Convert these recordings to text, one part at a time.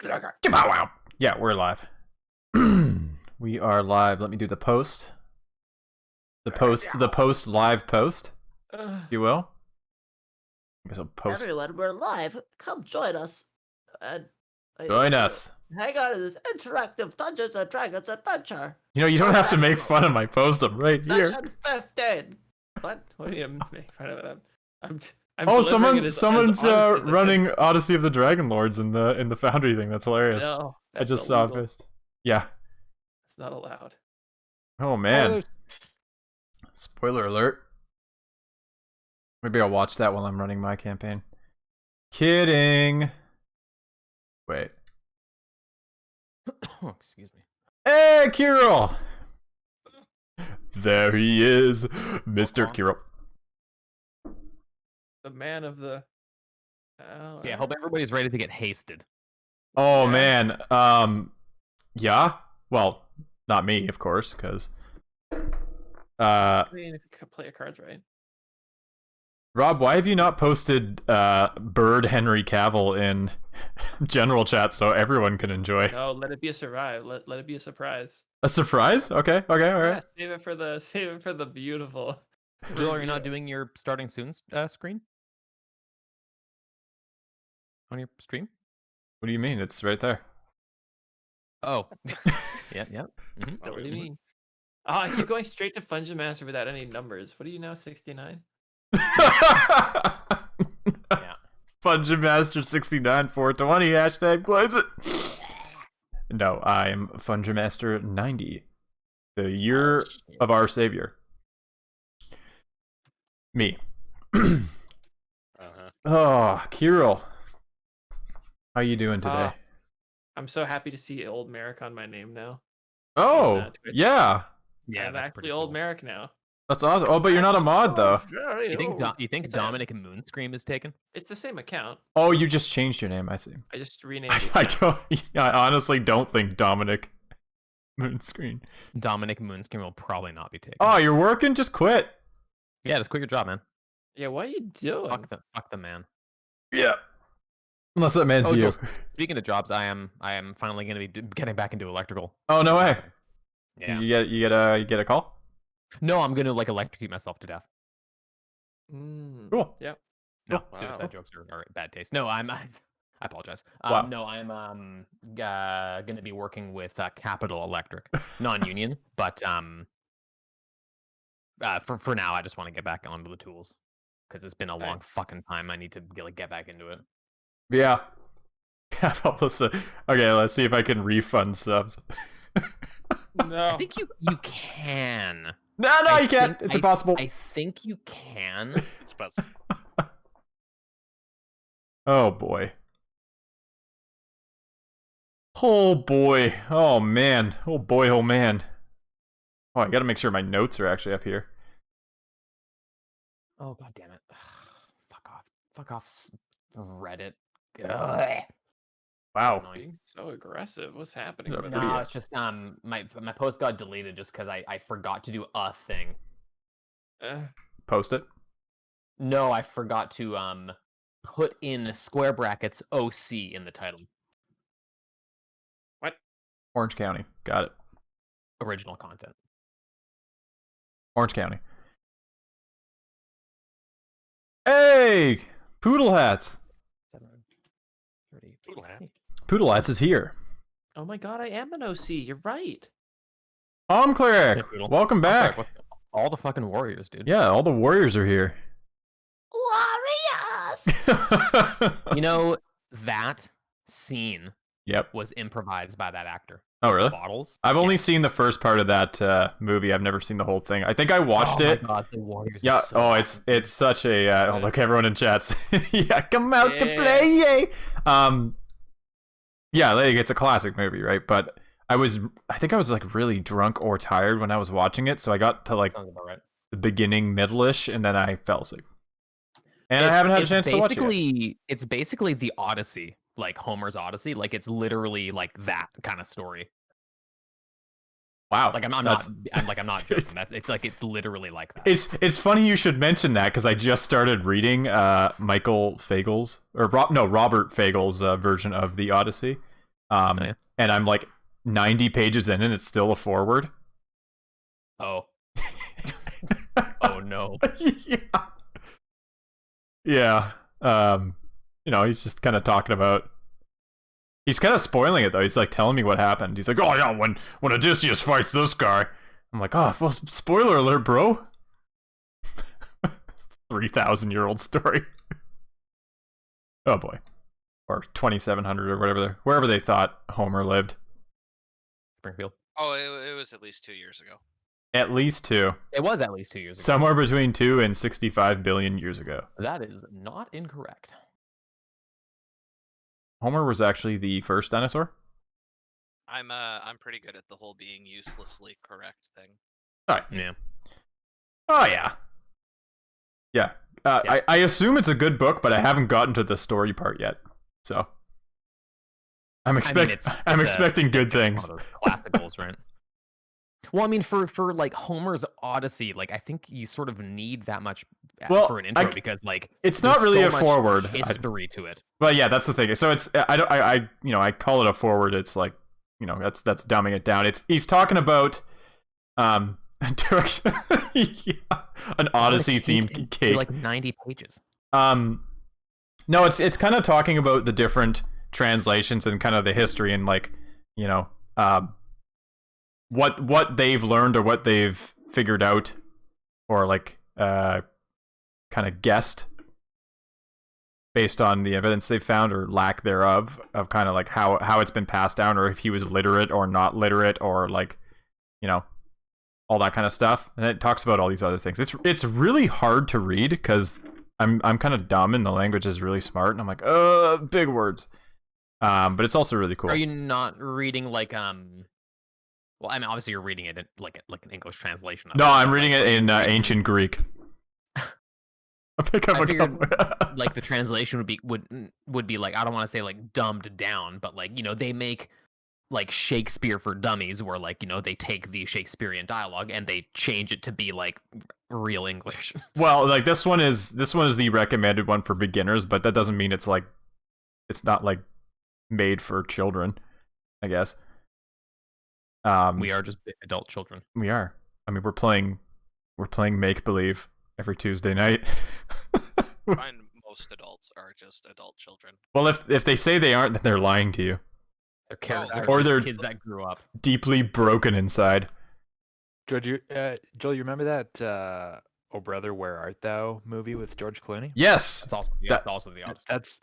Yeah, we're live. We are live. Let me do the post. The post live post, if you will. I guess I'll post. Everyone, we're live. Come join us. Join us. Hang on to this interactive Dungeons and Dragons adventure. You know, you don't have to make fun of my post. I'm right here. Session 15. What do you make fun of it? I'm Oh, delivering it as someone's honest as I running Odyssey of the Dragon Lords in the Foundry thing. That's hilarious. No, I just saw a illegal. post. Yeah. It's not allowed. Oh man. Spoiler alert. Maybe I'll watch that while I'm running my campaign. Kidding. Wait. Oh, excuse me. Hey, Kirill! There he is, Mr. Kirill. The man of the. So yeah, I hope everybody's ready to get hasted. Oh Yeah. man. Yeah. Well, not me, of course, because. I mean, if you play your cards right. Rob, why have you not posted Bird Henry Cavill in general chat so everyone can enjoy? No, let it be a survive. Let it be a surprise. A surprise? Okay, all Yeah, right. save it for the beautiful. Jill, are you not doing your starting soon screen on your stream? What do you mean? It's right there. Oh, yeah. What do you mean? Oh, I keep going straight to Function Master without any numbers. What are you now? 69. Yeah. Function Master 69 420 hashtag plays it. No, I'm Function Master 90. The year of our savior. Me. Oh, Kirill. How you doing today? I'm so happy to see old Merrick on my name now. Oh, Twitch. yeah. Yeah, I'm that's actually pretty old cool. Merrick now. That's awesome. Oh, but you're not a mod, though. Very You think old. you think What's that? Dominic Moonscream is taken? It's the same account. Oh, you just changed your name. I see. I just renamed it. I honestly don't think Dominic Moonscreen. Dominic Moonscream will probably not be taken. Oh, you're working? Just quit. Yeah, just quit your job, man. Yeah, what are you doing? Fuck the man. Yeah. Unless that man's you. Joel, speaking of jobs, I am finally going to be getting back into electrical. Oh, no It's way. happening. Yeah. You get a call? No, I'm gonna like electrocute myself to death. Cool. Yep. No, Wow. suicide jokes are bad taste. No, I apologize. Wow. No, I'm gonna be working with Capital Electric, non-union, but for now, I just want to get back onto the tools because it's been a long fucking time. I need to get back into it. Yeah. Okay, let's see if I can refund subs. No. I think you can. No, you can't. It's impossible. I think you can. It's possible. Oh boy. Oh boy. Oh man. Oh boy. Oh man. Oh, I gotta make sure my notes are actually up here. Oh god damn it! Fuck off, Reddit. Ugh. Wow. Annoying. Being so aggressive. What's happening? Yeah, with but No, that? it's just my post got deleted just because I forgot to do a thing. Post it. No, I forgot to put in square brackets OC in the title. Orange County. Got it. Original content. Orange County. Hey! Poodle Hats. 30, Poodle Hats. Poodle Hats is here. Oh my god, I am an OC. You're right. Cleric. Hey, Poodle. Welcome back. All the fucking warriors, dude. Yeah, all the warriors are here. Warriors! You know, that scene Yep. was improvised by that actor. Oh, really? Bottles. I've only seen the first part of that movie. I've never seen the whole thing. I think I watched it. Oh my god, the warriors. Yeah. Are so Oh, awesome. it's such a. Oh, look, everyone in chats. Yeah, come out to Yeah. play, yay! Yeah, like, it's a classic movie, right? But I think I was like really drunk or tired when I was watching it, so I got to like Sounds about right. the beginning, middle-ish, and then I fell asleep. And I haven't had a chance to watch it yet. It's basically the Odyssey, like Homer's Odyssey. Like it's literally like that kind of story. Wow. Like I'm not joking. It's literally like that. It's funny you should mention that because I just started reading Robert Fagel's version of the Odyssey, yeah. And I'm like 90 pages in and it's still a forward. Oh. Oh no. Yeah. He's just kind of talking about. He's kind of spoiling it though. He's like telling me what happened. He's like, "Oh yeah, when Odysseus fights this guy," I'm like, "Oh, well, spoiler alert, bro." 3,000-year-old story. Oh boy, or 2,700 or wherever they thought Homer lived. Springfield. Oh, it was at least 2 years ago. At least 2. It was at least 2 years ago. Somewhere between 2 and 65 billion years ago. That is not incorrect. Homer was actually the first dinosaur? I'm pretty good at the whole being uselessly correct thing. Oh, Yeah. Oh, yeah. Yeah. Yeah. I assume it's a good book, but I haven't gotten to the story part yet. So I'm expecting good things. One of those classicals, right? Well, I mean, for like Homer's Odyssey, like I think you sort of need that much for an intro because like it's not really so a much forward history to it. But yeah, that's the thing. So it's I call it a forward. It's like that's dumbing it down. He's talking about direction. Yeah, an Odyssey themed cake. Like 90 pages. No, it's kind of talking about the different translations and kind of the history and like what they've learned or what they've figured out or like kind of guessed based on the evidence they've found or lack thereof of kind of like how it's been passed down or if he was literate or not literate or like all that kind of stuff. And it talks about all these other things. It's really hard to read because I'm kind of dumb and the language is really smart and I'm like big words. But it's also really cool. Are you not reading like well, I mean, obviously you're reading it in, like an English translation. No, I'm reading it in ancient Greek. I'll pick up I a figured, couple. like the translation would be like, I don't want to say like dumbed down, but like they make like Shakespeare for dummies, where like they take the Shakespearean dialogue and they change it to be like real English. Well, like this one is the recommended one for beginners, but that doesn't mean it's not like made for children, I guess. We are just adult children. We are. I mean, we're playing make believe every Tuesday night. I find most adults are just adult children. Well, if they say they aren't, then they're lying to you. They're characters, or they're kids that grew up deeply broken inside. Joel, you remember that "Oh Brother, Where Art Thou" movie with George Clooney? Yes. That's also the Odyssey. That's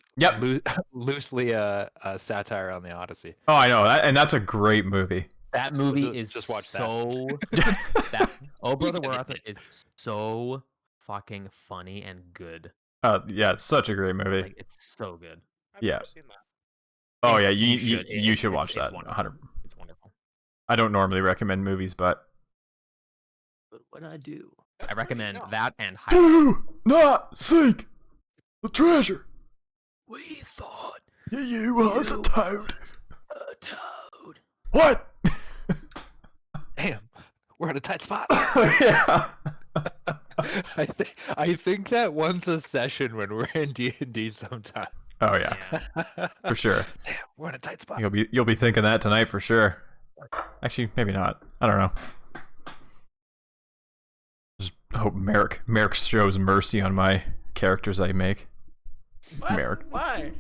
loosely a satire on the Odyssey. Oh, I know, and that's a great movie. That movie is just watch so that Oh Brother, Where Art Thou is so fucking funny and good. Yeah, it's such a great movie. Like, it's so good. I've Yeah. never seen that. Oh yeah, It's- you should watch it's that. wonderful. 100. It's wonderful. I don't normally recommend movies, but But when I do, I recommend No. that and do not seek the treasure. we thought You was a toad. a toad. What? Damn, we're at a tight spot. Yeah. I think that once a session when we're in D&D sometime. Oh yeah, for sure. Damn, we're in a tight spot. You'll be thinking that tonight for sure. Actually, maybe not. I don't know. Just hope Merrick shows mercy on my characters I make. What? Merrick. Why?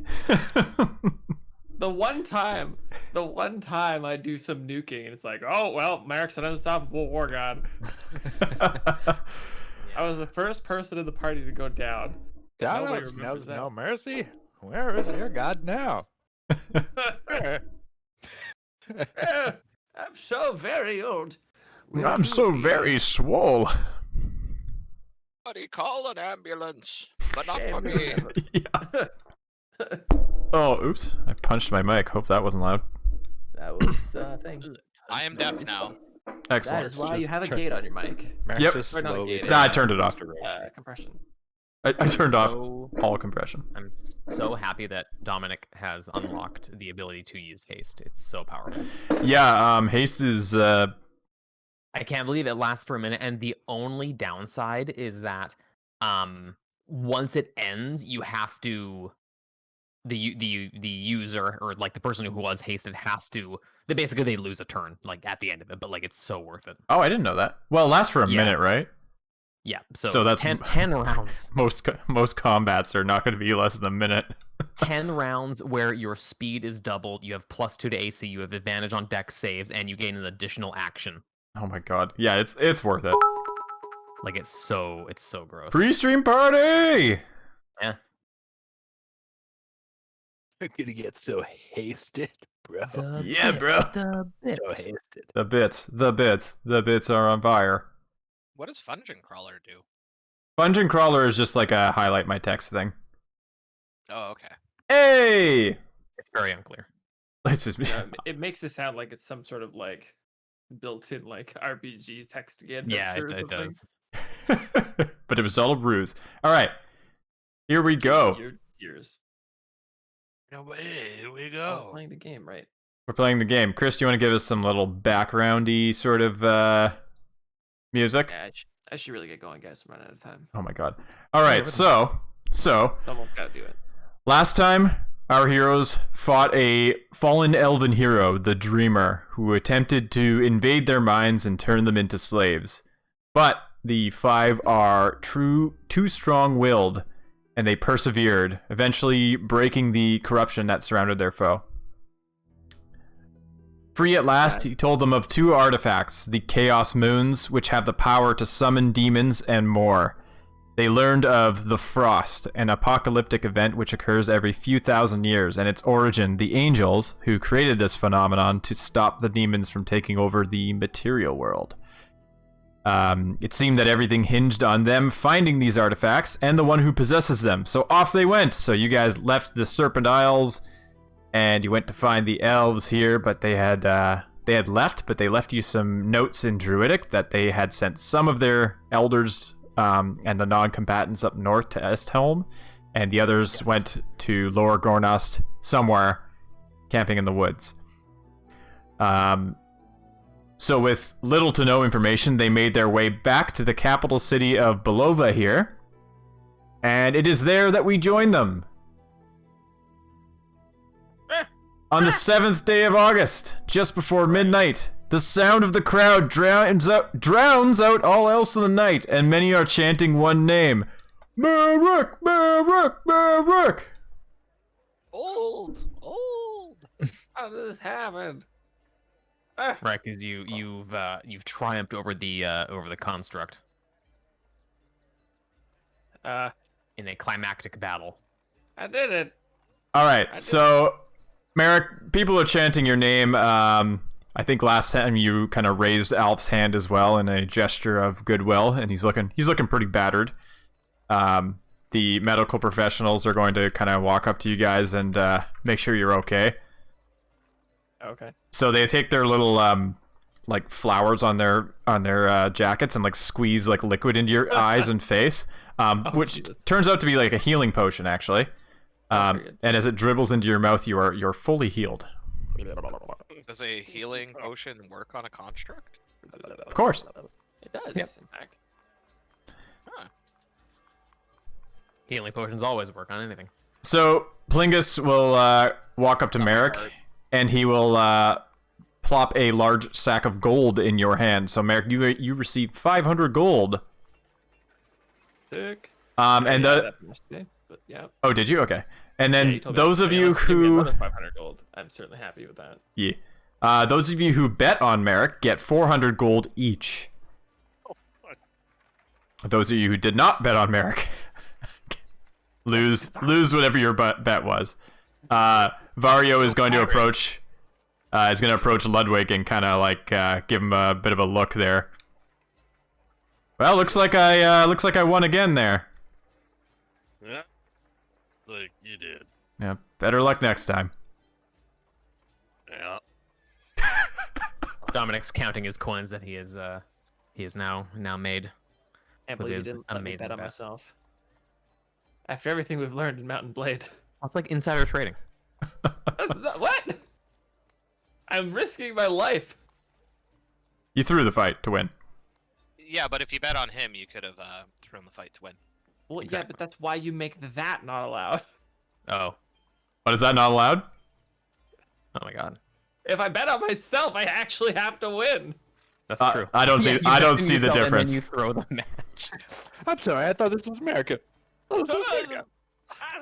The one time I do some nuking, and it's like, oh well, Merrick's an unstoppable war god. I was the first person in the party to go down. Nobody remembers that. No mercy. Where is your god now? I'm so very old. I'm so very swole. Buddy, call an ambulance, but not for me. Yeah. Oh, oops! I punched my mic. Hope that wasn't loud. That was a thing. I am deaf now. That Excellent. is why you have a gate on your mic. Yep. Just Or not slowly gated. Nah, I turned it off. Compression. I turned off So, all compression. I'm so happy that Dominic has unlocked the ability to use haste. It's so powerful. Yeah. Haste is. I can't believe it lasts for a minute, and the only downside is that once it ends, you have to the user or like the person who was hasted has to they lose a turn like at the end of it, but like it's so worth it. Oh, I didn't know that. Well, it lasts for a Yeah. minute, right? Yeah, so, So that's 10 rounds. Most combats are not going to be less than a minute. 10 rounds where your speed is doubled, you have +2 to AC, you have advantage on dex saves, and you gain an additional action. Oh my god. Yeah, it's worth it. Like it's so gross. Pre-stream party! Yeah. I'm gonna get so hasted, bro. Yeah, bro. The bits. So hasted. The bits are on fire. What does Fungeon Crawler do? Dungeon Crawler is just like a highlight my text thing. Oh, okay. Hey! It's very unclear. Let's just It makes it sound like it's some sort of like built-in like RPG text again. Yeah, it does. But it was all a ruse. Alright. Here we go. Your ears. No way, here we Oh, go. playing the game, right? We're playing the game. Chris, do you want to give us some little backgroundy sort of music? Yeah, I should really get going, guys. I'm running out of time. Oh my god. Alright, so Someone's got to do it. last time our heroes fought a fallen elven hero, the Dreamer, who attempted to invade their minds and turn them into slaves. But the 5 are too strong-willed, and they persevered, eventually breaking the corruption that surrounded their foe. Free at last, he told them of 2 artifacts, the Chaos Moons, which have the power to summon demons, and more. They learned of the Frost, an apocalyptic event which occurs every few thousand years, and its origin, the angels, who created this phenomenon to stop the demons from taking over the material world. It seemed that everything hinged on them finding these artifacts and the one who possesses them. So off they went. So you guys left the Serpent Isles, and you went to find the elves here, but they had left, but they left you some notes in Druidic that they had sent some of their elders and the non-combatants up north to Esthelm, and the others went to Lower Gornost somewhere, camping in the woods. So with little to no information, they made their way back to the capital city of Belova here, and it is there that we join them. On the 7th day of August, just before midnight, the sound of the crowd drowns out all else in the night, and many are chanting one name. Marek, Marek, Marek! Old. How did this happen? Right, because you've triumphed over the construct in a climactic battle. I did it. Alright, so, Marek, people are chanting your name. I think last time you kind of raised Alf's hand as well in a gesture of goodwill, and he's looking pretty battered. The medical professionals are going to kind of walk up to you guys and make sure you're okay. Okay. So they take their little like flowers on their jackets and like squeeze like liquid into your eyes and face, which turns out to be like a healing potion actually. And as it dribbles into your mouth, you're fully healed. Does a healing potion work on a construct? Of course. It does. Yep. In fact. Huh. Healing potions always work on anything. So Plingus will walk up to Marek, and he will plop a large sack of gold in your hand. So Marek, you receive 500 gold. Sick. And Yeah, the that from yesterday, but yeah. oh, did you? Okay. And Yeah, then you told me those of yesterday, you like, give me who another 500 gold. I'm certainly happy with that. yeah, those of you who bet on Marek get 400 gold each. Those of you who did not bet on Marek lose whatever your bet was. Vario is going to approach Ludwig and kind of like give him a bit of a look there. Well, looks like I won again there. Yeah. Like you did. Yeah, better luck next time. Yeah. Dominic's counting his coins that he is now made. Can't With believe you his didn't let me amazing bet on bet. myself. After everything we've learned in Mountain Blade. It's like insider trading. What? I'm risking my life. You threw the fight to win. Yeah, but if you bet on him, you could have thrown the fight to win. Well, yeah, Exactly. but that's why you make that not allowed. Oh. But is that not allowed? Oh my god. If I bet on myself, I actually have to win. That's true. I don't see. Yeah, you I don't bet see the yourself difference. And then you throw the match. I'm sorry, I thought this was America. Oh, this is America.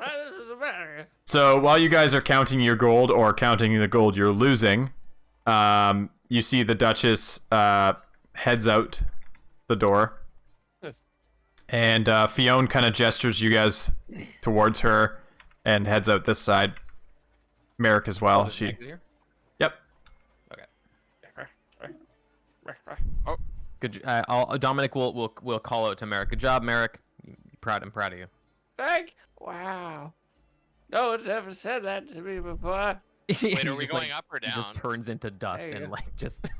This is America. So while you guys are counting your gold or counting the gold you're losing, you see the Duchess heads out the door, Yes. and Fionn kind of gestures you guys towards her and heads out this side. Merrick as well. She. Yep. Good. Dominic will call out to Merrick. Good job, Merrick. I'm proud of you. Thank. Wow. No one's ever said that to me before. Wait, are we going up or He just down? turns into dust There you and go. like just.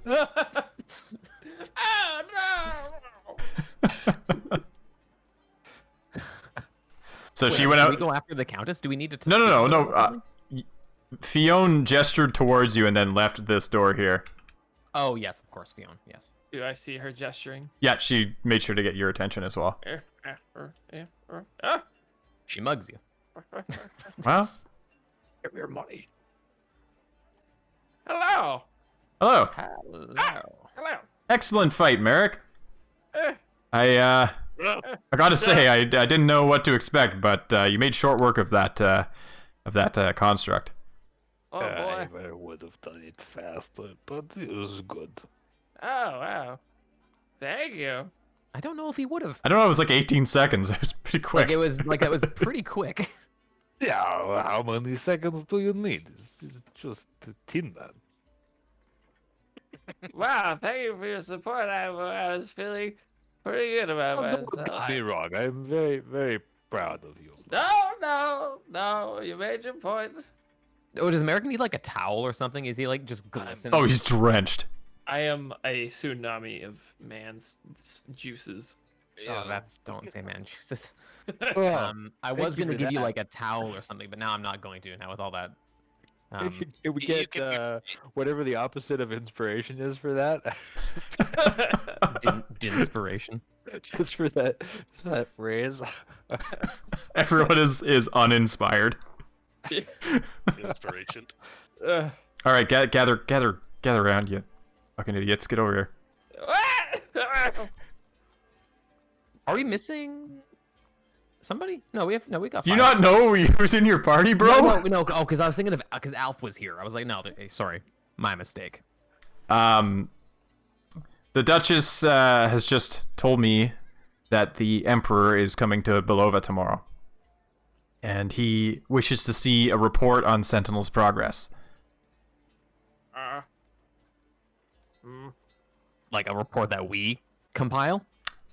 Oh no! So Wait, she went do out. we go after the Countess? Do we need to? No, no, no, speak no. with her or something? Fionn gestured towards you and then left this door here. Oh yes, of course, Fionn. Yes. Do I see her gesturing? Yeah, she made sure to get your attention as well. Ah! She mugs you. Well, Give me your money. Hello. hello. Hello. Excellent fight, Merrick. Eh. I gotta say, I didn't know what to expect, but you made short work of that construct. Oh boy. I would have done it faster, but it was good. Oh wow. Thank you. I don't know if he would have. I don't know. It was like 18 seconds. It was pretty quick. It was pretty quick. Yeah, how many seconds do you need? It's just a tin man. Wow. Thank you for your support. I was feeling pretty good about Don't myself. get me wrong, I'm very, very proud of you. No. You made your point. Oh, does Merrick need like a towel or something? Is he like just glistening? Oh, he's drenched. I am a tsunami of man's juices. Oh, don't say man juices. Well, I was thank you gonna for give you that. like a towel or something, but now I'm not going to. Now with all that. Can we you get can- whatever the opposite of inspiration is for that? Inspiration. Just for that phrase. Everyone is uninspired. Inspiration. Ugh. All right, gather around, you fucking idiots. Get over here. Are we missing somebody? No, we got. Do you five. not know who's in your party, bro? No. Oh, because I was thinking of because Alf was here. I was like, no, sorry, my mistake. The Duchess has just told me that the Emperor is coming to Belova tomorrow, and he wishes to see a report on Sentinels' progress. Like a report that we compile.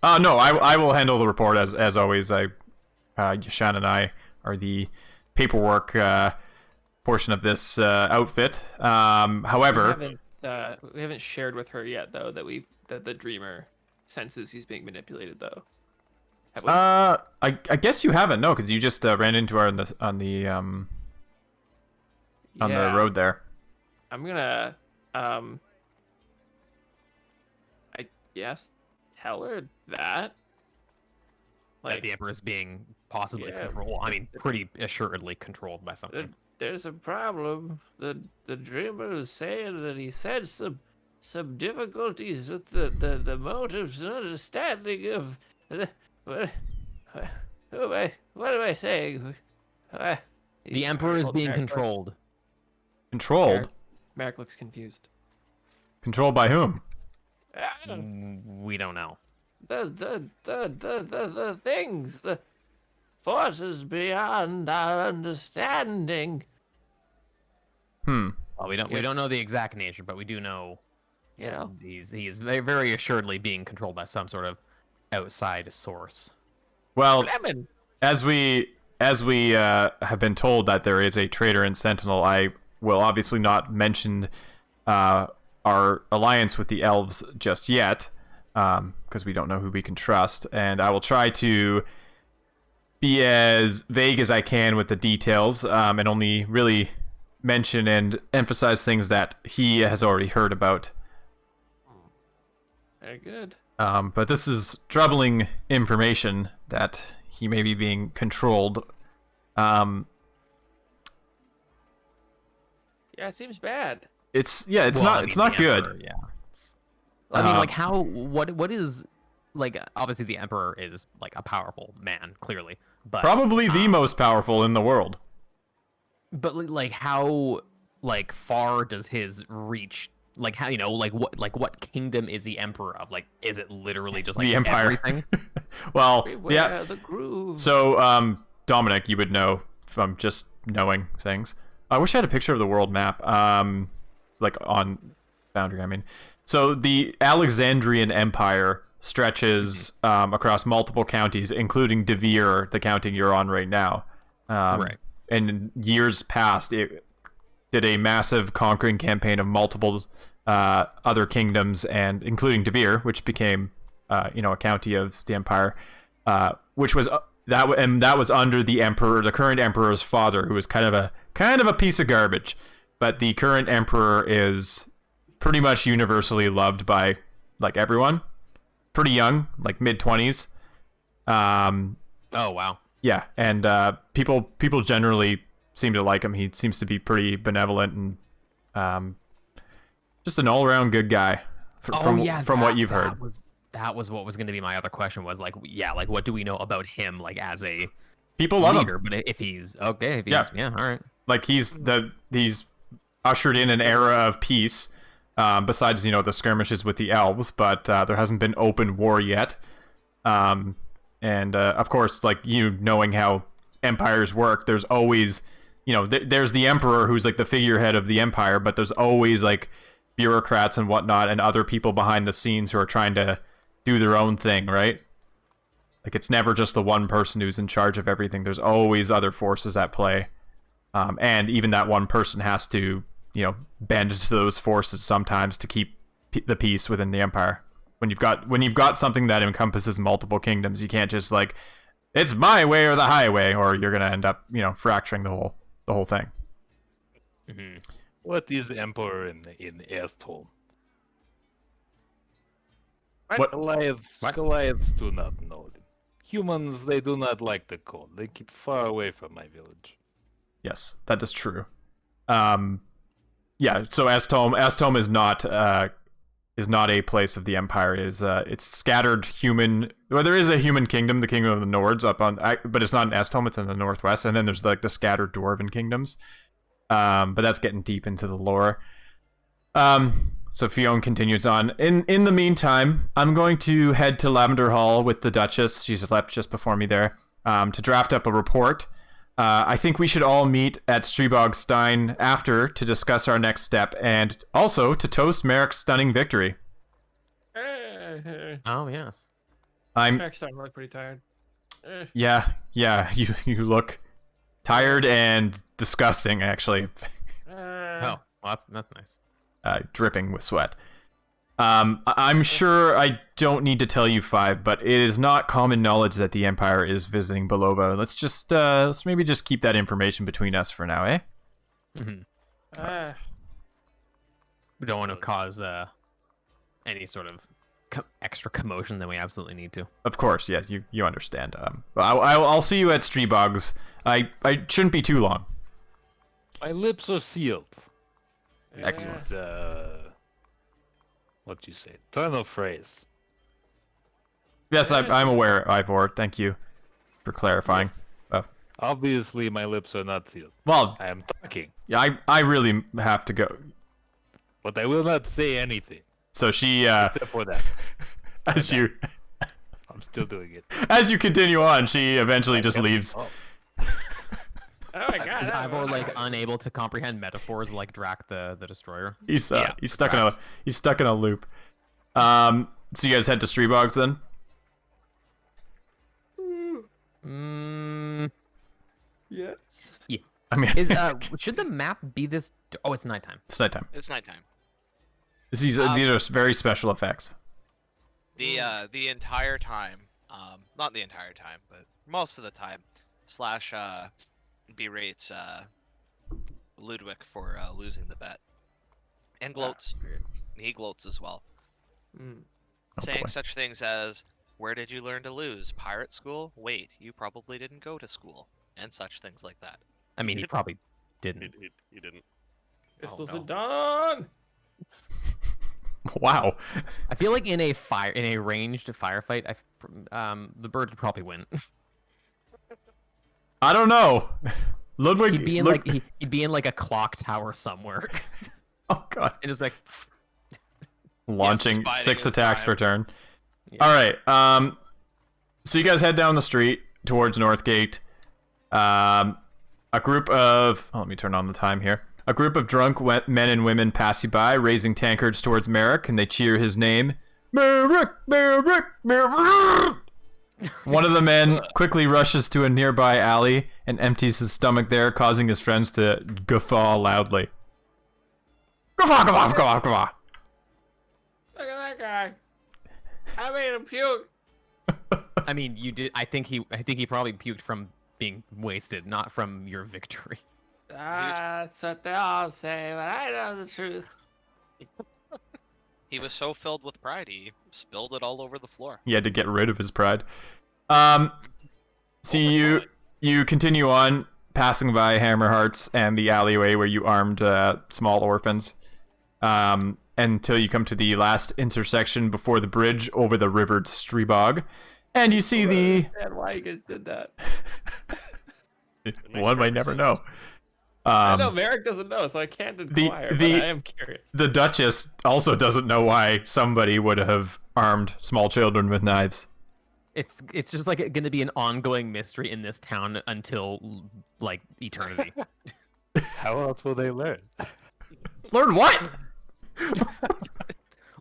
No, I will handle the report as always. Yashan and I are the paperwork portion of this outfit. However, We haven't shared with her yet, though, that the dreamer senses he's being manipulated, though. Have we? I guess you haven't, no, because you just ran into her on the road there. I'm gonna, I guess, tell her that. Like the Emperor is being possibly Yeah. controlled. I mean, pretty assuredly controlled by something. There's a problem. The dreamer is saying that he had some difficulties with the motives and understanding of what am I saying? The Emperor is being Merrick controlled. Controlled? Merrick looks confused. Controlled by whom? We don't know. The things, the forces beyond our understanding. Hmm. Well, we don't know the exact nature, but we do know. You know, He is very, very assuredly being controlled by some sort of outside source. Well, Lemon. as we have been told that there is a traitor in Sentinel, I will obviously not mention our alliance with the elves just yet, because we don't know who we can trust, and I will try to be as vague as I can with the details, and only really mention and emphasize things that he has already heard about. Very good. But this is troubling information that he may be being controlled. Yeah, it seems bad. It's Well, I not mean, it's the not good. Emperor, yeah. I mean, like, Um, what is, like, obviously the Emperor is, like, a powerful man, clearly, but Probably the most powerful in the world. but like, how, like, far does his reach? Like, how, like, what kingdom is the Emperor of? Like, is it literally just like The Empire. everything? Well, Beware the groove. So, Dominic, you would know from just knowing things. I wish I had a picture of the world map. Like on Boundary, I mean. So the Alexandrian Empire stretches across multiple counties, including De Vere, the county you're on right now. Right. And in years past, it did a massive conquering campaign of multiple other kingdoms, and including De Vere, which became, a county of the empire, which was that was under the emperor, the current emperor's father, who was kind of a piece of garbage. But the current emperor is pretty much universally loved by like everyone. Pretty young, like mid-20s. Oh wow. Yeah, and people generally seem to like him. He seems to be pretty benevolent and just an all-around good guy. From what you've heard. That was what was going to be my other question. Was like, yeah, like, what do we know about him, like, as a People love leader? him. But if he's okay, if he's, yeah, all right. Like he's ushered in an era of peace. Besides, the skirmishes with the elves, but there hasn't been open war yet. And of course, like, knowing how empires work, there's always, there's the emperor who's like the figurehead of the empire, but there's always like bureaucrats and whatnot and other people behind the scenes who are trying to do their own thing, right? Like, it's never just the one person who's in charge of everything. There's always other forces at play. And even that one person has to, bend to those forces sometimes to keep the peace within the empire. When you've got something that encompasses multiple kingdoms, you can't just like, it's my way or the highway, or you're gonna end up, fracturing the whole thing. Mm-hmm. What is Emperor in Earthhome? What? Goliaths do not know them. Humans, they do not like the cold. They keep far away from my village. Yes, that is true. Yeah. So Astom is not a place of the empire. It's scattered human. Well, there is a human kingdom, the kingdom of the Nords, but it's not in Astom. It's in the northwest, and then there's like the scattered dwarven kingdoms. But that's getting deep into the lore. So Fionn continues on. In the meantime, I'm going to head to Lavender Hall with the Duchess. She's left just before me there. To draft up a report. I think we should all meet at Streebogstein after to discuss our next step, and also to toast Merrick's stunning victory. Oh yes. Next time, I look pretty tired. Yeah, you look tired and disgusting, actually. Oh, well, that's nice. Dripping with sweat. I'm sure I don't need to tell you, Five, but it is not common knowledge that the Empire is visiting Belova. Let's maybe just keep that information between us for now, eh? Mm-hmm. We don't want to cause any sort of extra commotion than we absolutely need to. Of course, yes, you understand. I'll see you at Streebogs. I shouldn't be too long. My lips are sealed. Excellent. This is, what you say? Turn of phrase. Yes, I'm aware, Ivor. Thank you for clarifying. Yes. Obviously, my lips are not sealed. Well, I am talking, yeah, I really have to go. but I will not say anything So she, except for that. as you I'm still doing it. as you continue on, she eventually just leaves. Oh. Oh my god. Is Ivor like unable to comprehend metaphors like Drac the Destroyer? He's stuck perhaps. he's stuck in a loop. So you guys head to Streebogs then? Yes. I mean, Is should the map be this? Oh, it's nighttime. it's nighttime. It's nighttime. These are very special effects. The entire time, not the entire time, but most of the time, Slash berates Ludwig for losing the bet, and gloats. He gloats as well, saying boy. such things as, "Where did you learn to lose? Pirate school? Wait, you probably didn't go to school," and such things like that. I mean, he probably didn't. He didn't. Pistols no. at dawn. Wow. I feel like in a ranged firefight, the bird would probably win. I don't know. Ludwig. He'd be in he'd be in like a clock tower somewhere, Oh god. and just like Launching biding 6 his attacks time. per turn. Yeah. All right. So you guys head down the street towards Northgate. A group of let me turn on the time here. A group of drunk men and women pass you by, raising tankards towards Merrick, and they cheer his name. Merrick, Merrick, Merrick. One of the men quickly rushes to a nearby alley and empties his stomach there, causing his friends to guffaw loudly. Guffaw, guffaw, guffaw, guffaw. Look at that guy. I made him puke. I mean, you did. I think he probably puked from being wasted, not from your victory. That's what they all say, but I know the truth. He was so filled with pride, he spilled it all over the floor. He had to get rid of his pride. So you continue on, passing by Hammerhearts and the alleyway where you armed small orphans, until you come to the last intersection before the bridge over the river Streebog, and you see the. And why you guys did that? One might never know. I know Merrick doesn't know, so I can't inquire. But I am curious. The Duchess also doesn't know why somebody would have armed small children with knives. It's just like going to be an ongoing mystery in this town until like eternity. How else will they learn? Learn what?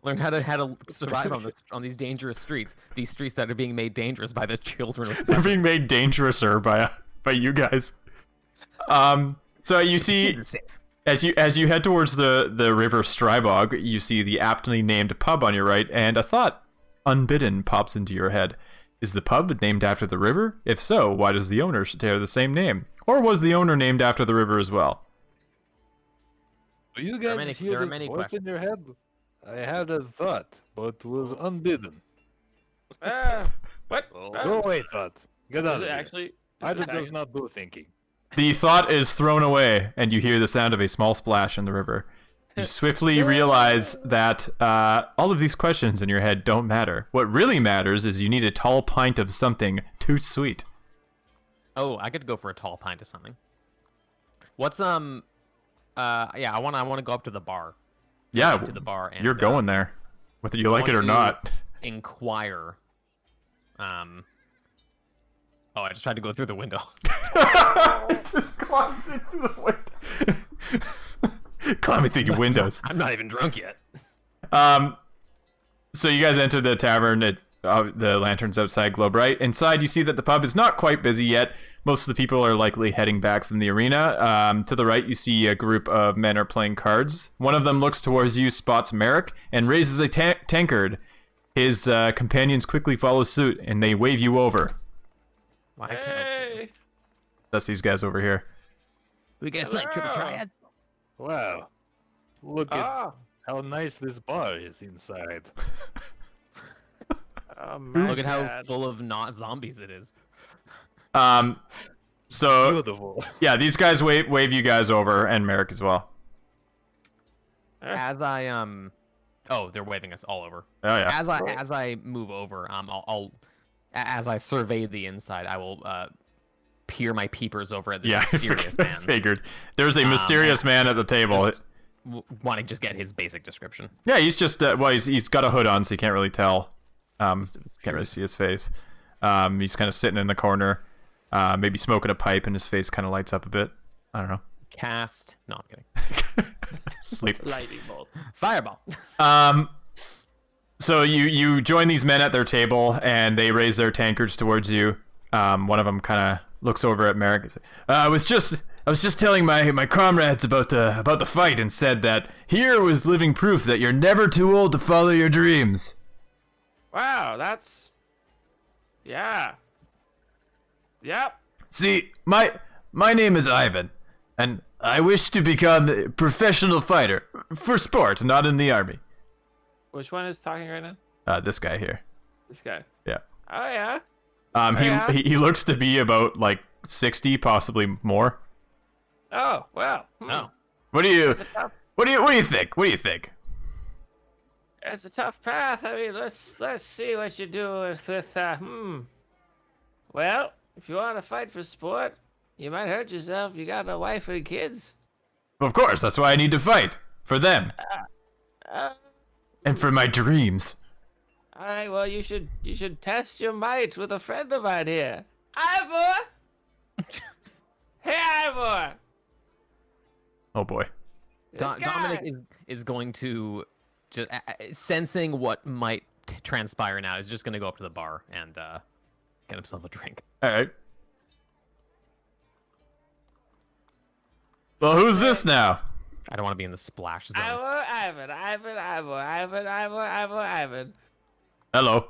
Learn how to survive on these dangerous streets. These streets that are being made dangerous by the children. They're being made dangerouser by you guys. So you see, as you head towards the river Strybog, you see the aptly named pub on your right, and a thought, unbidden, pops into your head. Is the pub named after the river? If so, why does the owner share the same name? Or was the owner named after the river as well? Do you There are guys many- hear there are this many voice in questions. your head? I had a thought, but was unbidden. What? Oh. Go away, thought. Get out Is of it here. actually? Idle does not do thinking. The thought is thrown away, and you hear the sound of a small splash in the river. You swiftly realize that all of these questions in your head don't matter. What really matters is you need a tall pint of something too sweet. Oh, I could go for a tall pint of something. What's yeah, I want to go up to the bar. Yeah, To the bar and you're going there, whether you like it or want not. inquire. Oh, I just tried to go through the window. Just climbs into the window. Climbing through your windows. I'm not even drunk yet. So you guys enter the tavern. It's the lanterns outside glow bright. Inside, you see that the pub is not quite busy yet. Most of the people are likely heading back from the arena. To the right, you see a group of men are playing cards. One of them looks towards you, spots Merrick, and raises a tankard. His companions quickly follow suit, and they wave you over. Why can't Hey! That's these guys over here. we guys playing triple Hello. triad? Wow. Look at Oh, how nice this bar is inside. oh my Look at how God. full of not zombies it is. So Beautiful. yeah, these guys wave you guys over, and Merrick as well. As I oh, they're waving us all over. Oh yeah. As I move over, I'll as I survey the inside, I will peer my peepers over at this Yeah, mysterious I man. figured. There's a mysterious man at the table. Just want to just get his basic description. Yeah, he's just he's got a hood on, so you can't really tell. Can't really see his face. He's kind of sitting in the corner, maybe smoking a pipe, and his face kind of lights up a bit. I don't know. Cast. No, I'm kidding. Sleep. Lightning bolt. Fireball. So you join these men at their table, and they raise their tankards towards you. One of them kind of looks over at Merrick and says, I was just telling my comrades about the fight, and said that here was living proof that you're never too old to follow your dreams. Wow, that's. Yeah. Yep. See, my name is Ivan, and I wish to become a professional fighter for sport, not in the army. Which one is talking right now? This guy here. This guy. Yeah. Oh yeah. He, he looks to be about like 60, possibly more. Oh well. Oh. What do you It's a tough, what do you think? What do you think? it's a tough path. I mean, let's see what you do with Well, if you want to fight for sport, you might hurt yourself. You got a wife and kids. Of course, that's why I need to fight for them Uh, and for my dreams. all right. Well, you should test your might with a friend of mine here, Ivor. Hey, Ivor. Oh boy. This Dominic guy. is going to just sensing what might transpire now is just going to go up to the bar and get himself a drink. All right. Well, who's this now? I don't want to be in the splash zone. Ivan. Hello.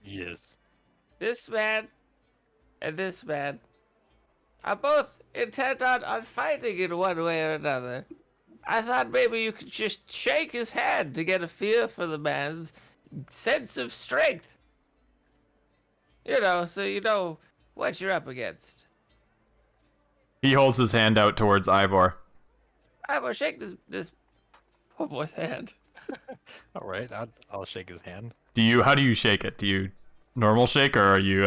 Yes. This man and this man are both intent on fighting in one way or another. I thought maybe you could just shake his hand to get a feel for the man's sense of strength. You know, so you know what you're up against. He holds his hand out towards Ivor. Ivor, shake this poor boy's hand. All right, I'll shake his hand. How do you shake it? Do you normal shake or are you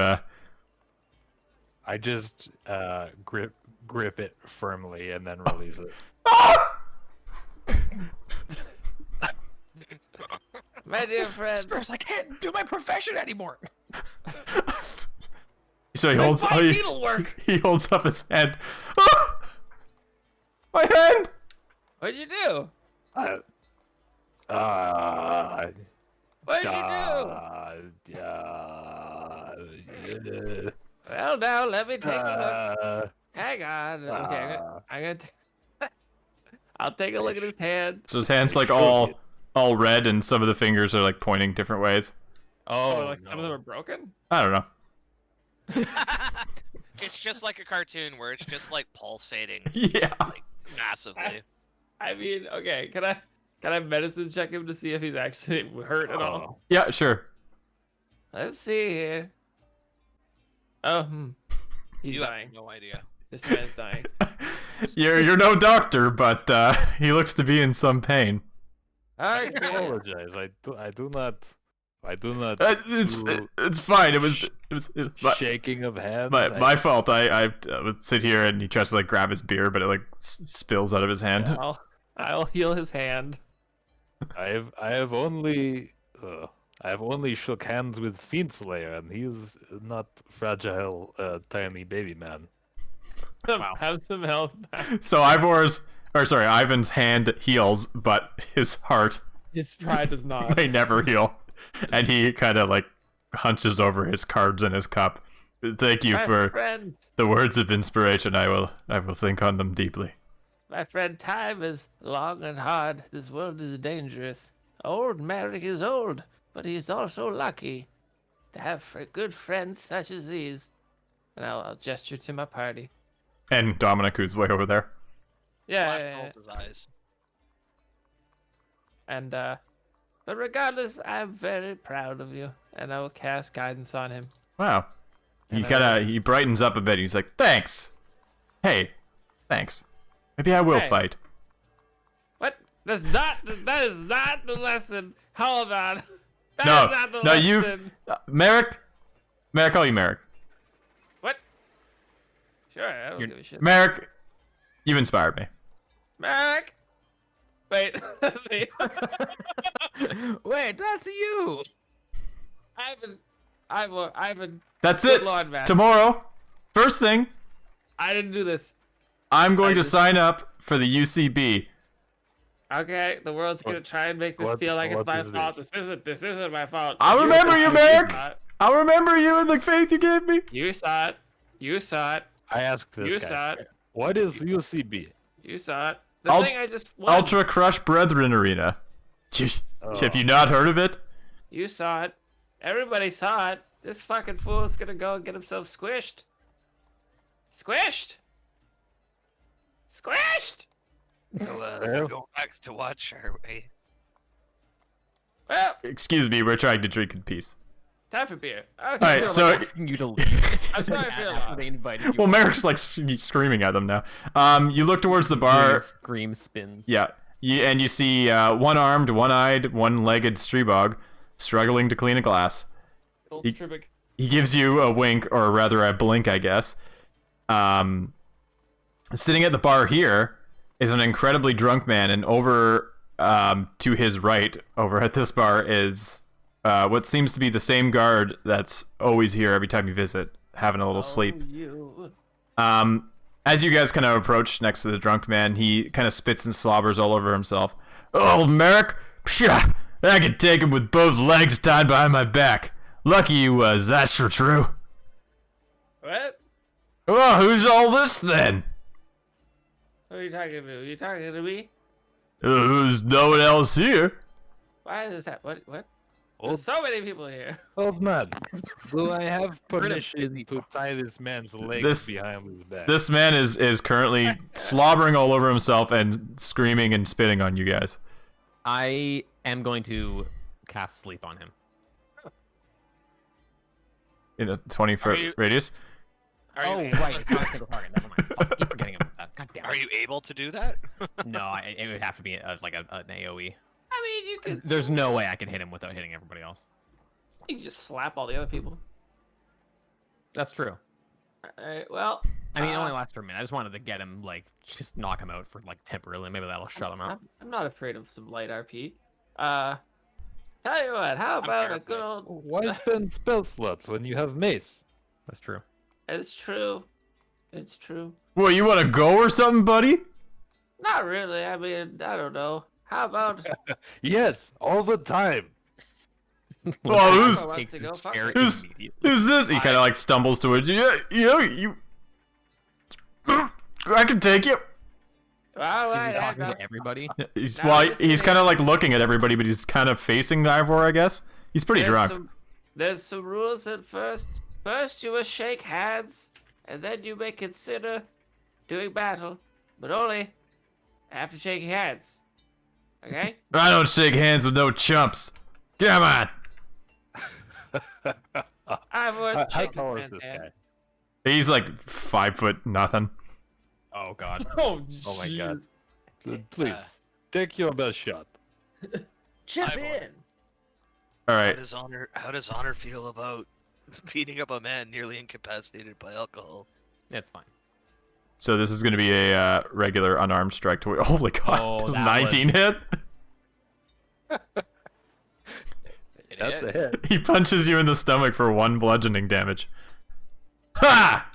I just grip it firmly and then release it. My dear friend. Spurs, I can't do my profession anymore. So he holds needlework. he holds up his hand. Ah! My hand. What'd you do? What'd you do? Well, now let me take a look. Hang on. Okay, I'm gonna. I'll take a look at his hand. So his hand's like all red and some of the fingers are like pointing different ways. Oh, like some of them are broken. I don't know. It's just like a cartoon where it's just like pulsating Yeah. like massively. I mean, okay. Can I medicine check him to see if he's actually hurt at all? Yeah, sure. Let's see here. Oh, he's You dying. have no idea. This man's dying. You're no doctor, but he looks to be in some pain. I Okay. apologize. I do not. It's fine. It was my, shaking of hands. my fault. I would sit here and he tries to like grab his beer, but it like spills out of his hand. I'll heal his hand. I have only shook hands with Fiendslayer, and he's not fragile, tiny baby man. Wow. Have some health back. So Ivan's hand heals, but his heart His pride does not. may never heal, and he kind of like hunches over his cards in his cup. Thank you My for friend, the words of inspiration. I will think on them deeply. my friend, time is long and hard. This world is dangerous. Old Merrick is old, but he's also lucky to have good friends such as these. And I'll gesture to my party. And Dominic, who's way over there. Yeah, Black yeah, yeah. rolled his eyes. And but regardless, I'm very proud of you, and I will cast guidance on him. Wow. And I He brightens up a bit. He's like, "Thanks. Hey, thanks. Maybe I will Hey. fight." What? That is not the lesson. Hold on. That No, is not the no, lesson. Merrick. May I call you Merrick? What? Sure, I don't give a shit. Merrick, you've inspired me. Merrick. Wait, that's me. Wait, that's you. Ivan. That's Good it. Lord, man. Tomorrow, first thing, I didn't do this. I'm going I to just- sign up for the UCB. Okay, the world's gonna try and make this what- feel like it's what my is fault. this? This isn't my fault. I'll remember you, Merrick. saw it. I'll remember you and the faith you gave me. You saw it. You saw it. I asked this You guy. saw it. What is UCB? You saw it. The Ul- thing I just won. Ultra Crush Brethren Arena. Have you not heard of it? You saw it. Everybody saw it. This fucking fool's gonna go and get himself squished. Squished! Squished! Well- Go back to watch our way. Well, Excuse me, we're trying to drink in peace. Time for beer. Okay. All right, They're, so- like, asking you to leave. I'm sorry for your After loss. they invited you. Well, Merrick's like screaming at them now. You look towards the bar. Scream spins. Yeah, and you see one-armed, one-eyed, one-legged Streebog struggling to clean a glass. Old He- Stribig. He gives you a wink, or rather a blink, I guess. Sitting at the bar here is an incredibly drunk man, and over to his right, over at this bar, is what seems to be the same guard that's always here every time you visit, having a little sleep. You. As you guys kind of approach next to the drunk man, he kind of spits and slobbers all over himself. "Oh, Merrick! Pshaw! I could take him with both legs tied behind my back. Lucky you was, that's for true." What? "Well, who's all this then?" Who are you talking to? You talking to me? "Who's no one else here?" Why is that? What? What? Old, There's so many people here. old man, do I have We're in a permission busy to bar. tie this man's legs This- behind his back? This man is currently slobbering all over himself and screaming and spitting on you guys. I am going to cast sleep on him. In a 20-foot you- radius. Are you, Right, it's not a single target. Never mind. Fuck, I keep forgetting about that. God damn it. are you able to do that? No, it would have to be like an AOE. I mean, you could. There's no way I can hit him without hitting everybody else. You can just slap all the other people. That's true. Alright, well. I mean, it only lasts for a minute. I just wanted to get him, like, just knock him out for, like, temporarily. Maybe that'll shut him out. I'm not afraid of some light RP. Tell you what, how about a terrified. good old. Why spend spell slots when you have mace? That's true. It's true. It's true. Well, you want to go or something, buddy? Not really. I mean, I don't know. How about. Yes, all the time. Oh, who's- wants Takes to his go, fuck chair it. Who's- immediately. Who's this? He kind of like stumbles towards you. Yeah, you. I can take you. All Is right, he talking I to everybody? He's Now well, listen he's here. kind of like looking at everybody, but he's kind of facing Ivor, I guess. He's pretty drunk. There's some rules at first. First, you must shake hands, and then you may consider doing battle, but only after shaking hands. Okay? I don't shake hands with no chumps. Come on. I'm worth How shaking tall is hands, this man. guy? He's like 5 foot nothing. Oh, God. Oh, Oh my god. jeez. Please, take your best shot. Chip I will. in. All How right. does honor feel about beating up a man nearly incapacitated by alcohol? It's fine. So this is going to be a regular unarmed strike to. Holy God! Oh, Does that 19 was- hit? That's a hit. He punches you in the stomach for 1 bludgeoning damage. Ha!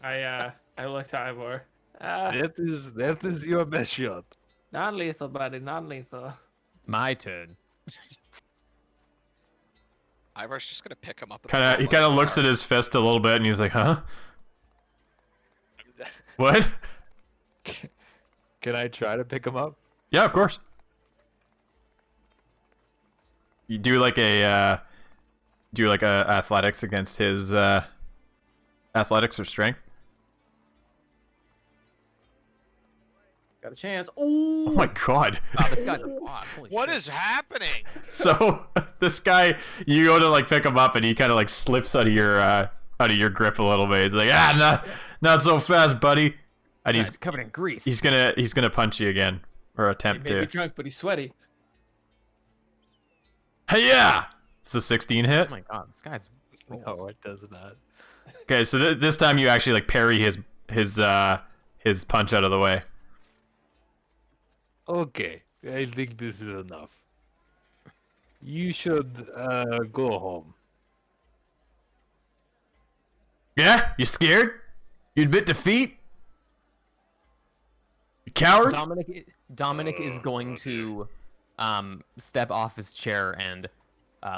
I looked at Ivor. That is your best shot. Non-lethal, buddy, non-lethal. My turn. Ivar's just gonna pick him up. and He throw him kind on of the looks bar. at his fist a little bit, and he's like, "Huh? What?" Can I try to pick him up? Yeah, of course. You do like a athletics against his athletics or strength. Got a chance. Oh my God! Wow, this guy's a boss. Holy What shit. is happening? So this guy, you go to like pick him up, and he kind of like slips out of your grip a little bit. He's like, not so fast, buddy. And He's covered in grease. he's gonna punch you again or He attempt may be to. drunk, but he's sweaty. Hey, yeah, it's a 16 hit. Oh my god, this guy's. rolls. No, it does not. Okay, so this time you actually like parry his punch out of the way. Okay, I think this is enough. You should go home. Yeah, you scared? You admit defeat? You coward? Dominic is going to step off his chair and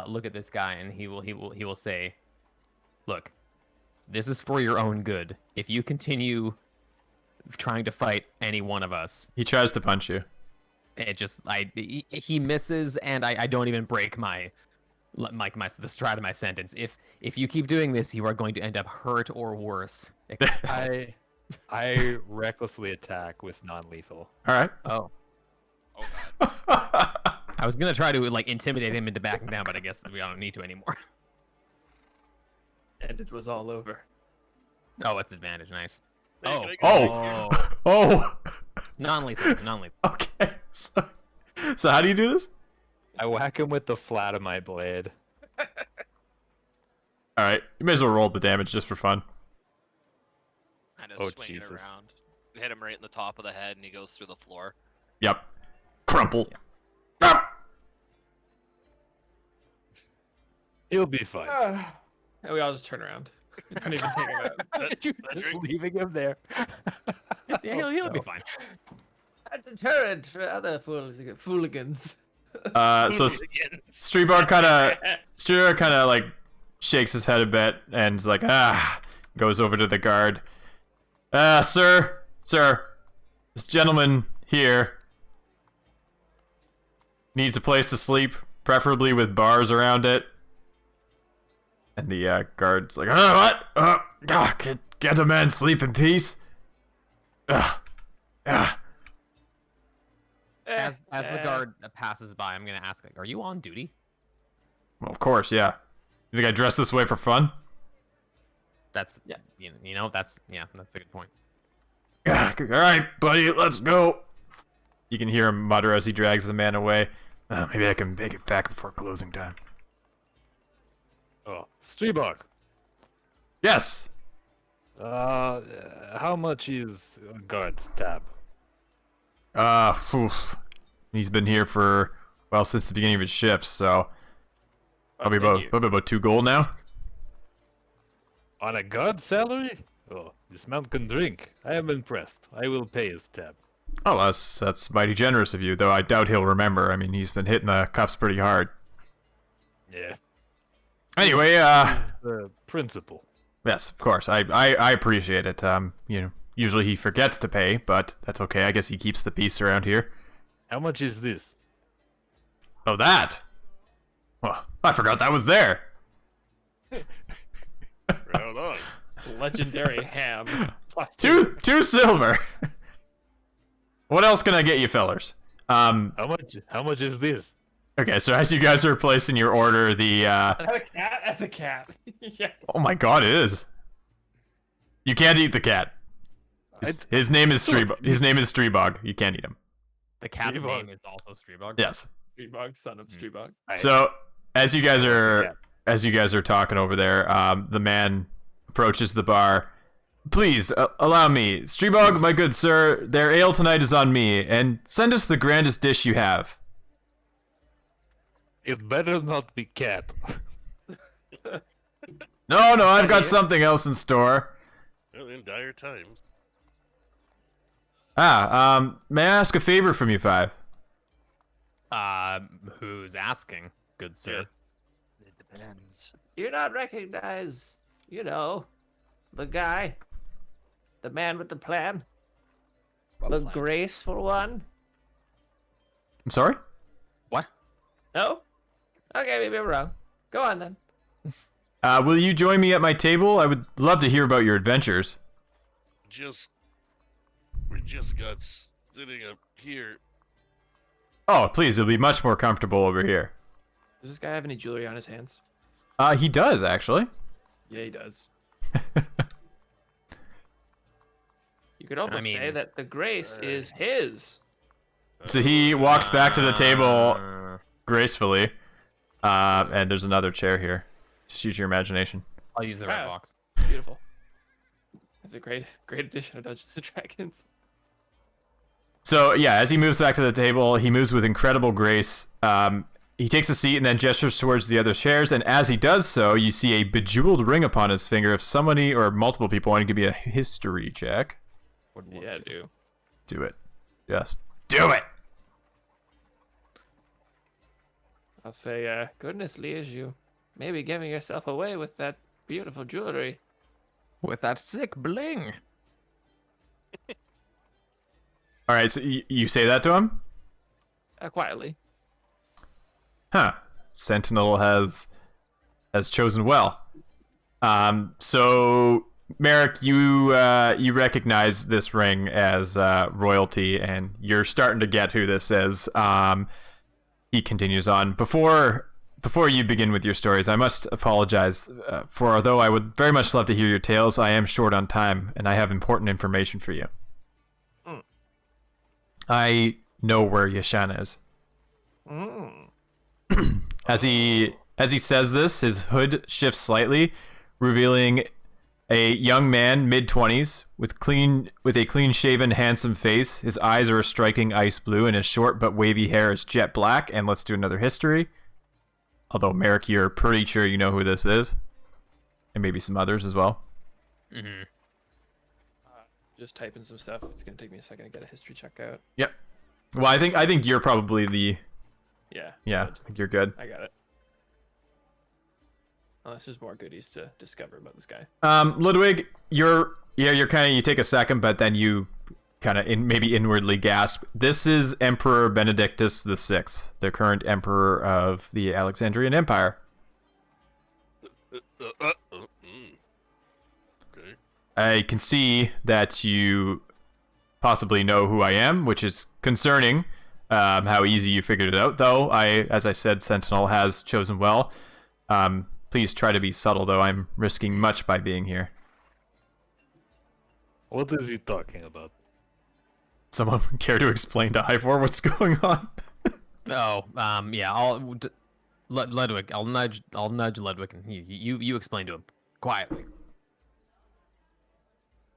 look at this guy, and he will say, "Look, this is for your own good. If you continue trying to fight any one of us, He tries to punch you. he misses, and I don't even break the stride of my sentence. If you keep doing this, you are going to end up hurt or worse. I recklessly attack with non-lethal. All right. Oh, Oh god. I was gonna try to like intimidate him into backing down, but I guess we don't need to anymore. And it was all over. Oh, it's advantage, nice. Hey, Oh, can I go- Oh. non-lethal, non-lethal. Okay. So how do you do this? I whack him with the flat of my blade. All right. You may as well roll the damage just for fun. Kind of Oh, swing Jesus. it around. Hit him right in the top of the head, and he goes through the floor. Yep. Crumple. Ah! He'll be fine. And we all just turn around. We don't even take him out. You're that just drink- leaving him there. Yeah, he'll be fine. A deterrent for other fooligans. So Streetbog kind of like shakes his head a bit and is like, goes over to the guard. Sir, this gentleman here needs a place to sleep, preferably with bars around it. And the guard's like, what? Get a man sleep in peace. As the guard passes by, I'm gonna ask, like, are you on duty? Well, of course, yeah. You think I dress this way for fun? That's Yeah. you know, that's a good point. All right, buddy, let's go. You can hear him mutter as he drags the man away. Maybe I can make it back before closing time. Oh, Streebog. Yes. How much is a guard's tab? He's been here for, well, since the beginning of his shift, so probably about 2 gold now. On a guard salary? Oh, this man can drink. I am impressed. I will pay his tab. Oh, that's mighty generous of you, though I doubt he'll remember. I mean, he's been hitting the cuffs pretty hard. Yeah. Anyway, The principal. yes, of course, I appreciate it. Usually he forgets to pay, but that's okay. I guess he keeps the peace around here. How much is this? Oh, that? Well, I forgot that was there. Right on. Legendary ham. Plus Two silver. What else can I get you, fellers? How much is this? Okay, so as you guys are placing your order, the As a cat. Yes. oh my god, it is. You can't eat the cat. His name is Streebog. His name is Streebog. You can't eat him. The cat's Streebog. name is also Streebog. Yes. Streetbog, son of Streetbog. So as you guys are talking over there, the man approaches the bar. Please allow me, Streebog, my good sir. Their ale tonight is on me, and send us the grandest dish you have. It better not be cat. No, I've got something else in store. Well, in dire times. May I ask a favor from you, Five? Who's asking, good sir? It depends. You not recognize, the guy? The man with the plan? The graceful one? I'm sorry? What? No? Okay, maybe I'm wrong. Go on then. Will you join me at my table? I would love to hear about your adventures. We just got sitting up here. Oh, please, it'll be much more comfortable over here. Does this guy have any jewelry on his hands? He does, actually. Yeah, he does. You could almost say that the grace is his. So he walks back to the table gracefully, and there's another chair here. Just use your imagination. I'll use the red Wow. box. Beautiful. That's a great addition of Dungeons and Dragons. So yeah, as he moves back to the table, he moves with incredible grace. He takes a seat and then gestures towards the other chairs, and as he does so, you see a bejeweled ring upon his finger. If somebody or multiple people want to give me a history check, Yeah, do. do it. Just do it. I'll say, goodness leaves you. Maybe giving yourself away with that beautiful jewelry. With that sick bling. All right, so you say that to him? Quietly. Huh. Sentinel has chosen well. So Merrick, you recognize this ring as royalty, and you're starting to get who this is. He continues on. Before you begin with your stories, I must apologize for although I would very much love to hear your tales, I am short on time, and I have important information for you. Mm. I know where Yashan is. As he says this, his hood shifts slightly, revealing a young man, mid-20s, with a clean-shaven, handsome face. His eyes are a striking ice blue, and his short but wavy hair is jet black. And let's do another history. Although, Merrick, you're pretty sure you know who this is. And maybe some others as well. Mm-hmm. Just typing some stuff. It's gonna take me a second to get a history check out. Yep. Well, I think you're probably the... Yeah. Yeah, good. I think you're good. I got it. Unless there's more goodies to discover about this guy. Ludwig, you take a second, but then you kind of maybe inwardly gasp. This is Emperor Benedictus VI, the current emperor of the Alexandrian Empire. Okay. I can see that you possibly know who I am, which is concerning. How easy you figured it out, though. As I said, Sentinel has chosen well. Please try to be subtle, though. I'm risking much by being here. What is he talking about? Someone care to explain to Ivor what's going on? Yeah. Ludwig, I'll nudge Ludwig, and you explain to him quietly.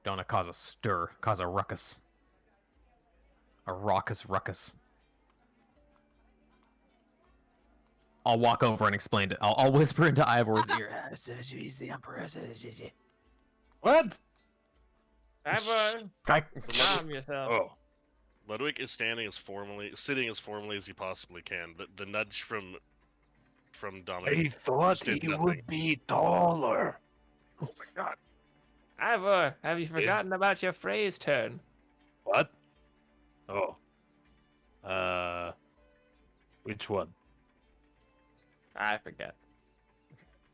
Don't want to cause a stir, cause a ruckus. A raucous ruckus. I'll walk over and explain it. I'll whisper into Ivor's ear. He's the emperor. What? Ivor, calm yourself. Oh. Ludwig is sitting as formally as he possibly can. The nudge from Dominic. I thought did he nothing. would be taller. Oh my god. Ivor, have you forgotten about your phrase turn? What? Oh. Which one? I forget.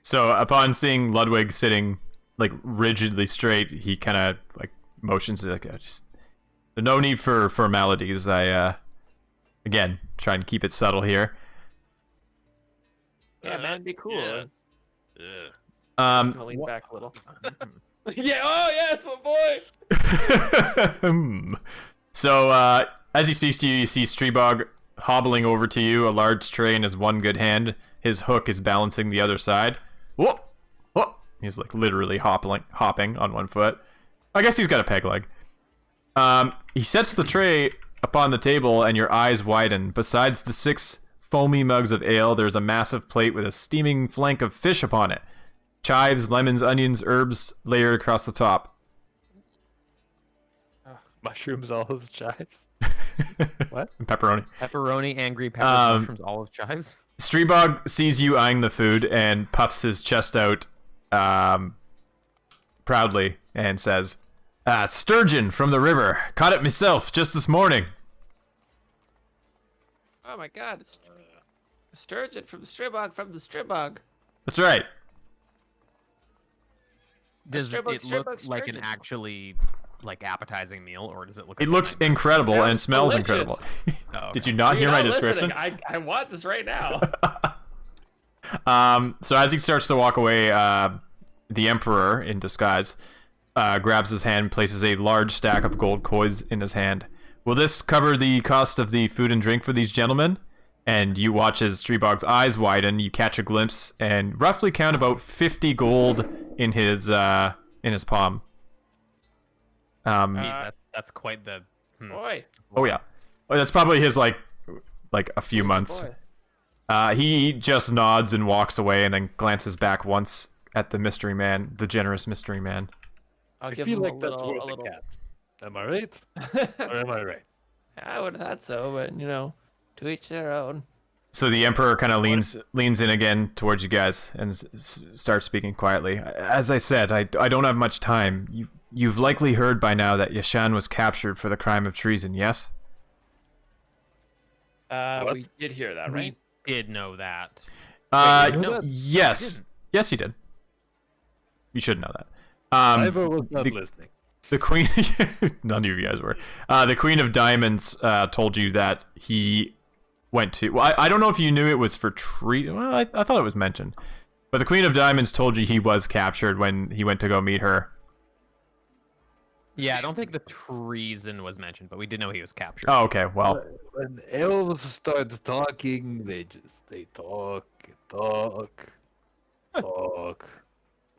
So upon seeing Ludwig sitting like rigidly straight, he kind of like motions like just no need for formalities. I again try and keep it subtle here. Yeah, man, be cool. Yeah. I'm gonna lean back a little. Yeah. Oh yes, my boy. So as he speaks to you, you see Streebog hobbling over to you, a large tray in his one good hand. His hook is balancing the other side. Whoa! Whoa! He's like literally hopping on one foot. I guess he's got a peg leg. He sets the tray upon the table, and your eyes widen. Besides the 6 foamy mugs of ale, there's a massive plate with a steaming flank of fish upon it. Chives, lemons, onions, herbs layered across the top. Mushrooms, olives, chives. What? And pepperoni. Pepperoni, angry peppers, mushrooms, olive chives. Streebog sees you eyeing the food and puffs his chest out proudly and says, sturgeon from the river. Caught it myself just this morning. Oh my god, it's a sturgeon from the Stribog. That's right. Does Stribog, it look Stribog, like an sturgeon. actually like appetizing meal, or does it look? It like looks something- incredible Yeah, and smells delicious. incredible. Oh, okay. Did you not hear You're my not description? listening. I want this right now. So as he starts to walk away, the Emperor, in disguise, grabs his hand, places a large stack of gold coins in his hand. Will this cover the cost of the food and drink for these gentlemen? And you watch as Streebog's eyes widen, you catch a glimpse, and roughly count about 50 gold in his palm. Jeez, that's quite the. Boy. Oh yeah. Oh, that's probably his like a few months. Boy. He just nods and walks away, and then glances back once at the mystery man, the generous mystery man. I'll I give feel him like a that's little, worth a cat. Am I right? Or am I right? I would have thought so, but to each their own. So the Emperor kind of leans in again towards you guys and starts speaking quietly. As I said, I don't have much time. You've likely heard by now that Yashan was captured for the crime of treason, yes? We did hear that, right? We did know that. Uh, you know that? yes. Yes, you did. You should know that. Ivor was not the- listening. The Queen, none of you guys were. The Queen of Diamonds told you that he went to. Well, I don't know if you knew it was for Well, I thought it was mentioned, but the Queen of Diamonds told you he was captured when he went to go meet her. Yeah, I don't think the treason was mentioned, but we did know he was captured. Oh, okay. Well, When elves start talking, they talk. He's got a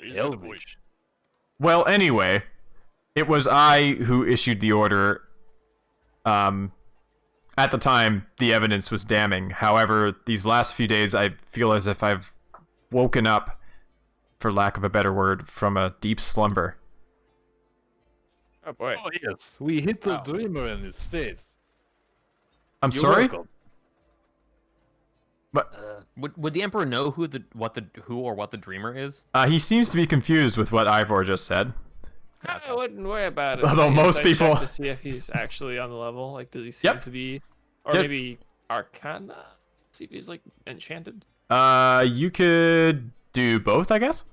voice. Elvish. well. Anyway, it was I who issued the order. At the time, the evidence was damning. However, these last few days, I feel as if I've woken up, for lack of a better word, from a deep slumber. Oh boy. Oh yes, we hit the Wow. dreamer in his face. I'm You're sorry, welcome. but Would the Emperor know who or what the dreamer is? he seems to be confused with what Ivor just said. I wouldn't worry about it. Although I guess most I'd check people- to see if he's actually on the level. Like, does he seem Yep. to be, or Yep. maybe Arcana? See if he's like enchanted. You could do both, I guess.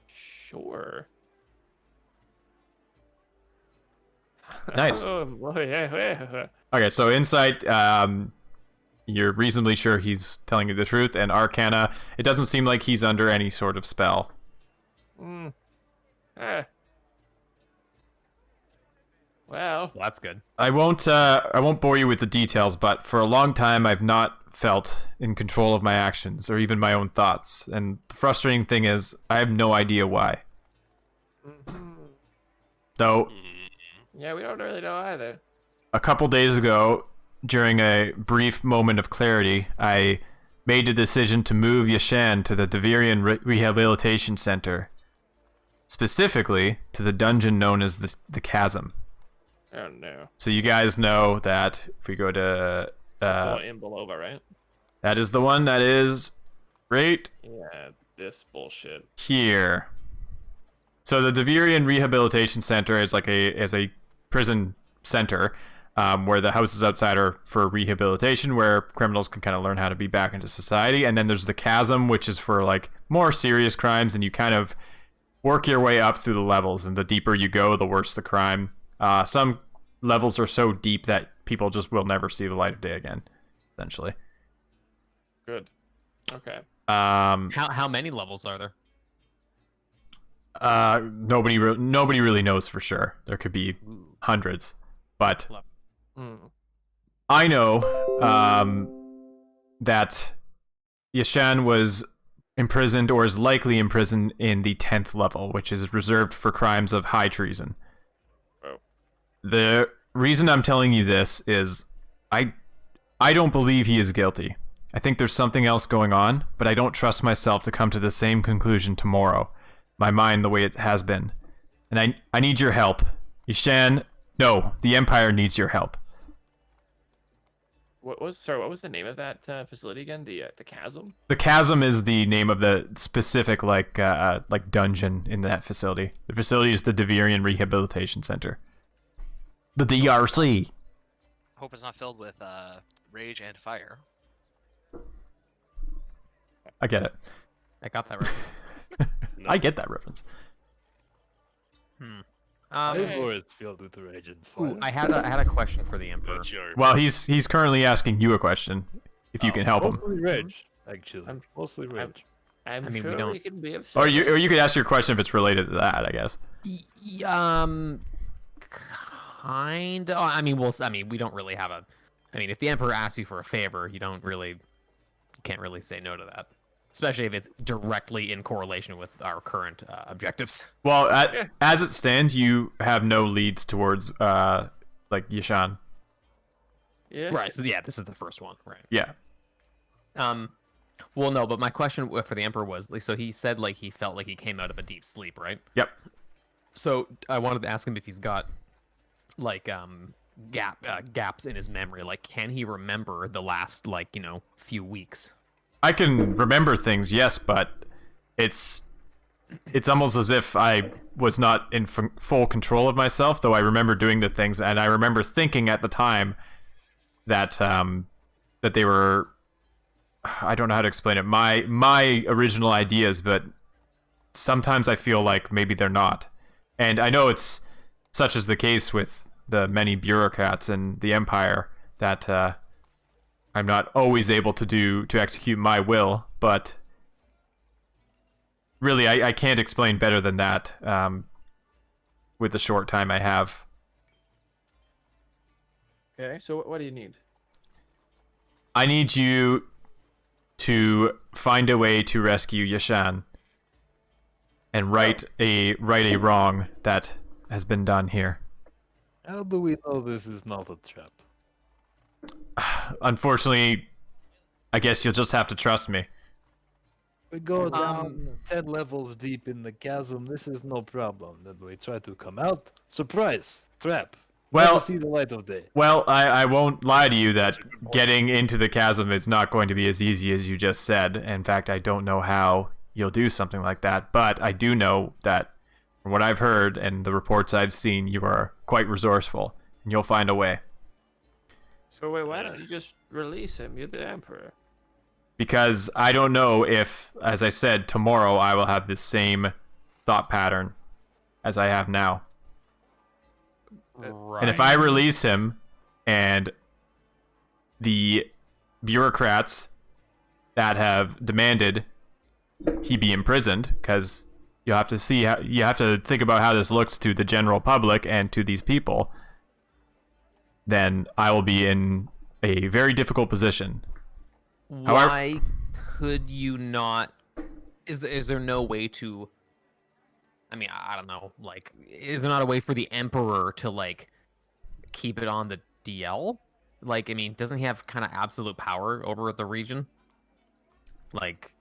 Sure. Nice. Oh, boy, yeah. Okay, so insight, you're reasonably sure he's telling you the truth, and Arcana, it doesn't seem like he's under any sort of spell. Mm. Well, Well, that's good. I won't bore you with the details, but for a long time I've not felt in control of my actions or even my own thoughts, and the frustrating thing is I have no idea why. Though yeah, we don't really know either. a couple days ago, during a brief moment of clarity, I made a decision to move Yashan to the Devirian Rehabilitation Center, specifically to the dungeon known as the Chasm. Oh no. So you guys know that if we go to The one in Belova, right? that is the one that is right Yeah, this bullshit. here. So the Devirian Rehabilitation Center is like a prison center, where the houses outside are for rehabilitation, where criminals can kind of learn how to be back into society. And then there's the Chasm, which is for like more serious crimes, and you kind of work your way up through the levels. And the deeper you go, the worse the crime. Some levels are so deep that people just will never see the light of day again, essentially. Good. Okay. How many levels are there? Nobody really knows for sure. There could be hundreds, but Mm. I know that Yashan was imprisoned or is likely imprisoned in the 10th level, which is reserved for crimes of high treason. Oh. The reason I'm telling you this is I don't believe he is guilty. I think there's something else going on, but I don't trust myself to come to the same conclusion tomorrow. My mind the way it has been. And I need your help. Yashan, no, the Empire needs your help. What was the name of that facility again? The Chasm. The Chasm is the name of the specific like dungeon in that facility. The facility is the Devirian Rehabilitation Center. The DRC. Hope it's not filled with rage and fire. I get it. I got that right. I get that reference. Ivor is filled with rage and fire. Ooh, I had a question for the Emperor. That's your Well, he's currently asking you a question. If you can help him, Mostly rage, actually. I'm- mostly rage. I'm I mean, we sure don't- we can be of or service. you could ask your question if it's related to that. I guess. Kind. Oh, I mean, we don't really have a. I mean, if the Emperor asks you for a favor, you can't really say no to that. Especially if it's directly in correlation with our current objectives. Well, as it stands, you have no leads towards like Yashan. Yeah. Right. So yeah, this is the first one. Right. Yeah. Well, no, but my question for the Emperor was, like, so he said like he felt like he came out of a deep sleep, right? Yep. So I wanted to ask him if he's got like gaps in his memory. Like, can he remember the last few weeks? I can remember things, yes, but it's almost as if I was not in full control of myself, though I remember doing the things, and I remember thinking at the time that that they were, I don't know how to explain it, my original ideas, but sometimes I feel like maybe they're not. And I know it's such is the case with the many bureaucrats in the Empire that I'm not always able to execute my will, but really I can't explain better than that with the short time I have. Okay, so what do you need? I need you to find a way to rescue Yashan and right a wrong that has been done here. How do we know this is not a trap? Unfortunately, I guess you'll just have to trust me. We go down 10 levels deep in the chasm, this is no problem. Then we try to come out, surprise, trap. Well- Never see the light of day. Well, I won't lie to you that getting into the chasm is not going to be as easy as you just said. In fact, I don't know how you'll do something like that, but I do know that from what I've heard and the reports I've seen, you are quite resourceful, and you'll find a way. So wait, why don't you just release him? You're the Emperor. Because I don't know if, as I said, tomorrow I will have the same thought pattern as I have now. Right. And if I release him and the bureaucrats that have demanded he be imprisoned, because you have to think about how this looks to the general public and to these people, then I will be in a very difficult position. Why could you not? Is there no way to? I mean, I don't know. Like, is there not a way for the Emperor to like keep it on the DL? Like, I mean, doesn't he have kind of absolute power over the region? Like,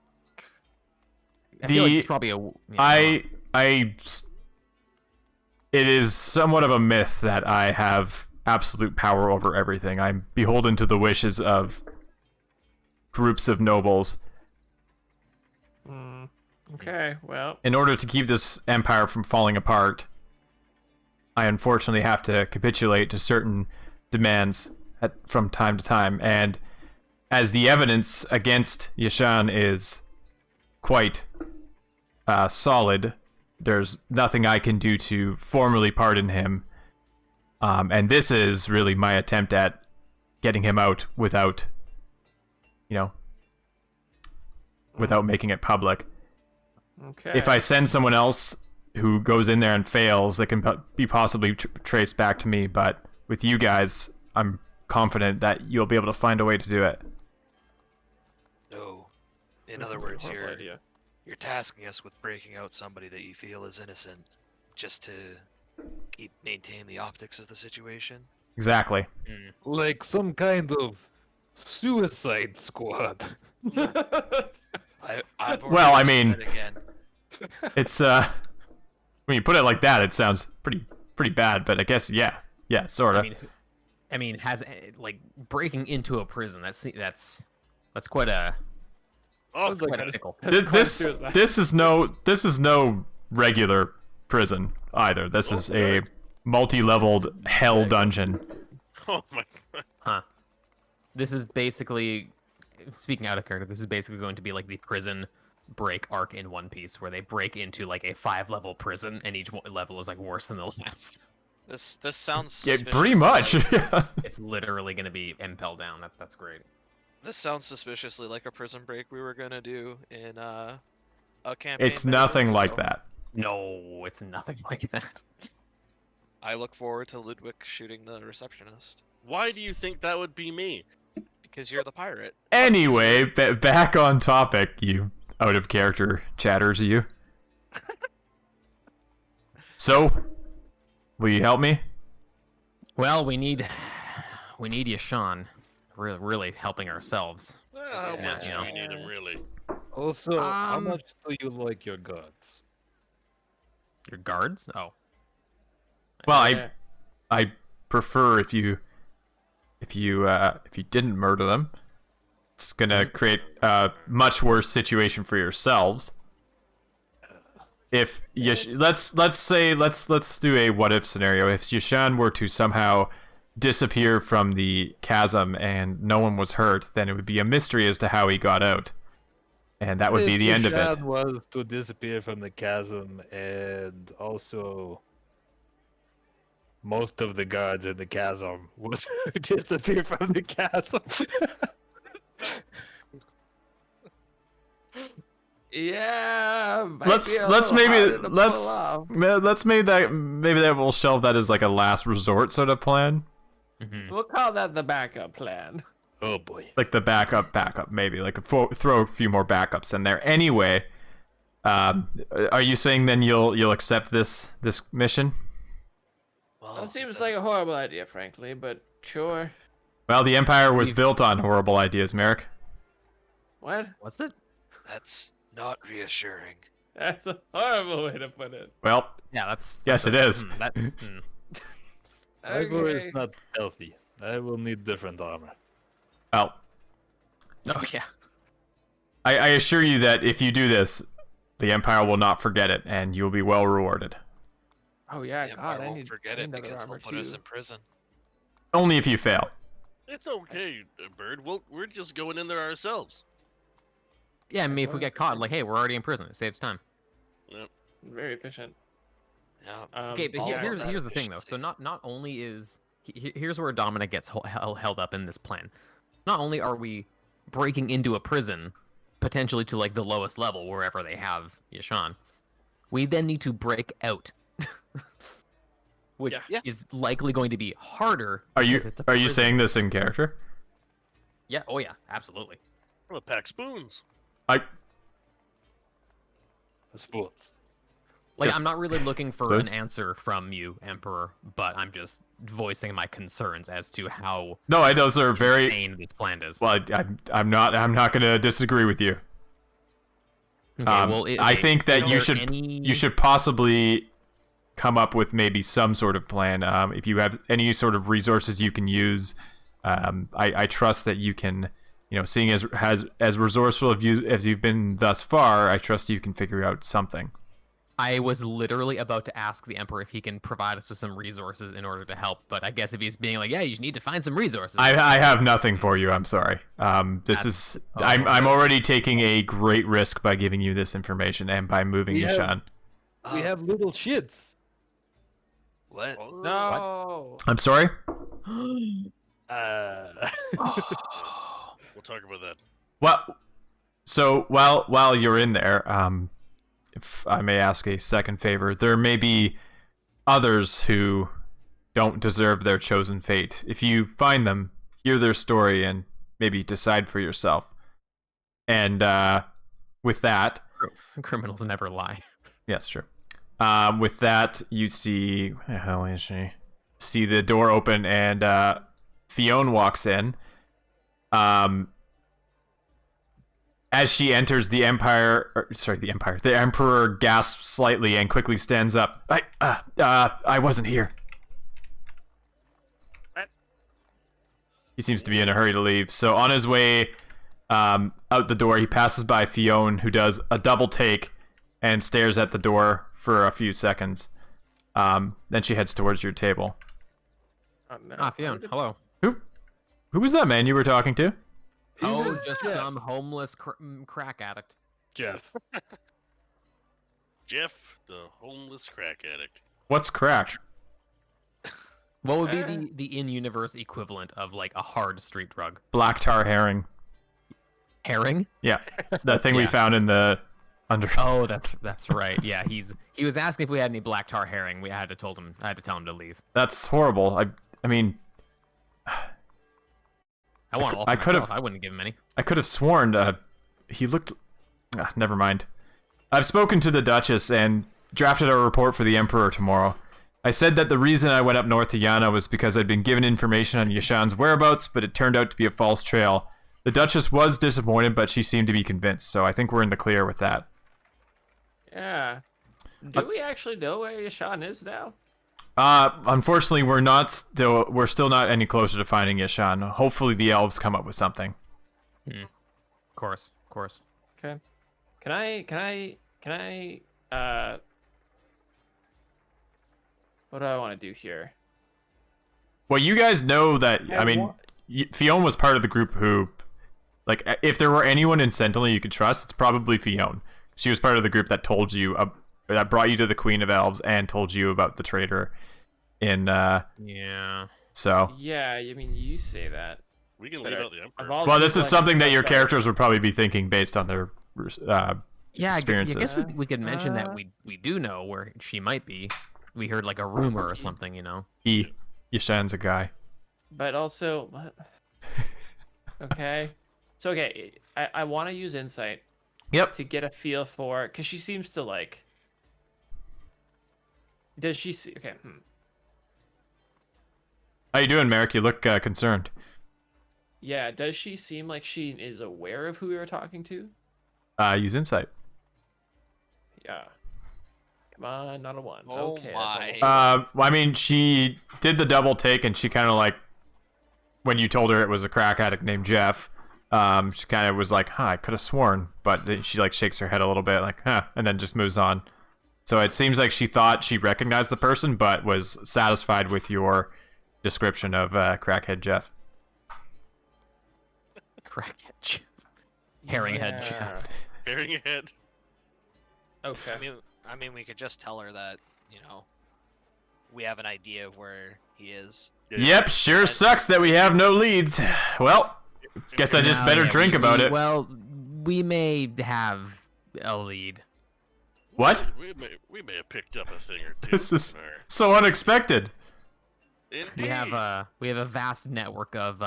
I feel like it's probably a. It is somewhat of a myth that I have absolute power over everything. I'm beholden to the wishes of groups of nobles. Okay, well. In order to keep this empire from falling apart, I unfortunately have to capitulate to certain demands from time to time. And as the evidence against Yashan is quite solid, there's nothing I can do to formally pardon him. And this is really my attempt at getting him out without, without making it public. Okay. If I send someone else who goes in there and fails, they can be possibly traced back to me. But with you guys, I'm confident that you'll be able to find a way to do it. No. In This other is a words, horrible idea. you're tasking us with breaking out somebody that you feel is innocent, just to maintain the optics of the situation. Exactly. Like some kind of suicide squad. I've Well, I already mean- said again. It's when you put it like that, it sounds pretty bad. But I guess yeah, sort of. I mean, has like breaking into a prison? That's quite a. Oh, That's quite a pickle. This is no regular prison either. This is a multi-leveled hell dungeon. oh my god. This is basically, speaking out of character, this is basically going to be like the prison break arc in One Piece, where they break into like a 5-level prison, and each level is like worse than the last. This sounds Yeah, suspiciously pretty much. like- It's literally going to be impel down. That's great. This sounds suspiciously like a prison break we were gonna do in a campaign. It's many nothing years like ago. that. No, it's nothing like that. I look forward to Ludwig shooting the receptionist Why do you think that would be me? because you're the pirate. Anyway, back on topic, you out of character chatters, you. So, will you help me? Well, we need Yashan. We're really helping ourselves. How Yeah, much you do know. we need him, really? Also, how much do you like your gods? Your guards? Oh. Well, Yeah. I prefer if you didn't murder them. It's gonna create a much worse situation for yourselves. If let's do a what if scenario. If Yashan were to somehow disappear from the chasm and no one was hurt, then it would be a mystery as to how he got out. and that would be the end of it. Yashan was to disappear from the chasm, and also most of the guards in the chasm would disappear from the chasm. Yeah. Let's maybe that we'll shelve that as like a last resort sort of plan. Mhm. We'll call that the backup plan. Oh boy. Like the backup, maybe like throw a few more backups in there. Anyway, are you saying then you'll accept this mission? Well, That seems like a horrible idea, frankly, but sure. Well, the Empire was built on horrible ideas, Merrick. What? What's it? that's not reassuring. That's a horrible way to put it. Well, Yeah, that's. yes, it is. Ivor Okay. is not healthy. I will need different armor. Well, Oh yeah. I assure you that if you do this, the Empire will not forget it, and you'll be well rewarded. Oh yeah, The God, Empire I won't need forget it another because armor they'll put us too. in prison. Only if you fail. It's okay, Bird. We're just going in there ourselves. Yeah, I mean, if we get caught, like, hey, we're already in prison. It saves time. Very efficient. Yeah. Okay, but all about here's that the thing though. So efficiency. not only is here's where Dominic gets held up in this plan. Not only are we breaking into a prison, potentially to like the lowest level wherever they have Yashan, we then need to break out, which Yeah. is likely going to be harder. Are you because it's a are you prison. saying this in character? Yeah. Oh yeah. Absolutely. I'm gonna pack spoons. Sports. Like, Yes. I'm not really looking for Spoons? an answer from you, Emperor, but I'm just voicing my concerns as to how No, those are very insane this plan is. well. I'm not going to disagree with you. Okay, I okay, think that is you there should any- you should possibly come up with maybe some sort of plan. If you have any sort of resources you can use, I trust that you can. You know, seeing as resourceful as you've been thus far, I trust you can figure out something. I was literally about to ask the Emperor if he can provide us with some resources in order to help, but I guess if he's being like, yeah, you need to find some resources. I have nothing for you. I'm sorry. I'm already taking a great risk by giving you this information and by moving Yeah. Yashan. We have little shits. What? No. I'm sorry. We'll talk about that. Well, so while you're in there, if I may ask a second favor, there may be others who don't deserve their chosen fate. If you find them, hear their story and maybe decide for yourself. And with that, Criminals never lie. yes, true. With that, you see, where the hell is she? See the door open and Fionn walks in. As she enters, the Emperor gasps slightly and quickly stands up. I wasn't here. What? He seems to be in a hurry to leave. So on his way out the door, he passes by Fionn, who does a double take and stares at the door for a few seconds. Then she heads towards your table. Oh, no. Ah, Fionn, hello. Who was that man you were talking to? Oh, just some homeless crack addict. Jeff. Jeff, the homeless crack addict. What's crack? What would be the in-universe equivalent of like a hard street drug? Black tar herring. Herring? Yeah, that thing we Yeah. found in the under. Oh, that's right. Yeah, he was asking if we had any black tar herring. I had to tell him to leave. That's horrible. I mean, I want all for I could've- myself. I wouldn't give him any. I could have sworn he looked. Never mind. I've spoken to the Duchess and drafted a report for the Emperor tomorrow. I said that the reason I went up north to Yana was because I'd been given information on Yashan's whereabouts, but it turned out to be a false trail. The Duchess was disappointed, but she seemed to be convinced, so I think we're in the clear with that. Yeah. Do we actually know where Yashan is now? Unfortunately, we're still not any closer to finding Yashan. Hopefully the elves come up with something. Of course. Okay. Can I what do I want to do here? Well, you guys know that, I mean, Fionn was part of the group who Like, if there were anyone in Sentinel you could trust, it's probably Fionn. She was part of the group that told you, that brought you to the Queen of Elves and told you about the traitor in, Yeah. So. Yeah, I mean, you say that. We can But leave I- out the of Emperor. all Well, the this people is I can something that trust, your I would- characters would probably be thinking based on their, Yeah, I experiences. guess we could mention that we do know where she might be. We heard like a rumor or something, you know. Yashan's a guy. But also, what? Okay. So okay, I want to use insight Yep. to get a feel for, because she seems to like. Does she see? Okay. How you doing, Merrick? You look concerned. Yeah. Does she seem like she is aware of who we were talking to? Use insight. Yeah. Come on, not a 1. Oh Okay. my. I mean, she did the double take, and she kind of like, when you told her it was a crack addict named Jeff, she kind of was like, huh, I could have sworn, but then she like shakes her head a little bit, like, huh, and then just moves on. So it seems like she thought she recognized the person, but was satisfied with your description of crackhead Jeff. Crackhead Jeff. Herringhead Jeff. Bearing ahead. Okay. I mean, we could just tell her that, you know, we have an idea of where he is. Yep, sure sucks that we have no leads. Well, guess I just Well, better yeah, drink about it. Well, we may have a lead. What? We may have picked up a thing or two. This is there. so unexpected. Indeed. We have a vast network of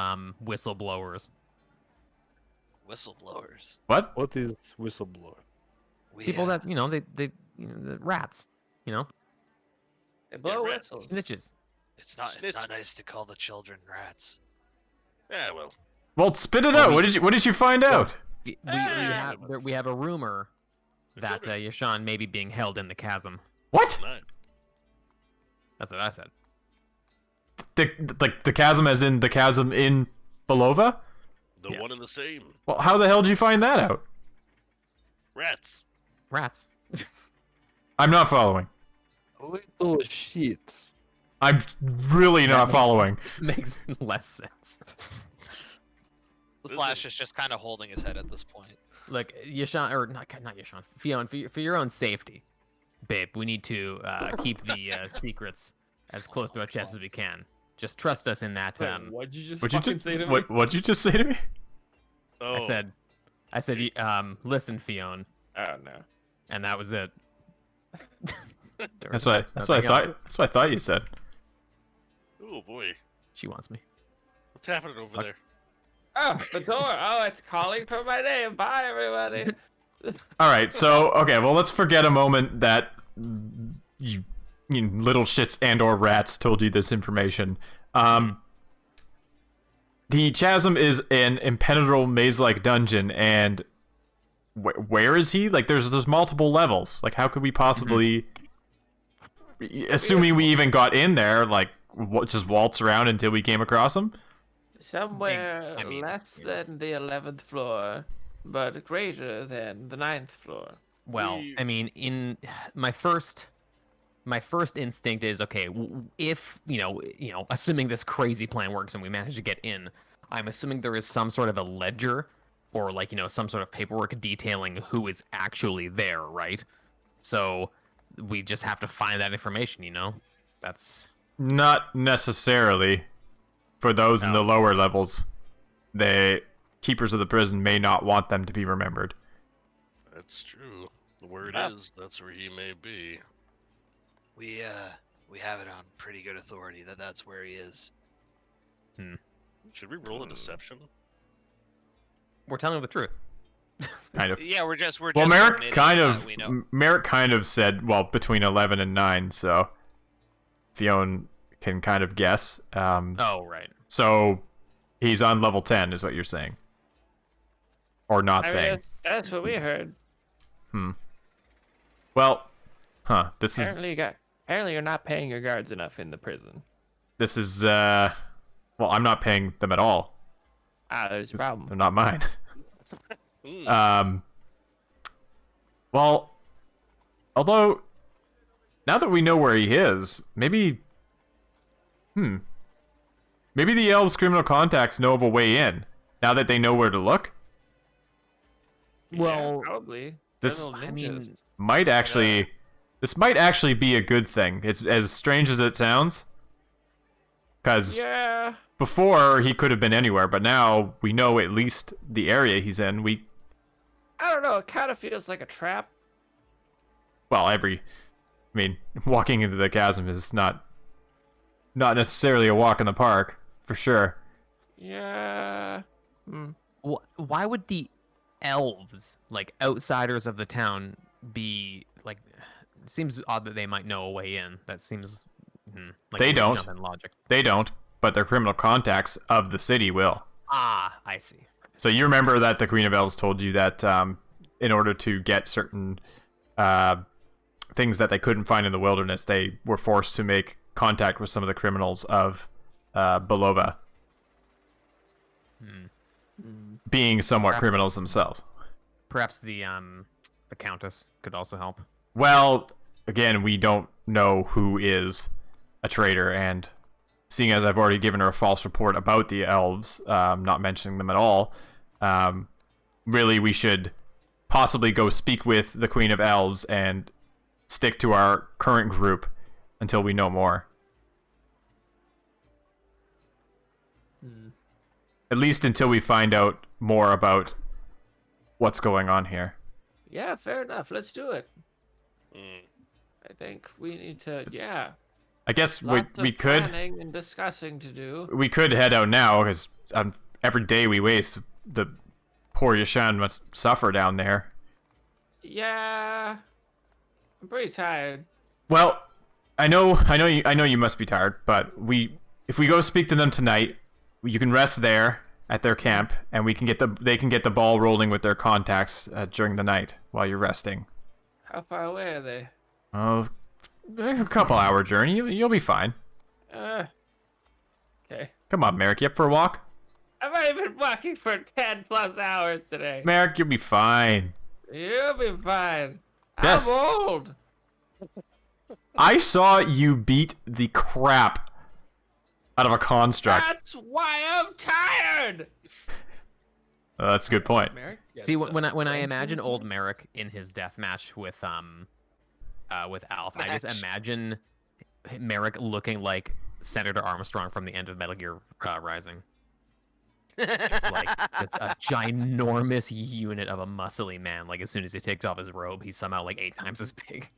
whistleblowers. Whistleblowers. What? What is whistleblower? People that they the rats, you know, They blow Yeah, rats. whistles. snitches. It's not Snitches. nice to call the children rats. Yeah, well, Well, spit it Well, out. we- What did you find out? We have a rumor that Yashan may be being held in the chasm. What? not. That's what I said. The chasm, as in the chasm in Belova? The Yes. one and the same. Well, how the hell did you find that out? Rats. Rats. I'm not following. Little shit. I'm really not following. Makes less sense. Slash is just kind of holding his head at this point. Look, Yashan, or not Yashan, Fionn, for your own safety, babe, we need to keep the secrets as close to our chest as we can. Just trust us in that. Wait, what'd you just What'd you fucking just say to me? what'd you just say to me? Oh, I said, listen, Fionn, Oh no. and that was it. There That's was what I nothing thought. else. That's what I thought you said. oh boy. She wants me. What's happening over there? Oh, the door. Oh, it's calling for my name. Bye, everybody. All right. So okay. Well, let's forget a moment that you little shits and or rats told you this information. The chasm is an impenetrable maze-like dungeon, and where is he? Like, there's multiple levels. Like, how could we possibly, assuming we even got in there, like, just waltz around until we came across him? Somewhere I mean, less than the 11th floor, but greater than the 9th floor. Well, We- I mean, in my first instinct is okay. If assuming this crazy plan works and we manage to get in, I'm assuming there is some sort of a ledger or like some sort of paperwork detailing who is actually there, right? So we just have to find that information. That's Not necessarily. For those in the lower levels, the keepers of the prison may not want them to be remembered. That's true. The word Ah. is that's where he may be. We have it on pretty good authority that that's where he is. Should we roll a deception? we're telling the truth. Kind of. Yeah, we're just Well, admitting Merrick kind that of we know. Merrick kind of said, well, between 11 and 9, so Fionn can kind of guess. Oh, right. So he's on level 10 is what you're saying. Or not I mean, saying. that's what we heard. Well, this Apparently you're not paying your guards enough in the prison. is well, I'm not paying them at all. There's a problem. They're not mine. Hmm. Well, although now that we know where he is, maybe the elves' criminal contacts know of a way in. Now that they know where to look, Well, Probably. This They're little I mean, ninjas. might actually this might actually be a good thing. It's as strange as it sounds. Because Yeah. before he could have been anywhere, but now we know at least the area he's in. I don't know. It kind of feels like a trap. Walking into the chasm is not necessarily a walk in the park, for sure. Yeah. why would the elves, like outsiders of the town, be like? It seems odd that they might know a way in. That seems like They a don't. jump in logic. They don't, but their criminal contacts of the city will. Ah, I see. So you remember that the Queen of Elves told you that in order to get certain things that they couldn't find in the wilderness, they were forced to make contact with some of the criminals of Belova, being somewhat Perhaps- criminals themselves. Perhaps the countess could also help. Well, again, we don't know who is a traitor, and seeing as I've already given her a false report about the elves, not mentioning them at all, really we should possibly go speak with the Queen of Elves and stick to our current group until we know more. At least until we find out more about what's going on here. Yeah, fair enough. Let's do it. Mm. I think we need to. Yeah. I guess Lots we of could planning and discussing to do. head out now, because every day we waste, the poor Yashan must suffer down there. Yeah. I'm pretty tired. Well, I know you must be tired, but if we go speak to them tonight, you can rest there at their camp, and they can get the ball rolling with their contacts during the night while you're resting. How far away are they? Oh, a couple hour journey. You'll be fine. Okay. Come on, Merrick, you up for a walk? I've already been walking for 10+ hours today. Merrick, you'll be fine. You'll be fine. Yes. I'm old. I saw you beat the crap out of a construct. That's why I'm tired. That's a good point. See, when I imagine old Merrick in his death match with Alf, I just imagine Merrick looking like Senator Armstrong from the end of Metal Gear Rising. It's a ginormous unit of a muscly man. Like as soon as he takes off his robe, he's somehow like 8 times as big.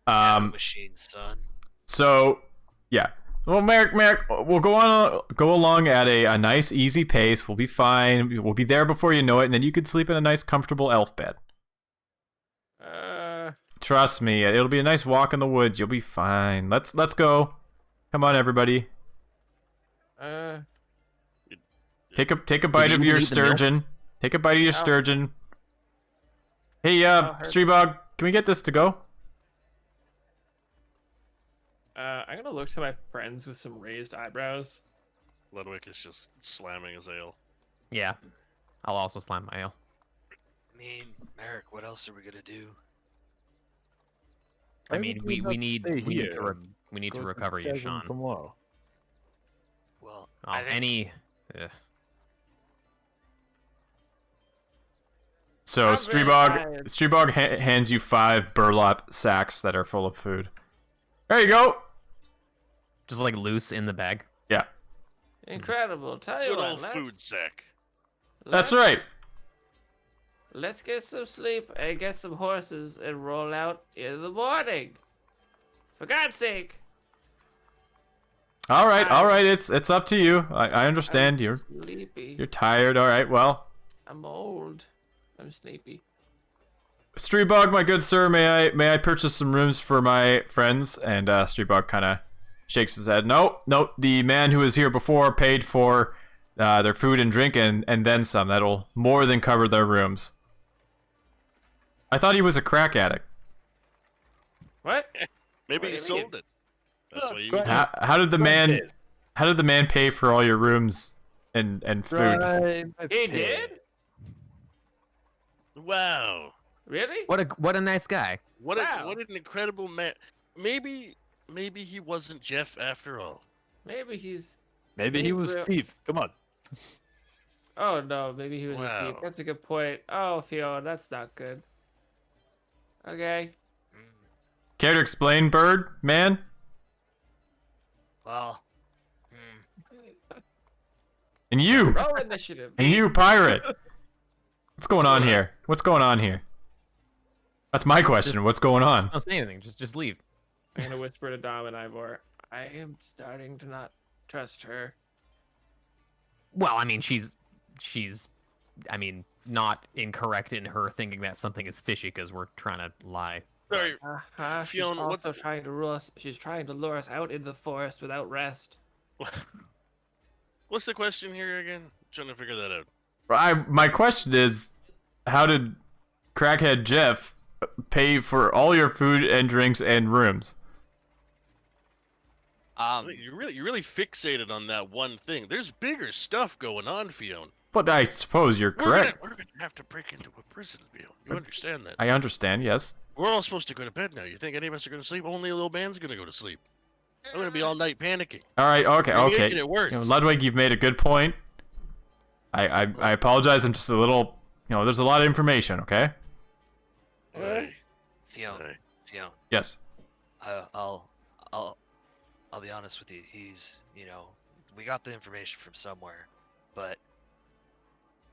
Machine, son. So, yeah. Well, Merrick, we'll go along at a nice, easy pace. We'll be fine. We'll be there before you know it, and then you can sleep in a nice, comfortable elf bed. Trust me, it'll be a nice walk in the woods. You'll be fine. Let's go. Come on, everybody. Take a bite of your sturgeon. Take a bite of your sturgeon. Hey, Streebog, can we get this to go? I'm gonna look to my friends with some raised eyebrows. Ludwig is just slamming his ale. Yeah, I'll also slam my ale. I mean, Merrick, what else are we gonna do? I mean, we need stay we here need to Go recover the chasm Yashan. tomorrow. Well, Oh, I think So I'm very tired. Streebog hands you 5 burlap sacks that are full of food. There you go. just like loose in the bag. Yeah, Incredible. Tell you Good what, old food sack. that's let's- right. Let's get some sleep and get some horses and roll out in the morning. For God's sake. All right. It's up to you. I understand. I'm You're sleepy. tired. All right. Well, I'm old. I'm sleepy. Streebog, my good sir, may I purchase some rooms for my friends? And Streebog kind of shakes his head. Nope. The man who was here before paid for their food and drink and then some. That'll more than cover their rooms. I thought he was a crack addict. What? Maybe What he do you mean? sold it. That's why you. Go was ahead. How did the man Days. How did the man pay for all your rooms and food? Right, He did? Wow. Really? What a nice guy. What Wow. what an incredible man. Maybe he wasn't Jeff after all. Maybe he's. Maybe he was Real- Steve. Come on. Oh no, maybe he was asleep. Wow. That's a good point. Oh, Fiona, that's not good. Okay. Care to explain, bird man? Well, And you, Roll initiative. and you, pirate. What's going on here? What's going on here? That's my question. What's going on? Don't say anything. Just leave. I'm gonna whisper to Dom and Ivor. I am starting to not trust her. Well, I mean, she's, I mean, not incorrect in her thinking that something is fishy because we're trying to lie. Sorry, She's Fiona, also what's- trying to lure us. She's trying to lure us out into the forest without rest. what's the question here again? Trying to figure that out. My question is, how did Crackhead Jeff pay for all your food and drinks and rooms? you You're really fixated on that one thing. There's bigger stuff going on, Fiona. But I suppose you're correct. We're gonna have to break into a prison, Fiona. You understand that? I understand, yes. We're all supposed to go to bed now. You think any of us are gonna sleep? Only a little man's gonna go to sleep. I'm gonna be all night panicking. All right, okay, You're okay. making it worse. You know, Ludwig, you've made a good point. I apologize. I'm just a little, there's a lot of information. Okay. Aye. Fiona, Aye. Fiona, Yes. I'll be honest with you. He's, we got the information from somewhere, but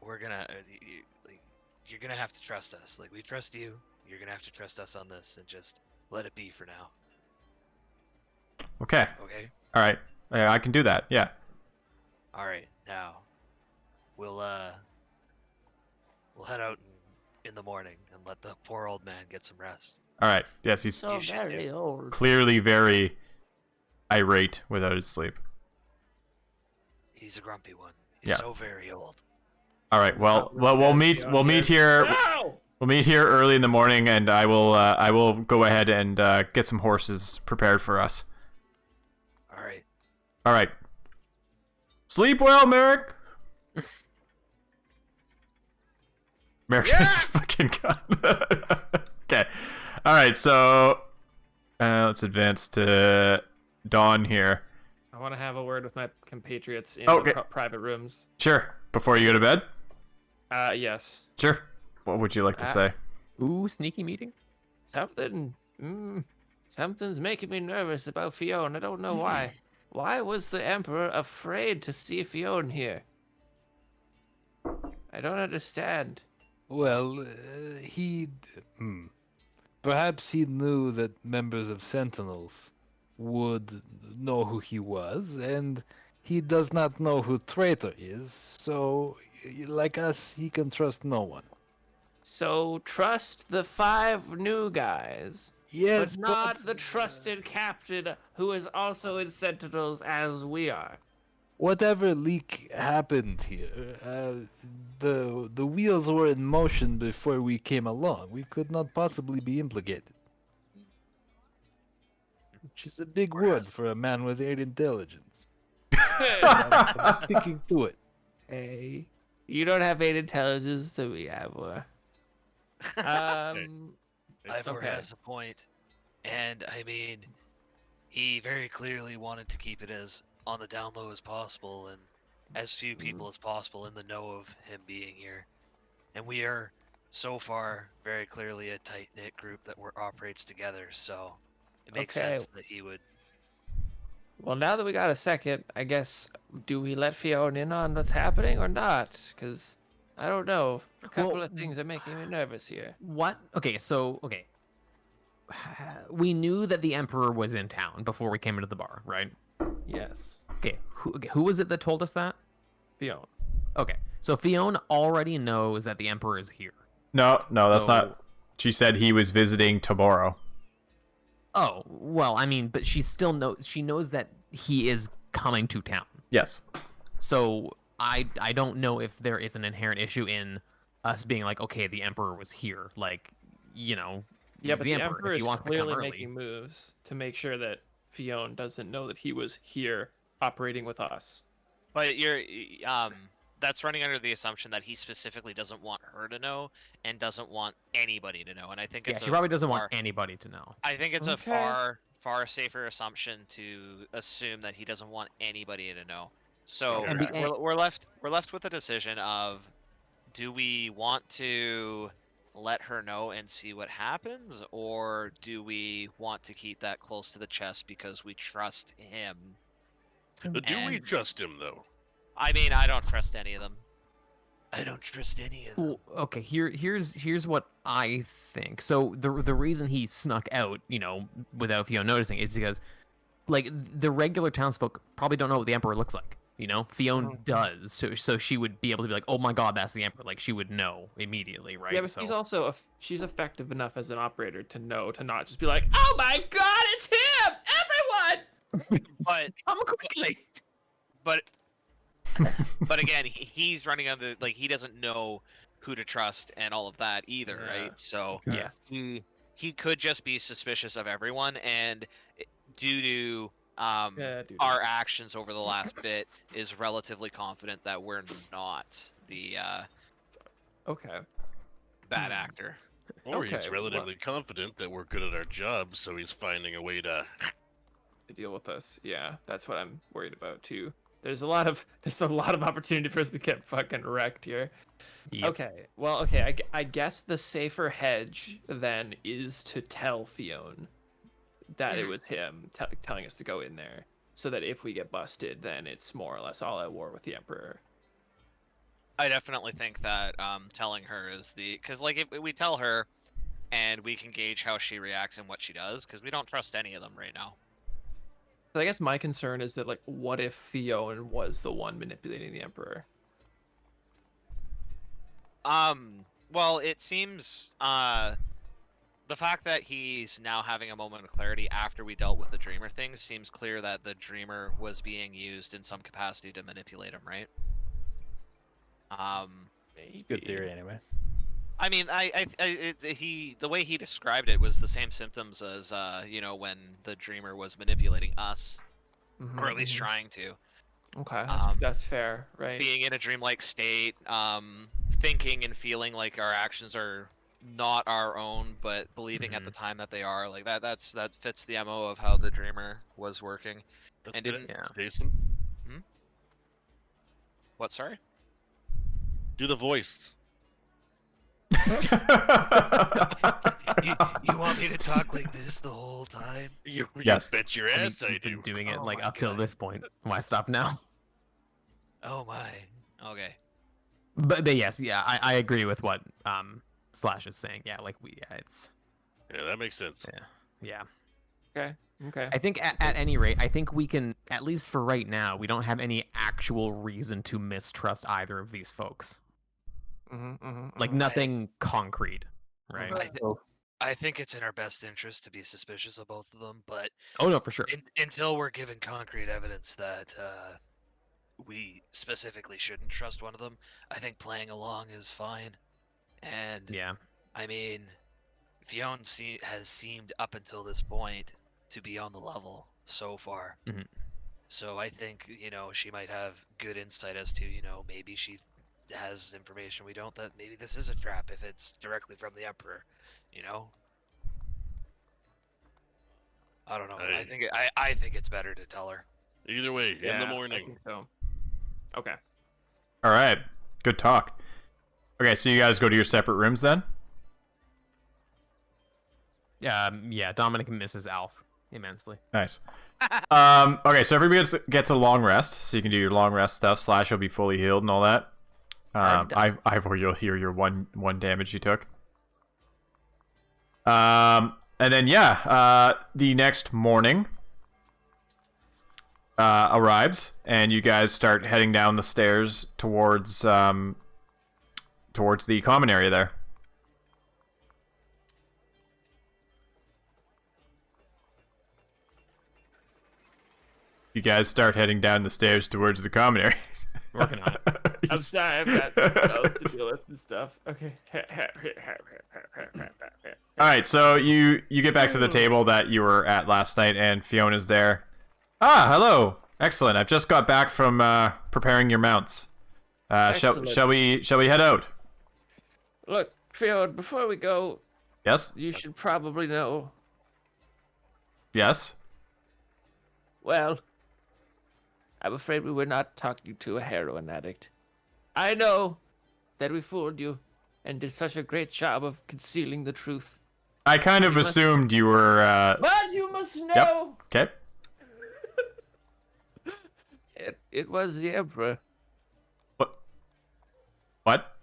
we're gonna, you're gonna have to trust us. Like, we trust you. You're gonna have to trust us on this and just let it be for now. Okay. Okay? All right. I can do that. Yeah. All right. Now, we'll head out in the morning and let the poor old man get some rest. All right. Yes, he's So You should very do. old. clearly very irate without his sleep. He's a grumpy one. He's Yeah. so very old. All right. Well, Oh, we'll yes, meet. yeah, We'll meet yes. here. No! We'll meet here early in the morning, and I will go ahead and get some horses prepared for us. All right. All right. Sleep well, Merrick. Merrick's just fucking gone. Okay. All right. So let's advance to Dawn here. I want to have a word with my compatriots in Okay. the private rooms. Sure. Before you go to bed. Yes. Sure. What would you like to say? Ooh, sneaky meeting. Something's making me nervous about Fiona. I don't know why. Why was the Emperor afraid to see Fiona here? I don't understand. Well, perhaps he knew that members of Sentinels would know who he was, and he does not know who Traitor is, so, like us, he can trust no one. So trust the 5 new guys, Yes, but not the trusted captain who is also in Sentinels as we are. whatever leak happened here, the wheels were in motion before we came along. We could not possibly be implicated. Which is a big word for a man with 8 intelligence. I'm sticking to it. Hey, you don't have 8 intelligence to me, Ivor. Ivor okay. has a point, and I mean, he very clearly wanted to keep it as on the down low as possible, and as few people as possible in the know of him being here. And we are, so far, very clearly a tight-knit group that operates together, so it makes Okay. sense that he would. Well, now that we got a second, I guess, do we let Fiona in on what's happening or not? Because, I don't know. A couple Well, of things are making me nervous here. What? Okay, so we knew that the Emperor was in town before we came into the bar, right? Yes. Okay, who was it that told us that? Fiona. Okay, so Fiona already knows that the Emperor is here. No, that's So- not. She said he was visiting tomorrow. Oh, well, I mean, but she still knows. She knows that he is coming to town. Yes. So I don't know if there is an inherent issue in us being like, okay, the Emperor was here. Like, Yeah, he's but the Emperor If he is wants to come clearly early. making moves to make sure that Fiona doesn't know that he was here operating with us. But that's running under the assumption that he specifically doesn't want her to know and doesn't want anybody to know. And I think Yeah, it's she a probably doesn't far- want anybody to know. I think it's Okay. a far safer assumption to assume that he doesn't want anybody to know. So And be- we're left with a decision of, do we want to let her know and see what happens, or do we want to keep that close to the chest because we trust him? Do we And- trust him though? I mean, I don't trust any of them. I don't trust any of them. Well, okay, here's what I think. So the reason he snuck out, without Fiona noticing, is because, like, the regular townsfolk probably don't know what the Emperor looks like. Fiona does, so she would be able to be like, "Oh my God, that's the Emperor!" Like, she would know immediately, right? Yeah, but so she's also she's effective enough as an operator to know to not just be like, "Oh my God, it's him! Everyone!" But come quickly. but again, he's running on the, like, he doesn't know who to trust and all of that either, Yeah. right? So Yes. he could just be suspicious of everyone, and due to Yeah, dude. our actions over the last bit, is relatively confident that we're not the Okay. bad actor. Or he's Okay, well- relatively confident that we're good at our job, so he's finding a way to. To deal with us. Yeah, that's what I'm worried about too. There's a lot of opportunity for us to get fucking wrecked here. Yep. Okay. Well, okay. I guess the safer hedge then is to tell Fiona that it was him telling us to go in there, so that if we get busted, then it's more or less all at war with the Emperor. I definitely think that telling her is because, like, if we tell her and we can gauge how she reacts and what she does, because we don't trust any of them right now. So I guess my concern is that, like, what if Fiona was the one manipulating the Emperor? Well, it seems the fact that he's now having a moment of clarity after we dealt with the Dreamer thing seems clear that the Dreamer was being used in some capacity to manipulate him, right? Maybe. Good theory, anyway. I mean, the way he described it was the same symptoms as when the Dreamer was manipulating us, Mhm, or at least mhm. trying to. Okay, Um, that's fair, right? Being in a dreamlike state, thinking and feeling like our actions are not our own, but believing at the time that they are. Like that fits the MO of how the Dreamer was working. That's And good. didn't- Yeah. Jason, What? Sorry. do the voice. You want me to talk like this the whole time? You Yes. bet your I mean, ass I you've been do. doing it Oh like my up till God. this point. Why stop now? Oh my. Okay. But yes, yeah, I agree with what Slash is saying. Yeah, like it's Yeah, that makes sense. yeah. Okay. I think at any rate, I think we can, at least for right now, we don't have any actual reason to mistrust either of these folks. Like nothing concrete, right? I think it's in our best interest to be suspicious of both of them, but Oh no, for sure. until we're given concrete evidence that we specifically shouldn't trust one of them, I think playing along is fine. And Yeah. I mean, Fiona has seemed up until this point to be on the level so far. Mhm. So I think, she might have good insight as to, maybe she has information we don't, that maybe this is a trap if it's directly from the Emperor, I don't know. I think it's better to tell her. Either way, in Yeah, the I morning. think so. Okay. All right. Good talk. Okay, so you guys go to your separate rooms then? Yeah, Dominic misses Alf immensely. Nice. Okay, so everybody gets a long rest, so you can do your long rest stuff. Slash will be fully healed and all that. Ivor, you'll hear your one damage you took. And then the next morning arrives, and you guys start heading down the stairs towards the common area there. You guys start heading down the stairs towards the common area. Working on it. I'm sorry, I've got stuff to deal with and stuff. Okay. All right, so you get back to the table that you were at last night, and Fiona's there. Ah, hello. Excellent. I've just got back from preparing your mounts. Shall we head out? Look, Fiona, before we go, Yes. you should probably know. Yes. Well, I'm afraid we were not talking to a heroin addict. I know that we fooled you and did such a great job of concealing the truth. I kind of assumed you were. But you must know Okay. it was the Emperor. What?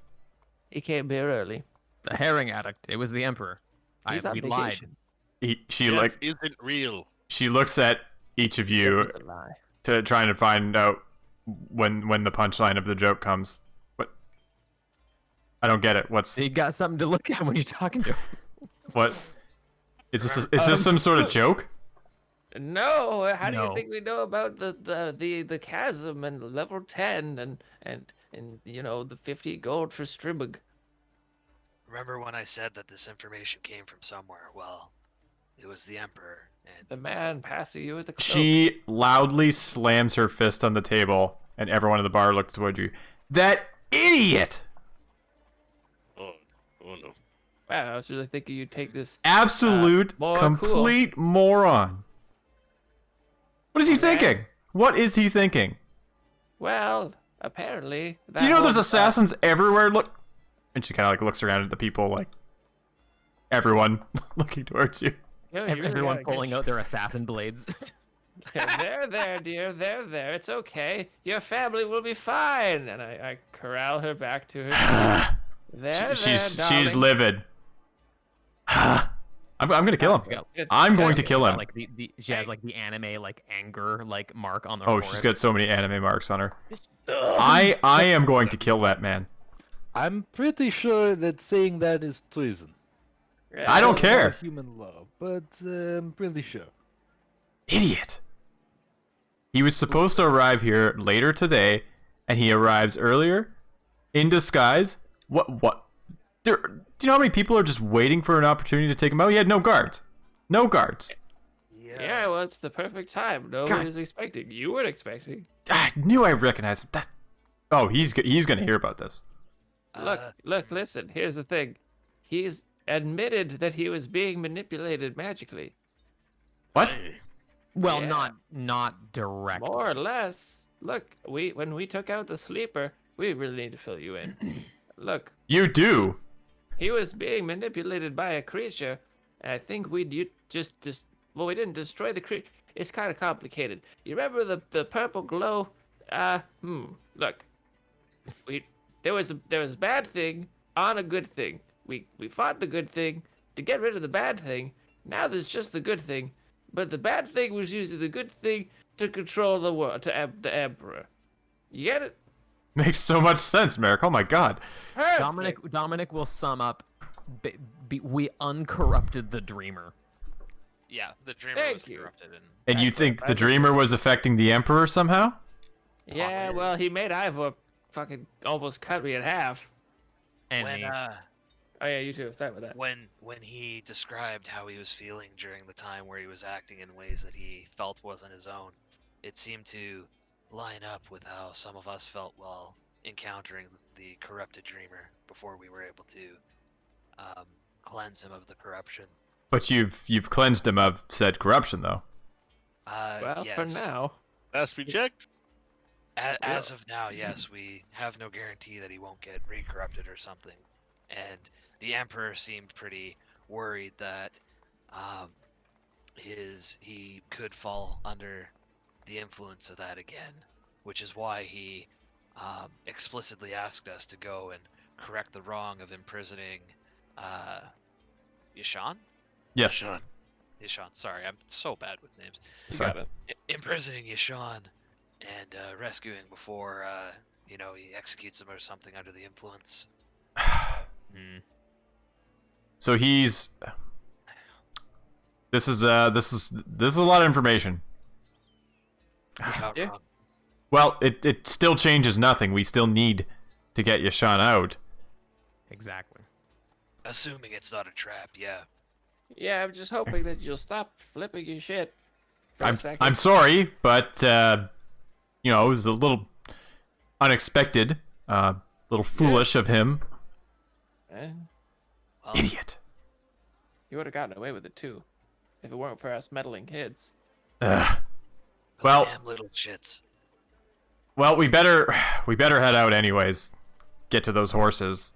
He came here early. The herring addict. It was the Emperor. He's on We lied. vacation. Death isn't real. She looks at each of you That's a lie. to trying to find out when the punchline of the joke comes. What? I don't get it. What's You got something to look at when you're talking to him. what? Is this some sort of joke? No, how do No. you think we know about the chasm and level 10 and you know the 50 gold for Stribug? Remember when I said that this information came from somewhere? Well, it was the Emperor, and The man passing you with the cloak. She loudly slams her fist on the table, and everyone in the bar looks toward you. That idiot! Oh no. Wow, I was really thinking you'd take this. Absolute, more complete moron. What is he thinking? What is he thinking? Well, apparently. Do you know there's assassins everywhere? Look, and she kind of like looks around at the people, like everyone looking towards you. Everyone pulling out their assassin blades. There, dear. There. It's okay. Your family will be fine. And I corral her back to her. She's darling. livid. I'm gonna kill him. I'm going to kill him. Like she has like the anime like anger like mark on the. Oh, she's got so many anime marks on her. I am going to kill that man. I'm pretty sure that saying that is treason. I don't It's not care. Human law, but I'm pretty sure. Idiot. He was supposed to arrive here later today, and he arrives earlier, in disguise. What? Do you know how many people are just waiting for an opportunity to take him out? He had no guards. No guards. Yeah, well, it's the perfect time. Nobody was expecting. You weren't expecting. I knew I recognized him. Oh, he's gonna hear about this. Look, listen. Here's the thing. He's admitted that he was being manipulated magically. What? Well, Yeah. not directly. More or less. Look, when we took out the sleeper, we really need to fill you in. Look, You do? he was being manipulated by a creature, and I think we we didn't destroy the creature. It's kind of complicated. You remember the purple glow? Look, there was a bad thing on a good thing. We fought the good thing to get rid of the bad thing. Now there's just the good thing, but the bad thing was using the good thing to control the world, the Emperor. You get it? Makes so much sense, Merrick. Oh my god. Perfect. Dominic will sum up. We uncorrupted the dreamer. yeah, the Dreamer Thank was you. corrupted, and And you think the Dreamer was affecting the Emperor somehow? Yeah, well, he made Ivor fucking almost cut me in half. And when me. Oh yeah, you too. Sorry about that. when he described how he was feeling during the time where he was acting in ways that he felt wasn't his own, it seemed to line up with how some of us felt while encountering the corrupted Dreamer before we were able to cleanse him of the corruption. But you've cleansed him of said corruption, though. Well, Yes. for now. Has to be checked. As of now, yes, we have no guarantee that he won't get re-corrupted or something. And the Emperor seemed pretty worried that he could fall under the influence of that again, which is why he explicitly asked us to go and correct the wrong of imprisoning Yashan? Yes. Yashan, sorry, I'm so bad with names. Sorry. Imprisoning Yashan and rescuing before he executes him or something under the influence. So he's. This is a lot of information. Not Yeah. wrong. Well, it still changes nothing. We still need to get Yashan out. Exactly. Assuming it's not a trap, yeah. Yeah, I'm just hoping that you'll stop flipping your shit. For a second. I'm sorry, but it was a little unexpected, little foolish of him. Eh, Well, Idiot. you would have gotten away with it too, if it weren't for us meddling kids. Ugh. those well- damn little shits. Well, we better head out anyways. Get to those horses.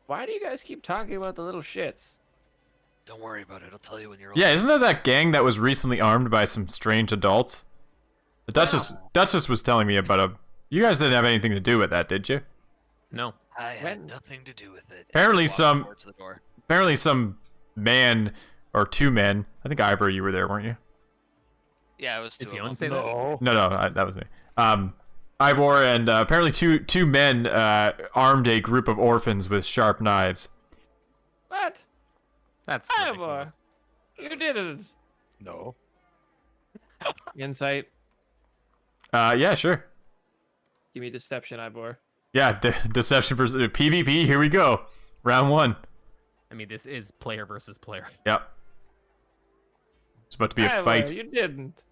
Why do you guys keep talking about the little shits? Don't worry about it. I'll tell you when you're. Yeah, isn't that gang that was recently armed by some strange adults? The Duchess was telling me about a. You guys didn't have anything to do with that, did you? No. I had nothing to do with it. Apparently And I some- walked towards the door. Apparently, some man or two men. I think Ivor, you were there, weren't you? Yeah, it was two. Did of Fionn them. say that? No, that was me. Ivor and apparently two men armed a group of orphans with sharp knives. What? That's Ivor, ridiculous. you didn't. No. Insight. Yeah, sure. Give me deception, Ivor. Yeah, deception versus PvP. Here we go. Round 1. I mean, this is player versus player. Yep. It's about to be a Ivor, fight. you didn't.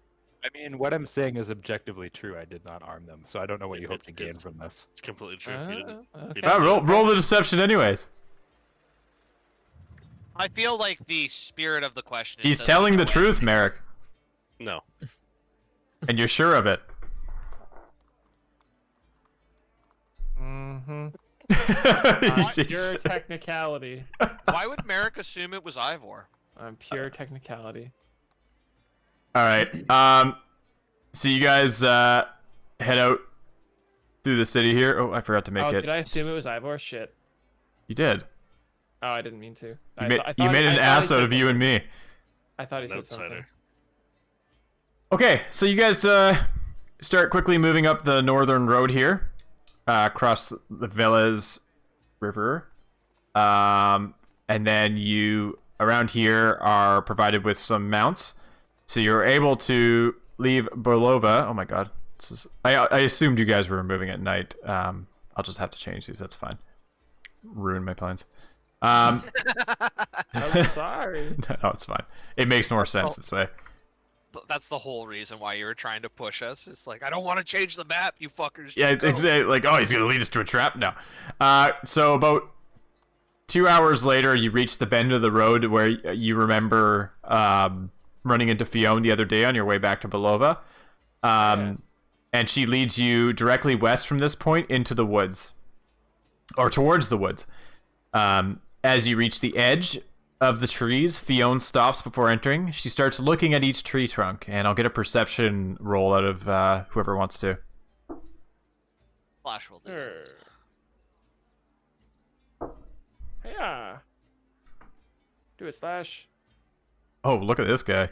I mean, what I'm saying is objectively true. I did not arm them, so I don't know what you hope It's- to gain it's- from this. It's completely true. You didn't. Okay. Ah, roll the deception anyways. I feel like the spirit of the question. He's says telling the either way. truth, Merrick, No. and you're sure of it. Mm-hmm. He's- he's- Pure technicality. Why would Merrick assume it was Ivor? Pure technicality. All right. So you guys head out through the city here. Oh, I forgot to make Oh, it. did I assume it was Ivor? Shit. You did. Oh, I didn't mean to. You made an ass out of you and me. I thought he An said something. outsider. Okay, so you guys start quickly moving up the northern road here, across the Velez River, and then you around here are provided with some mounts, so you're able to leave Borlova. Oh my God, this is. I assumed you guys were moving at night. I'll just have to change these. That's fine. Ruin my plans. I'm sorry. No, it's fine. It makes more sense this way. That's the whole reason why you were trying to push us. It's like I don't want to change the map, you fuckers. Yeah, Go. it's like, oh, he's gonna lead us to a trap. No. So about 2 hours later, you reach the bend of the road where you remember running into Fionn the other day on your way back to Belova. And she leads you directly west from this point into the woods, or towards the woods. As you reach the edge of the trees, Fionn stops before entering. She starts looking at each tree trunk, and I'll get a perception roll out of whoever wants to. Flash will do. Yeah. Do it, Slash. Oh, look at this guy.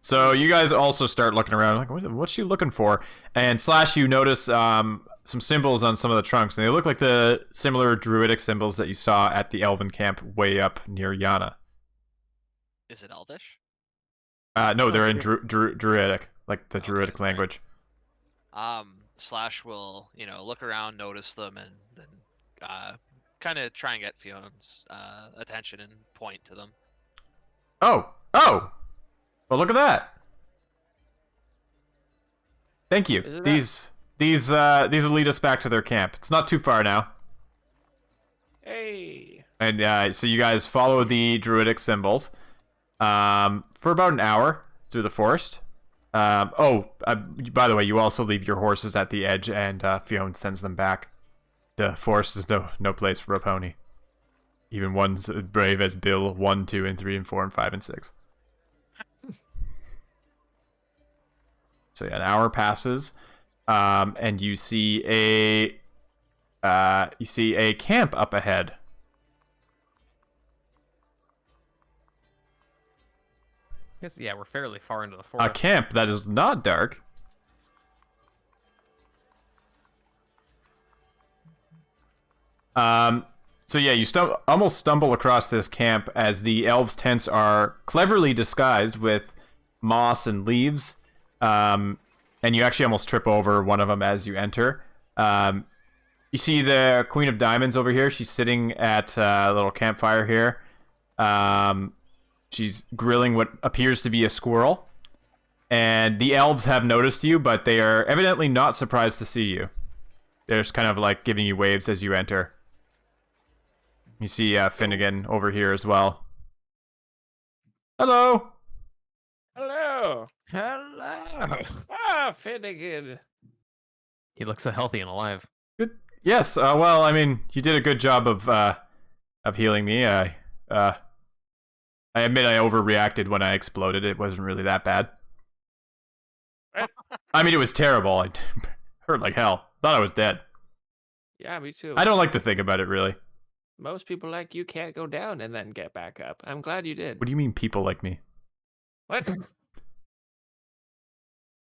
So you guys also start looking around, like, what's she looking for? And Slash, you notice some symbols on some of the trunks, and they look like the similar druidic symbols that you saw at the elven camp way up near Yana. Is it Eldish? No, they're in druidic, like the Okay, druidic sorry. language. Slash will, look around, notice them, and then kind of try and get Fionn's attention and point to them. Oh! Well, look at that. Thank you. Isn't These will lead us back to their camp. It's not too far now. Hey. And so you guys follow the druidic symbols for about an hour through the forest. By the way, you also leave your horses at the edge, and Fionn sends them back. The forest is no place for a pony. Even one's as brave as Bill 1, 2, and 3, and 4, and 5, and 6. So yeah, an hour passes, and you see a camp up ahead. Yes, yeah, we're fairly far into the A forest. camp that is not dark. So yeah, you almost stumble across this camp as the elves' tents are cleverly disguised with moss and leaves. And you actually almost trip over one of them as you enter. You see the Queen of Diamonds over here. She's sitting at a little campfire here. She's grilling what appears to be a squirrel. And the elves have noticed you, but they are evidently not surprised to see you. They're just kind of like giving you waves as you enter. You see Finnegan over here as well. Hello! Hello. Hello. Ah, Finnegan. He looks so healthy and alive. Good. Yes. Well, I mean, you did a good job of healing me. I admit I overreacted when I exploded. It wasn't really that bad. I mean, it was terrible. I hurt like hell. Thought I was dead. Yeah, me too. I don't like to think about it, really. Most people like you can't go down and then get back up. I'm glad you did. What do you mean, people like me? What?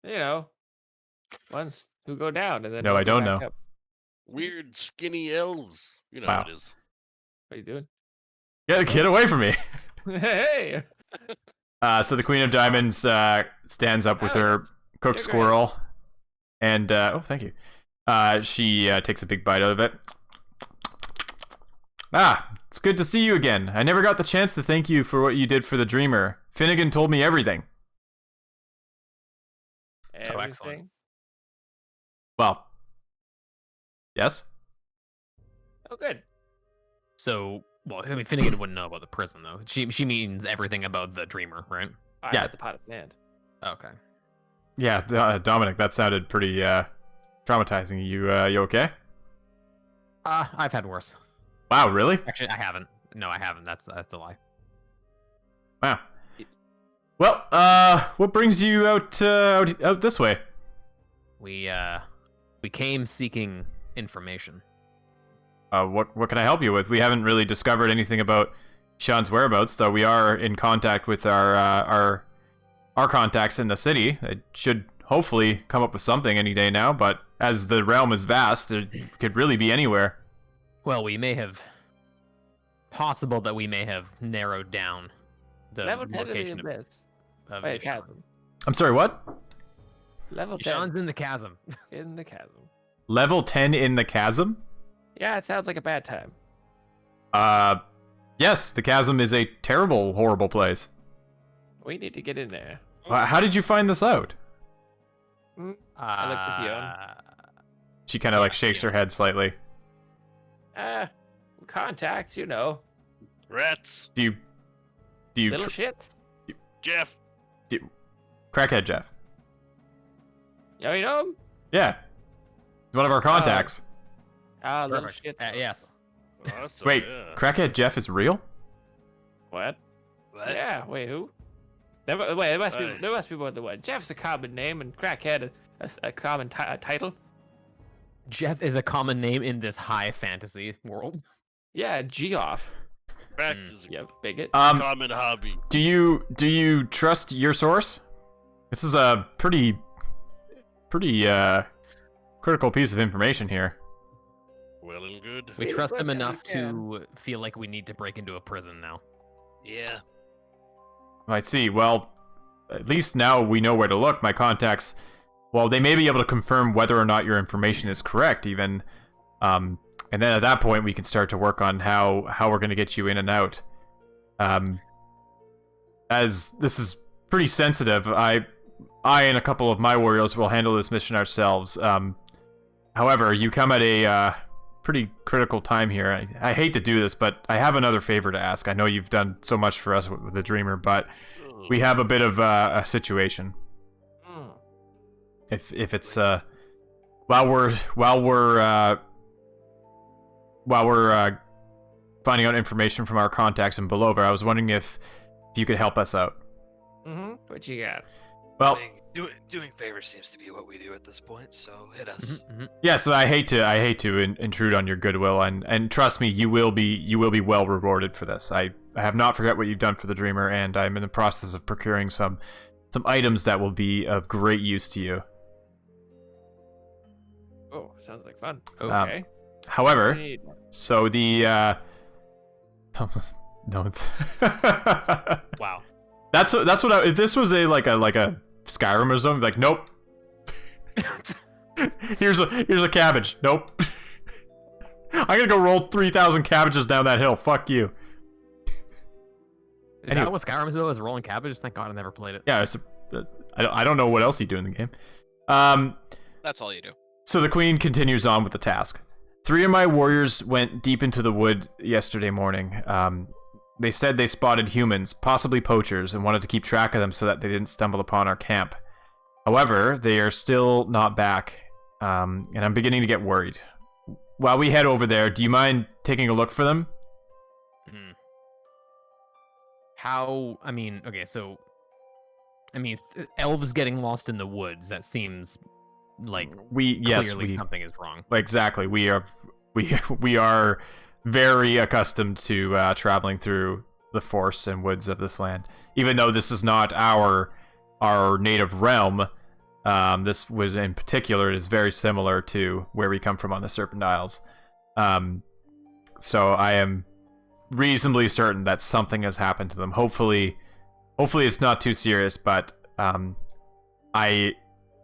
You know, ones who go down and then No, I go don't back know. up. Weird, skinny elves. You know Wow. how it is. What are you doing? Get away from me! Hey! So the Queen of Diamonds stands up with her cooked You're great. squirrel, and oh, thank you. She takes a big bite out of it. Ah, it's good to see you again. I never got the chance to thank you for what you did for the Dreamer. Finnegan told me everything. excellent. Everything. Well, yes. Oh, good. So, well, I mean, Finnegan wouldn't know about the prison though. She means everything about the Dreamer, right? I Yeah. had the pot of land. Okay. Yeah, Dominic, that sounded pretty traumatizing. You okay? I've had worse. Wow, really? Actually, I haven't. No, I haven't. That's a lie. Wow. Well, what brings you out this way? We came seeking information. What can I help you with? We haven't really discovered anything about Sean's whereabouts, though we are in contact with our contacts in the city. It should hopefully come up with something any day now, but as the realm is vast, it could really be anywhere. Well, we may have possible that we may have narrowed down the Level 10 of the location abyss. of Wait, Sean. chasm. I'm sorry, what? Level 10 Sean's in the chasm. in the chasm. Level 10 in the chasm? Yeah, it sounds like a bad time. Yes, the chasm is a terrible, horrible place. We need to get in there. How did you find this out? I looked at Fiona. She kind of like shakes her head slightly. Contacts, you know. Rats. Do you Little shits. Jeff. Crackhead Jeff? Oh, you know him? Yeah. He's one of our contacts. Ah, little Perfect. shits. Yes. Awesome, Wait, yeah. Crackhead Jeff is real? What? What? Yeah, wait, who? There must be, Hey. there must be more than one. Jeff's a common name, and Crackhead a common title. Jeff is a common name in this high fantasy world. Yeah, Geoff. Crack is a Yeah, bigot. common hobby. Do you trust your source? This is a pretty critical piece of information here. Well and good. We We trust look him as we enough to feel like we need to break into a prison now. Yeah. I see. Well, at least now we know where to look. My contacts, well, they may be able to confirm whether or not your information is correct, even. And then at that point, we can start to work on how we're going to get you in and out. As this is pretty sensitive, I and a couple of my warriors will handle this mission ourselves. However, you come at a pretty critical time here. I hate to do this, but I have another favor to ask. I know you've done so much for us with the Dreamer, but we have a bit of a situation. If it's while we're finding out information from our contacts in Belova, I was wondering if you could help us out. What you got? Well, Doing favors seems to be what we do at this point, so hit Mm-hmm. us. yeah. So I hate to intrude on your goodwill, and trust me, you will be well rewarded for this. I have not forgot what you've done for the Dreamer, and I'm in the process of procuring some items that will be of great use to you. Oh, sounds like fun. Um, Okay. However, What do you need? so the no, Wow. that's what if this was a Skyrim or something, like, nope. here's a cabbage. Nope. I'm gonna go roll 3,000 cabbages down that hill. Fuck you. Is Anyway. that what Skyrim is about? Is rolling cabbages? Thank God I never played it. Yeah, I don't know what else you do in the game. That's all you do. So the queen continues on with the task. 3 of my warriors went deep into the wood yesterday morning. They said they spotted humans, possibly poachers, and wanted to keep track of them so that they didn't stumble upon our camp. However, they are still not back. and I'm beginning to get worried. While we head over there, do you mind taking a look for them? How? I mean, okay, so elves getting lost in the woods. That seems like clearly something is wrong. Exactly. We are very accustomed to traveling through the forests and woods of this land. Even though this is not our native realm, this was in particular is very similar to where we come from on the Serpent Isles. So I am reasonably certain that something has happened to them. Hopefully it's not too serious, but I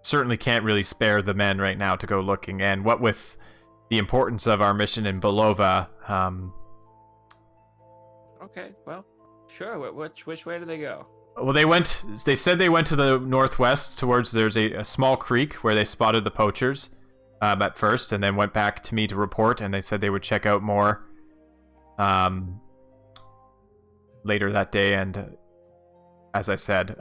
certainly can't really spare the men right now to go looking. And what with the importance of our mission in Belova, Okay, well, sure. Which way do they go? well, they said they went to the northwest towards, there's a small creek where they spotted the poachers at first, and then went back to me to report, and they said they would check out more later that day, and as I said,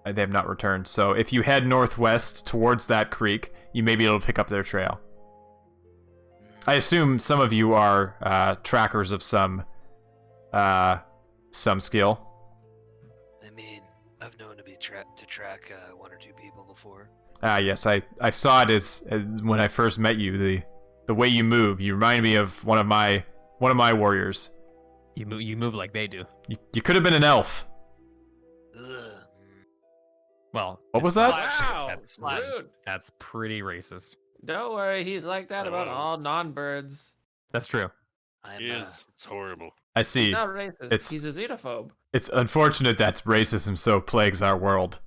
they have not returned. So if you head northwest towards that creek, you may be able to pick up their trail. I assume some of you are trackers of some skill. I mean, I've known to be to track one or two people before. Yes, I saw it as when I first met you. The way you move, you remind me of one of my warriors. You move like they do. You could have been an elf. Ugh. Well, What was that? Wow, That's rude. That's pretty racist. Don't worry, he's like that about all non-birds. That's true. He is. It's horrible. I He's see. not racist. He's a xenophobe. It's unfortunate that racism so plagues our world.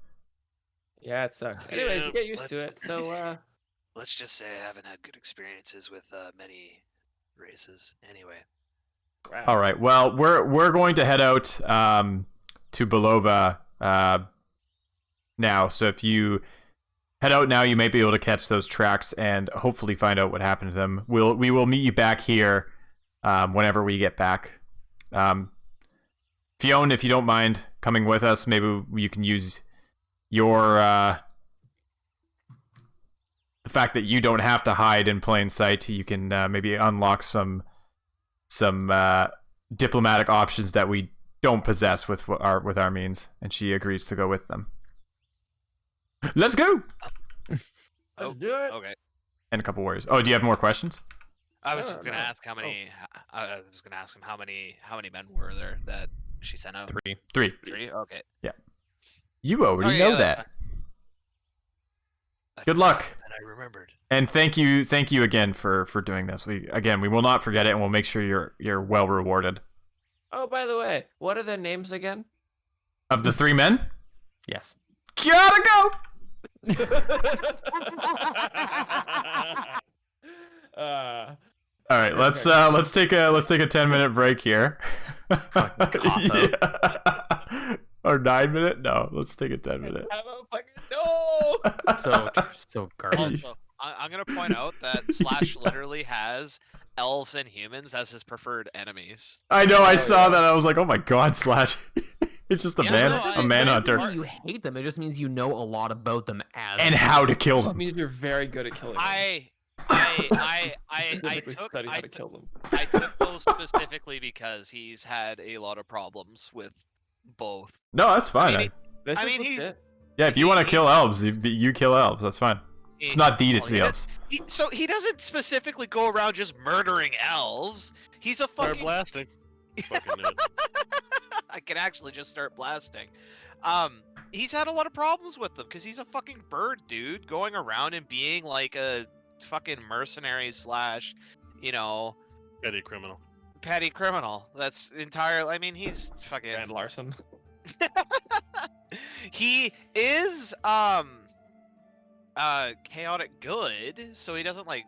Yeah, it sucks. Yeah, Anyways, you get used to it. So, let's just say I haven't had good experiences with many races. Anyway. wow. All right. Well, we're going to head out to Belova now. So if you head out now, you may be able to catch those tracks and hopefully find out what happened to them. We will meet you back here whenever we get back. Fionn, if you don't mind coming with us, maybe you can use your the fact that you don't have to hide in plain sight. You can maybe unlock some diplomatic options that we don't possess with our means. And she agrees to go with them. Let's go. Let's do it. Okay. And a couple warriors. Oh, do you have more questions? I was No, just gonna no. ask how many. I was gonna ask him how many men were there that she sent out. 3. 3. 3. Okay. You already Oh, yeah, know that's that. fine. Good luck. And I remembered. And thank you again for doing this. We will not forget it, and we'll make sure you're well rewarded. Oh, by the way, what are their names again? Of the 3 men, Yes. gotta go. All right, let's take a 10-minute break here. Yeah. Or 9-minute? No, let's take a 10-minute. No. So garbage. Also, I'm gonna point out that Slash literally has elves and humans as his preferred enemies. I know. I saw that. I was like, oh my god, Slash. It's just a It manhunter. doesn't mean you hate them. It just means you know a lot about them as And how to kill This them. means you're very good at killing them. I Specifically took studied how to kill them. I took those specifically because he's had a lot of problems with both. No, that's fine. I mean, This I is mean, he- legit. Yeah, if you want to kill elves, you kill elves. That's fine. It's not deeded to the elves. So he doesn't specifically go around just murdering elves. He's a Start fucking. blasting. Fucking nerd. I can actually just start blasting. He's had a lot of problems with them because he's a fucking bird, dude, going around and being like a fucking mercenary slash, Petty criminal. petty criminal. That's entirely. I mean, he's fucking. Grand Larson. He is chaotic good, so he doesn't like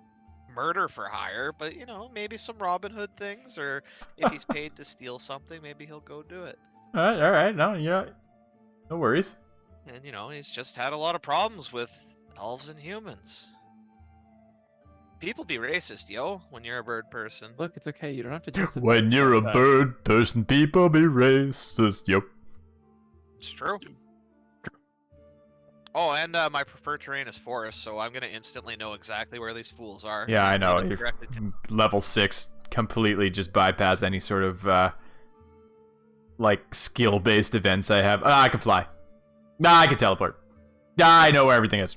murder for hire, but maybe some Robin Hood things, or if he's paid to steal something, maybe he'll go do it. All right. No, no worries. And he's just had a lot of problems with elves and humans. People be racist, yo, when you're a bird person. Look, it's okay. You don't have to just. When you're a bird person, people be racist. Yep. It's true. Oh, and my preferred terrain is forest, so I'm gonna instantly know exactly where these fools are. Yeah, I know. Lead them You're directly to- level 6 completely just bypass any sort of like skill-based events I have. I can fly. I can teleport. I know where everything is.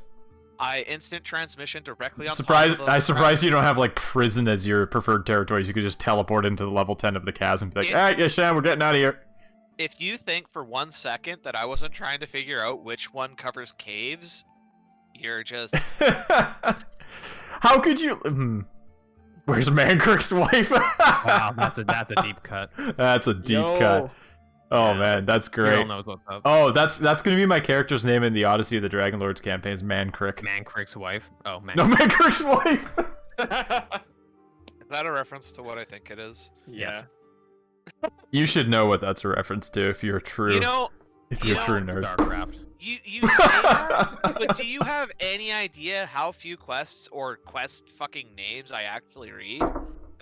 I instant transmission directly on Surprised! top of I surprised you don't have like prison as your preferred territories. You could just teleport into the level 10 of the chasm and be like, It- alright, Yashan, we're getting out of here. If you think for 1 second that I wasn't trying to figure out which one covers caves, you're just... How could you... Where's Mankrick's wife? Wow, that's a deep cut. That's a deep cut. Oh Yeah. man, that's Girl great. knows what's up. Oh, that's gonna be my character's name in the Odyssey of the Dragonlords campaign is Mancrick. Mancrick's wife. Oh, man. No, Mancrick's wife! Is that a reference to what I think it is? Yes. You should know what that's a reference to if you're true. You know, if you you're a true know, nerd. StarCraft. you say that, but do you have any idea how few quests or quest fucking names I actually read?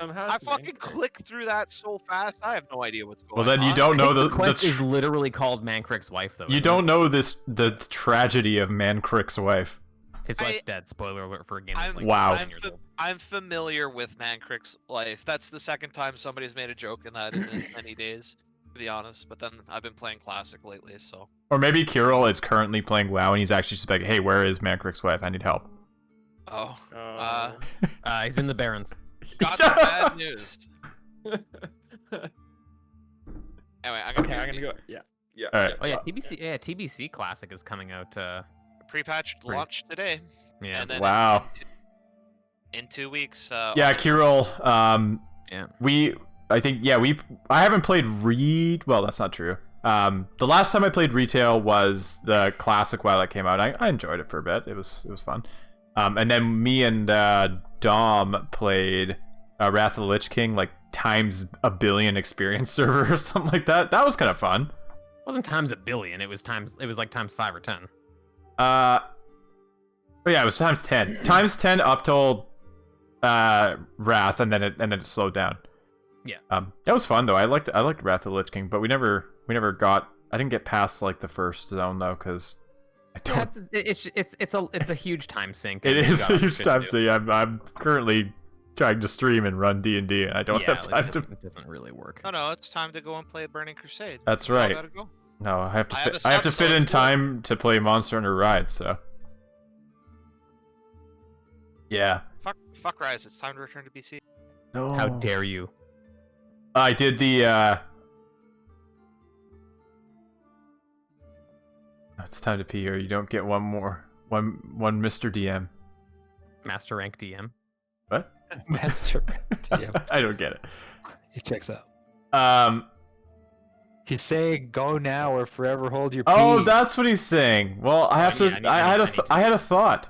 I fucking click through that so fast, I have no idea what's going on. Well, then you don't know The the quest is literally called Mancrick's wife, though. you isn't don't it? know the tragedy of Mancrick's wife. His wife's dead. Spoiler alert for a game that's like Wow. 9 years old. I'm familiar with Mancrick's life. That's the second time somebody's made a joke in that in as many days, to be honest. But then I've been playing Classic lately, so... Or maybe Kirill is currently playing WoW and he's actually just like, hey, where is Mancrick's wife? I need help. Oh. He's in the Barrens. Got some bad news. Anyway, I'm gonna go. Yeah. Alright. Oh yeah, TBC Classic is coming out. pre-patch launch today. Yeah. And then Wow. in 2 weeks. Yeah, Kirill. Yeah. I haven't played well, that's not true. The last time I played retail was the classic WoW that came out. I enjoyed it for a bit. It was fun. And then me and Dom played Wrath of the Lich King like times a billion experience server or something like that. That was kind of fun. It wasn't times a billion. It was like times 5 or 10. Oh yeah, it was times 10. Times 10 up till Wrath, and then it slowed down. Yeah. That was fun though. I liked Wrath of the Lich King, but we never got. I didn't get past like the first zone though, because I don't. Yeah, it's a huge time sink. It and you is got a other huge shit to time do. sink. I'm currently trying to stream and run D&D, and I don't Yeah, have like, time to. it doesn't really work. No, it's time to go and play Burning Crusade. That's We all right. gotta go. No, I have to. I have Fit, a I have to sub, fit so in it's cool. time to play Monster Hunter Rise. So. Yeah. Fuck Rise. It's time to return to BC. No. How dare you? I did the. It's time to pee here. You don't get one Mr. DM. Master rank DM. What? Master TM. I don't get it. He checks out. He's He's saying go now or forever hold your pee. Oh, that's what he's saying. Well, I have yeah, to. I need- I I had need to- I had a thought.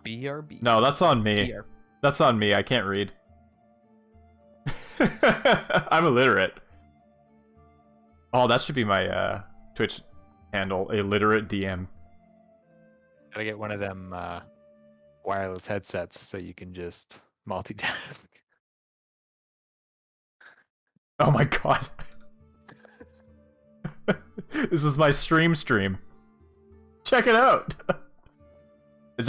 BRB. No, that's on me. BR. That's on me. I can't read. I'm illiterate. Oh, that should be my Twitch handle. Illiterate DM. Gotta get one of them wireless headsets so you can just multitask. Oh my god. This is my stream. Check it out. Was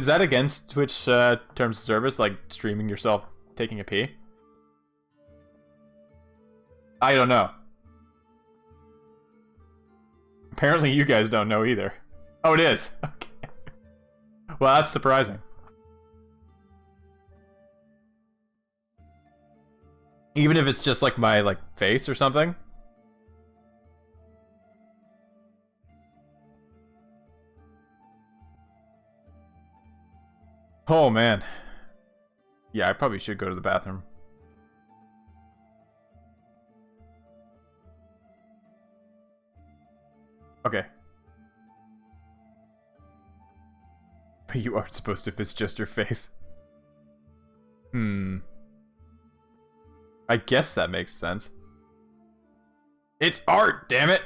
that against Twitch terms of service, like streaming yourself taking a pee? I don't know. Apparently you guys don't know either. Oh, it is. Okay. Well, that's surprising. Even if it's just like my face or something. Oh man. Yeah, I probably should go to the bathroom. Okay. You aren't supposed to if it's just your face. I guess that makes sense. It's art, damn it!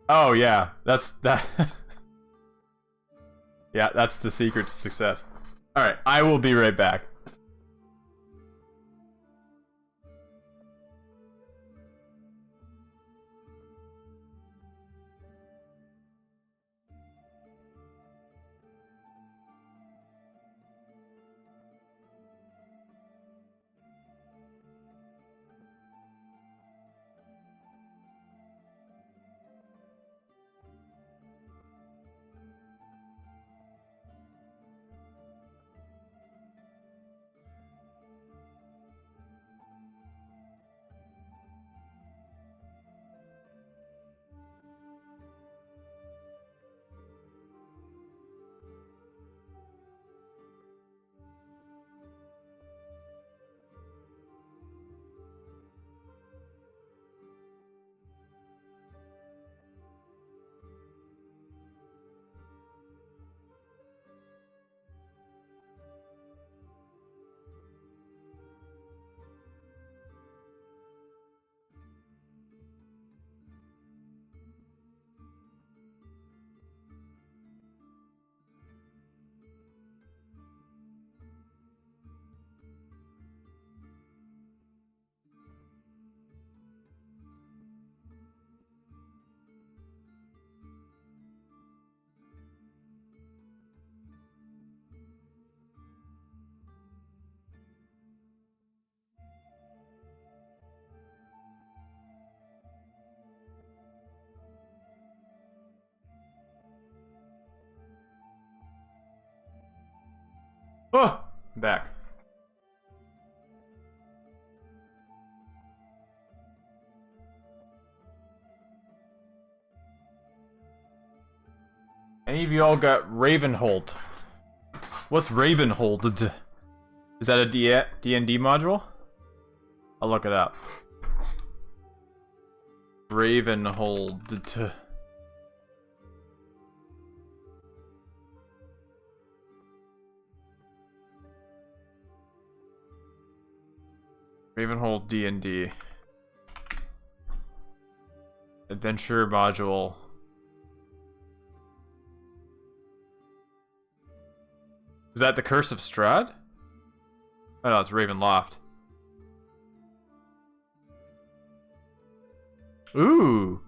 Oh yeah, that's that. Yeah, that's the secret to success. Alright, I will be right back. Oh, I'm back. Any of you all got Ravenhold? What's Ravenhold? Is that a D&D module? I'll look it up. Ravenhold. Ravenhold D&D. Adventure module. Is that the Curse of Strahd? Oh no, it's Ravenloft. Ooh.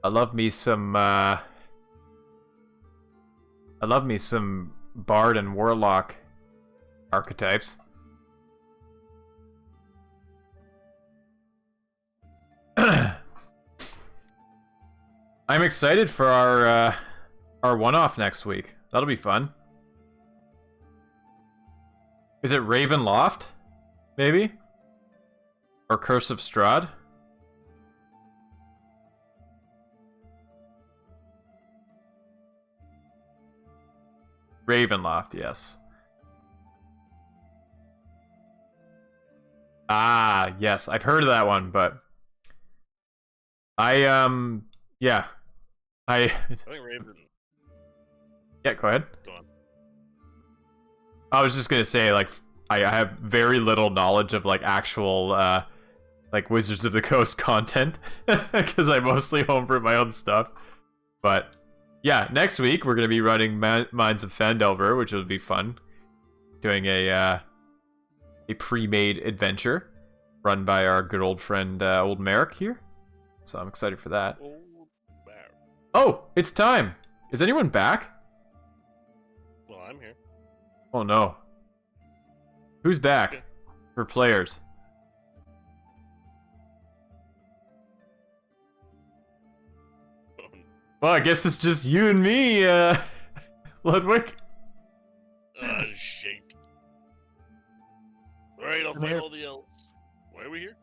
I love me some Bard and Warlock archetypes. I'm excited for our one-off next week. That'll be fun. Is it Ravenloft? Maybe? Or Curse of Strahd? Ravenloft, yes. Ah, yes. I've heard of that one, but yeah. I think Raven. Yeah, go ahead. Go on. I was just gonna say, like, I have very little knowledge of, like, actual, like, Wizards of the Coast content, because I mostly homebrew my own stuff. But, yeah, next week we're gonna be running Mines of Phandelver, which will be fun. Doing a pre-made adventure, run by our good old friend, Old Merrick here. So I'm excited for that. Oh, it's time! Is anyone back? Well, I'm here. Oh no. Who's back? For players. Well, I guess it's just you and me, Ludwig. Shit. Alright, I'll fight all the elves. Why are we here?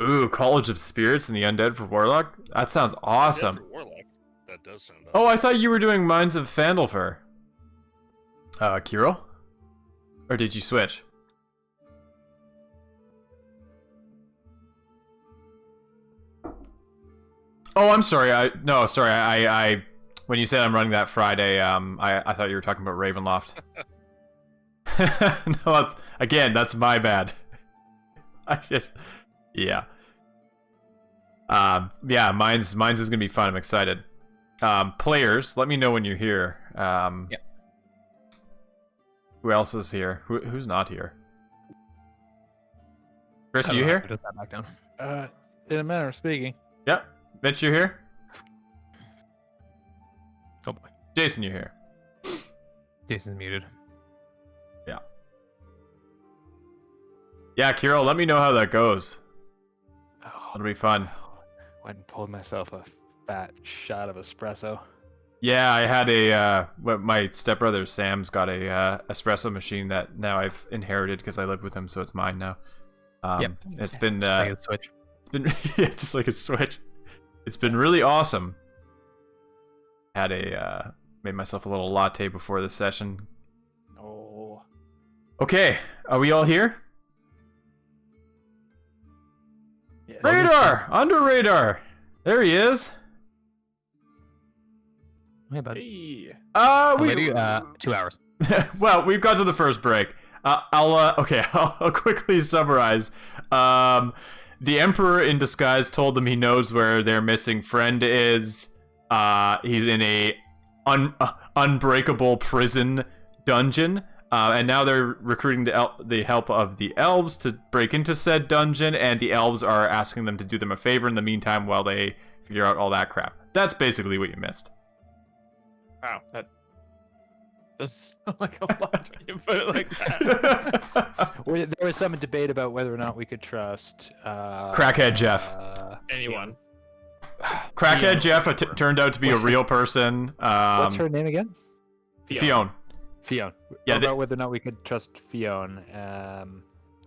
Ooh, College of Spirits and the Undead for Warlock? That sounds awesome. Yeah, for Warlock. That does sound awesome. Oh, I thought you were doing Mines of Phandelver. Kirill? Or did you switch? Oh, I'm sorry. I when you said I'm running that Friday, I thought you were talking about Ravenloft. No, that's my bad. Yeah. Yeah, mine's is gonna be fun. I'm excited. Players, let me know when you're here. Yeah. Who else is here? Who's not here? Chris, are you here? Put that back down. In a manner of speaking. Yep. Mitch, you're here? Oh boy. Jason, you're here. Jason's muted. Yeah. Yeah, Kirill, let me know how that goes. Oh, It'll be fun. went and pulled myself a fat shot of espresso. Yeah, I had my stepbrother Sam's got a espresso machine that now I've inherited because I live with him, so it's mine now. Yep. It's been Just like a Switch. it's been yeah, just like a Switch. It's been really awesome. Had made myself a little latte before the session. Oh. Okay, are we all here? Yeah. Radar! Under radar! There he is. Hey, buddy. Hey. We 2 hours. well, we've got to the first break. I'll quickly summarize. The Emperor in disguise told them he knows where their missing friend is. He's in a unbreakable prison dungeon. And now they're recruiting the help of the elves to break into said dungeon, and the elves are asking them to do them a favor in the meantime while they figure out all that crap. That's basically what you missed. Wow, that does sound like a lot when you put it like that. There was some debate about whether or not we could trust Crackhead Jeff. Anyone. Crackhead Jeff turned out to be a real person. What's her name again? Fionn. Fionn. Yeah, About whether or not we could trust Fionn.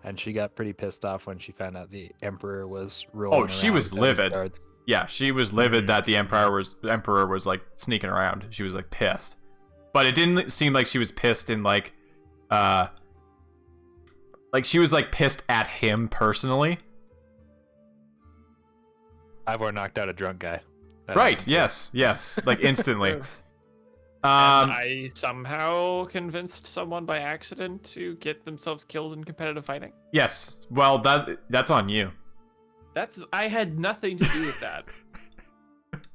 And she got pretty pissed off when she found out the Emperor was rolling. Oh, she around was without his livid. guards. Yeah, she was livid that the Emperor was like sneaking around. She was like pissed. But it didn't seem like she was pissed in like she was like pissed at him personally. Ivor knocked out a drunk guy. Right, yes, like instantly. And I somehow convinced someone by accident to get themselves killed in competitive fighting. Yes. Well, that's on you. I had nothing to do with that.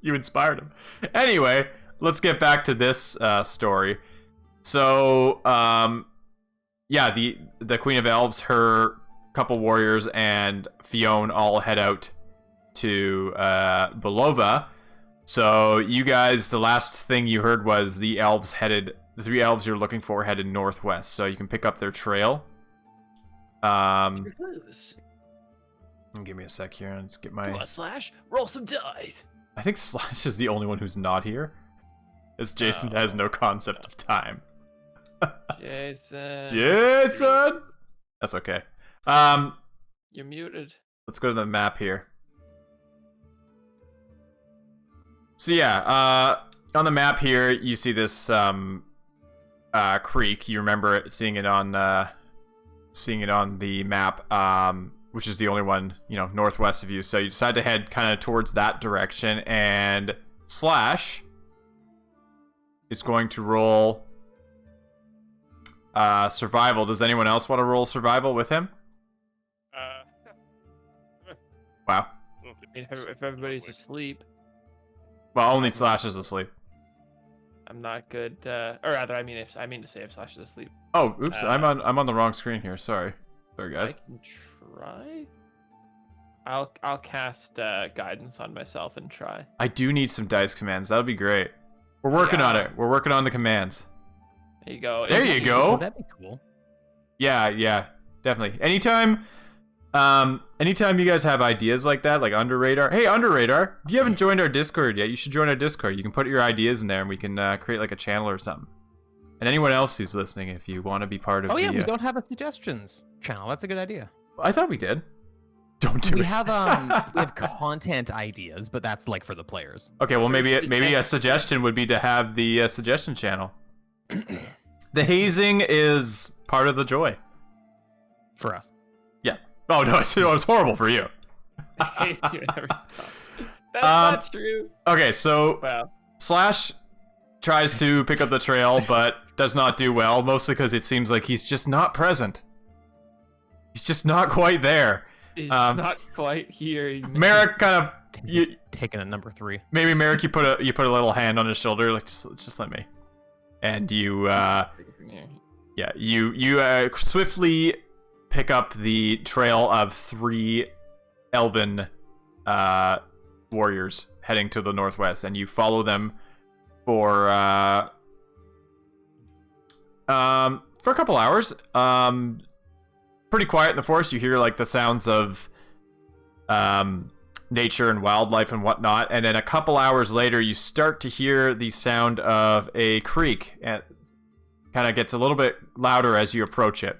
You inspired him. Anyway, let's get back to this story. So, yeah, the Queen of Elves, her couple warriors, and Fionn all head out to Belova. So you guys, the last thing you heard was the three elves you're looking for headed northwest. So you can pick up their trail. Give me a sec here and just get my. Come on, Slash, roll some dice. I think Slash is the only one who's not here, as Jason has no concept of time. Jason. That's okay. You're muted. Let's go to the map here. So yeah, on the map here, you see this creek. You remember seeing it on the map, which is the only one, northwest of you. So you decide to head kind of towards that direction, and Slash is going to roll survival. Does anyone else want to roll survival with him? Wow. If everybody's asleep, Well, only Slash is asleep. I'm not good. Or rather, I mean to say if Slash is asleep. Oh, oops! I'm on the wrong screen here. Sorry, guys. I can try. I'll cast guidance on myself and try. I do need some dice commands. That would be great. We're working on it. We're working on the commands. There you go. There you go. Oh, that'd be cool. Yeah, definitely. Anytime you guys have ideas like that, like Under Radar. Hey, Under Radar, if you haven't joined our Discord yet, you should join our Discord. You can put your ideas in there, and we can create like a channel or something. And anyone else who's listening, if you want to be part of Oh yeah, the, we don't have a suggestions channel. That's a good idea. I thought we did. Don't do We it. have we have content ideas, but that's like for the players. Okay, well maybe a suggestion would be to have the suggestion channel. The hazing is part of the joy. For us. Yeah. Oh no, it was horrible for you. That's not true. Okay, so Wow. Slash tries to pick up the trail, but does not do well, mostly because it seems like he's just not present. He's just not quite there. He's not quite here. Merrick kind of Taking a number 3. maybe Merrick, you put a little hand on his shoulder, like just let me, and you you swiftly pick up the trail of 3 elven warriors heading to the northwest, and you follow them for a couple hours. Pretty quiet in the forest. You hear like the sounds of nature and wildlife and whatnot, and then a couple hours later you start to hear the sound of a creek, and kind of gets a little bit louder as you approach it.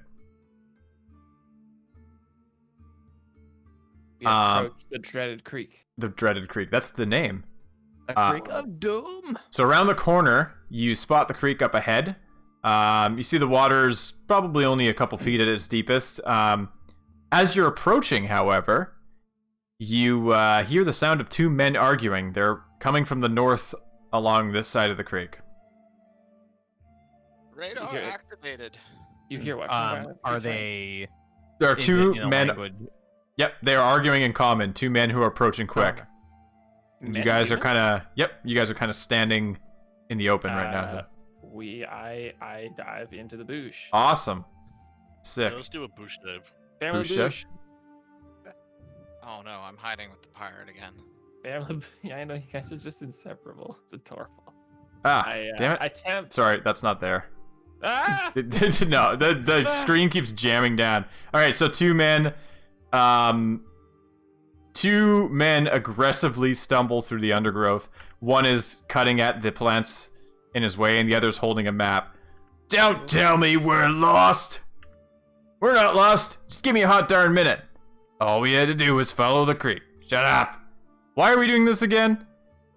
We approach the dreaded creek. The dreaded creek, that's the name. A creek of doom. So around the corner you spot the creek up ahead. You see the water's probably only a couple feet at its deepest. As you're approaching, however, you hear the sound of 2 men arguing. They're coming from the north along this side of the creek. Radar activated. You hear what? Are they? There are is 2 it in a men. language? Yep, they are arguing in common. 2 men who are approaching quick. Okay. You guys are kind of. Yep, you guys are kind of standing in the open right now. So. I dive into the bush. Awesome. Yeah, Sick. let's do a bush dive. Family Bush bush. Oh no, I'm hiding with the pirate again. Family. Yeah, I know you guys are just inseparable. It's adorable. Damn it. I attempt. Sorry, that's not there. Ah! No, the screen keeps jamming down. All right, so 2 men two men aggressively stumble through the undergrowth. One is cutting at the plants in his way, and the other's holding a map. Don't tell me we're lost! We're not lost. Just give me a hot darn minute. All we had to do was follow the creek. Shut up. Why are we doing this again?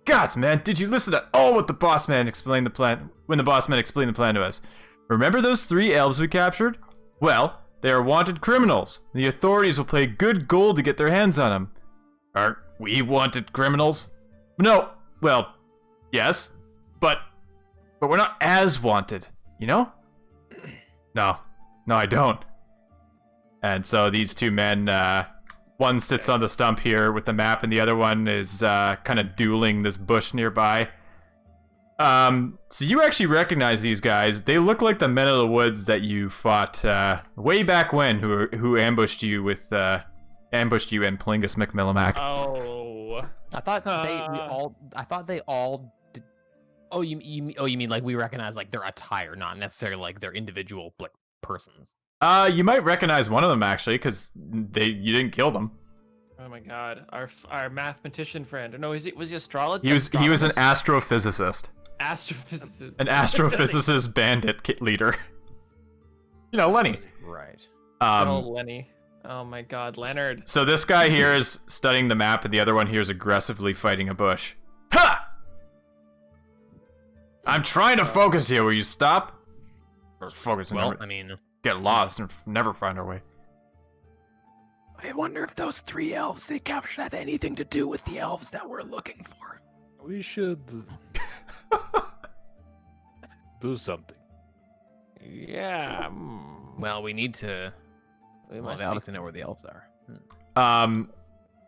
Gods, man, did you listen at all what the boss man explained the plan when the boss man explained the plan to us? Remember those 3 elves we captured? Well, they are wanted criminals. The authorities will pay good gold to get their hands on them. Aren't we wanted criminals? No. Well, yes, but we're not as wanted, you know? No, I don't. And so these two men, one sits on the stump here with the map, and the other one is kind of dueling this bush nearby. So you actually recognize these guys. They look like the men of the woods that you fought way back when, who ambushed you in Plingus McMillimack. Oh. I thought they all. Oh, you mean like we recognize like their attire, not necessarily like their individual like persons. You might recognize one of them actually, because you didn't kill them. Oh my god, our mathematician friend. No, was he astrologist? He was an astrophysicist. Astrophysicist. An astrophysicist bandit leader. You know, Lenny. Right. Oh, Lenny. Oh my god, Leonard. So this guy here is studying the map, and the other one here is aggressively fighting a bush. Ha! I'm trying to focus here. Will you stop? Or focus and Well, I mean, get lost and never find our way. I wonder if those 3 elves they captured have anything to do with the elves that we're looking for. We should do something. Yeah. Well, we need to. We Well, must they be- obviously know where the elves are.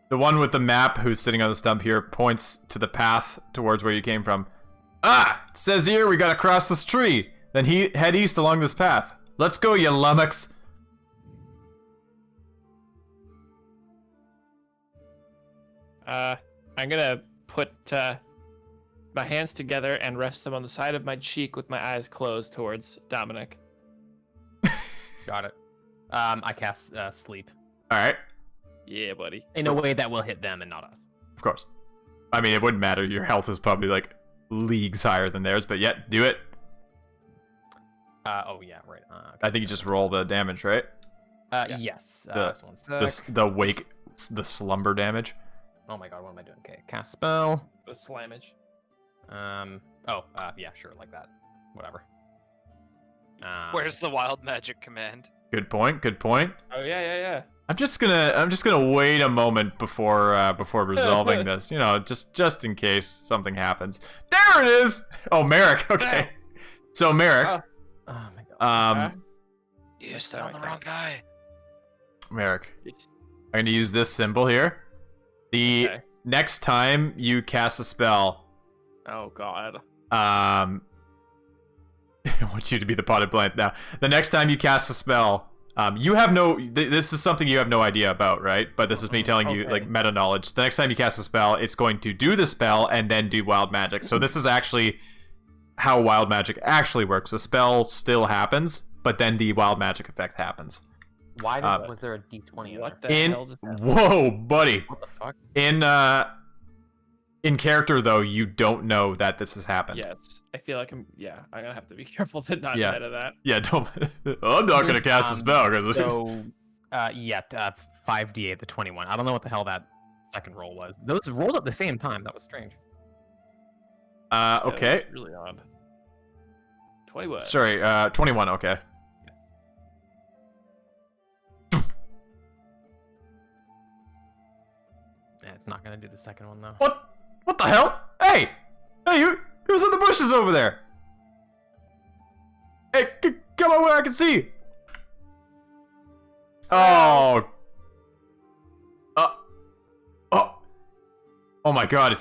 The one with the map who's sitting on the stump here points to the path towards where you came from. Ah! It says here we gotta cross this tree. Then head east along this path. Let's go, you lummox. I'm gonna put my hands together and rest them on the side of my cheek with my eyes closed towards Dominic. Got it. I cast sleep Alright, Yeah, buddy. in a way that will hit them and not us. of course. I mean, it wouldn't matter. Your health is probably like leagues higher than theirs, but yet, do it. Oh yeah, right. I think you just roll the damage, right? Yes. The- This one's The slumber damage. Oh my god, what am I doing? Okay, cast spell. The slammage. Yeah, sure, like that. Whatever. Where's the wild magic command? Good point. Oh yeah. I'm just gonna wait a moment before resolving this. You know, just in case something happens. There it is. Oh, Merrick. Okay. So Merrick. Oh. my god. You just found the wrong guy. Merrick. I'm gonna use this symbol here. The Okay. next time you cast a spell, Oh god. I want you to be the potted plant now. The next time you cast a spell, you have no. This is something you have no idea about, right? But this is me telling you, Okay. like, meta knowledge. The next time you cast a spell, it's going to do the spell and then do wild magic. So this is actually how wild magic actually works. The spell still happens, but then the wild magic effect happens. Why was there a D20 What there? the In hell did that? whoa, buddy. What the fuck? In character though, you don't know that this has happened. Yes. I feel like I'm gonna have to be careful to not Yeah. ahead of that. Yeah, don't. I'm not gonna cast a spell because. So, 5d8, the 21. I don't know what the hell that second roll was. Those rolled at the same time. That was strange. Yeah, Okay. that's really odd. 21. Sorry, 21. Okay. Yeah, it's not gonna do the second one though. What the hell? Hey, who's in the bushes over there? Hey, come on where I can see. Oh. Oh my God!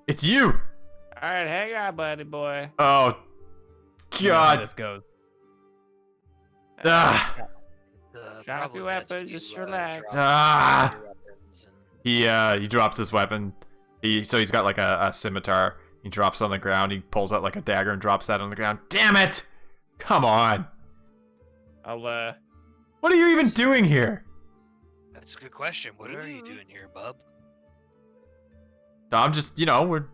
It's you. All right, hang on, buddy boy. Oh. You know how God. this goes. Ah. Drop your weapon, just relax. Ah. He drops his weapon. He's got like a scimitar. He drops it on the ground. He pulls out like a dagger and drops that on the ground. Damn it! Come on. I'll What are you even doing here? That's a good question. What are you doing here, bub? I'm just, we're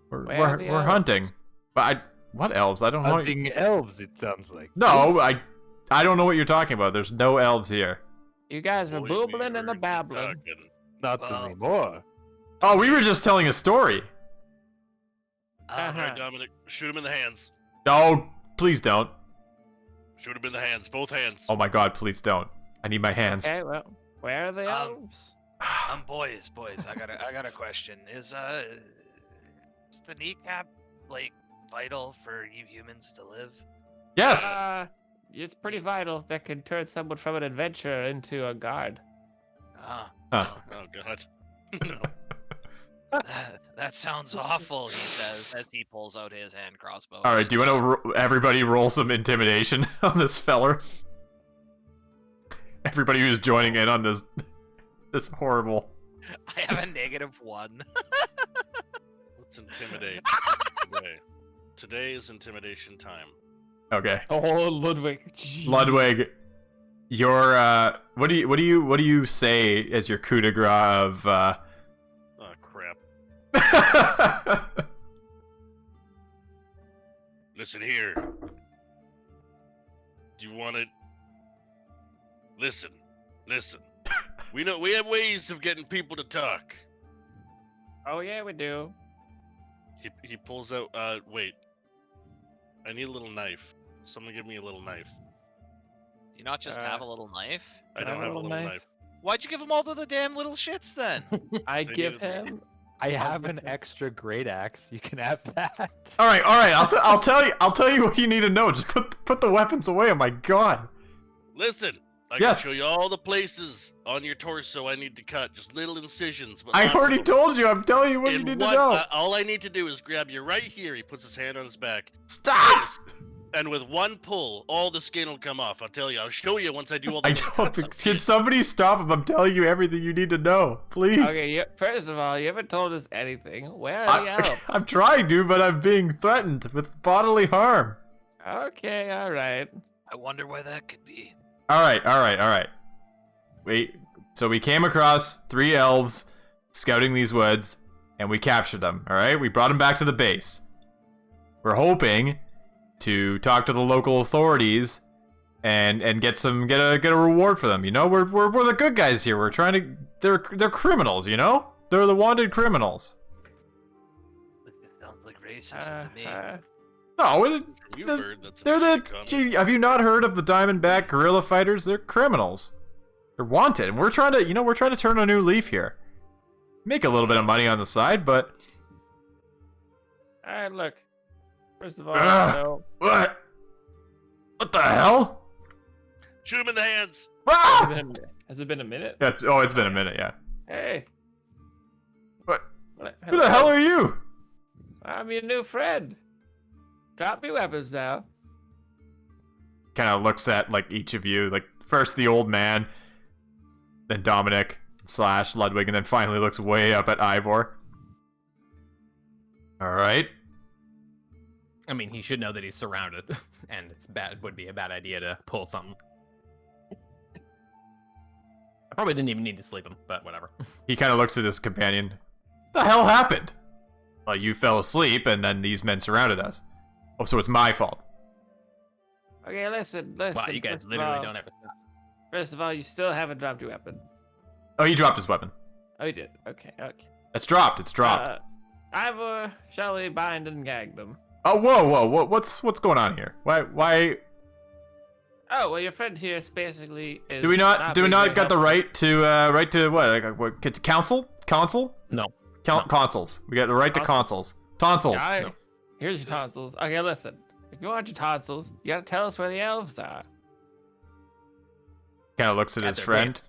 Where are the we're hunting. elves? But what elves? I don't know. Hunting elves, it sounds like. No, Yes? I don't know what you're talking about. There's no elves here. You guys were Boys, we boobling and were the babbling. talking. Not Well- anymore. Oh, we were just telling a story. Alright, Dominic, shoot him in the hands. Oh, please don't. Shoot him in the hands, both hands. Oh my god, please don't. I need my hands. Okay, well, where are the elves? Boys, I got a question. Is the kneecap like vital for you humans to live? Yes. It's pretty vital. That can turn someone from an adventurer into a guard. Ah, Huh. Oh god. No. that sounds awful. He says as he pulls out his hand crossbow. All right, do you want to everybody roll some intimidation on this feller? Everybody who's joining in on this horrible. I have a -1. Let's intimidate today. Today is intimidation time. Okay. Oh, Ludwig. Jeez. Ludwig, your what do you say as your coup de grace of Oh crap. Listen here. Do you want it? Listen. We have ways of getting people to talk. Oh yeah, we do. He pulls out wait. I need a little knife. Someone give me a little knife. Do you not just have a little knife? I don't have a little knife. Why'd you give them all to the damn little shits then? I They give needed me. him. I have an extra great axe. You can have that. All right. I'll tell you what you need to know. Just put the weapons away. Oh my god. Listen, I Yes. can show you all the places on your torso I need to cut. Just little incisions. But I lots of already them. told you. I'm telling you what you In need one- to know. all I need to do is grab you right here. He puts his hand on his back. Stop. Yes. And with one pull, all the skin will come off. I'll tell you. I'll show you once I do all the I little don't. cuts up Can somebody stop him? I'm telling you everything you need to know. Please. Okay, first of all, you haven't told us anything. Where are the elves? I'm trying to, but I'm being threatened with bodily harm. Okay, all right. I wonder why that could be. All right. So we came across 3 elves scouting these woods, and we captured them. All right, we brought them back to the base. We're hoping to talk to the local authorities and get a reward for them. We're the good guys here. We're trying to. They're criminals. They're the wanted criminals. It sounds like racism to me. No, You've the- heard that's they're the the. Have you not heard of the Diamondback guerrilla fighters? They're criminals. They're wanted, and we're trying to turn a new leaf here. Make a little bit of money on the side, but All right, look. First of all, Ugh. no. what? What the hell? Shoot him in the hands. Ah! Has it been a minute? It's been a minute, yeah. Hey. What? What? Who the hell are you? I'm your new friend. Drop me weapons now. Kind of looks at each of you, first the old man, then Dominic / Ludwig, and then finally looks way up at Ivor. All right. I mean, he should know that he's surrounded, and would be a bad idea to pull something. I probably didn't even need to sleep him, but whatever. He kind of looks at his companion. The hell happened? Well, you fell asleep, and then these men surrounded us. Oh, so it's my fault. Okay, listen. Wow, you guys first of literally all- don't ever stop. First of all, you still haven't dropped your weapon. Oh, he dropped his weapon. Oh, you did. Okay. It's dropped. It's dropped. Ivor, shall we bind and gag them? Oh, whoa! What's going on here? Why? Oh, well, your friend here is basically. Do we not being very got the helpful. right to what? Get to console? No. No. Consoles. We got the right to consoles. Tonsils. All right, No. here's your tonsils. Okay, listen. If you want your tonsils, you gotta tell us where the elves are. Kind of looks at his their friend. base.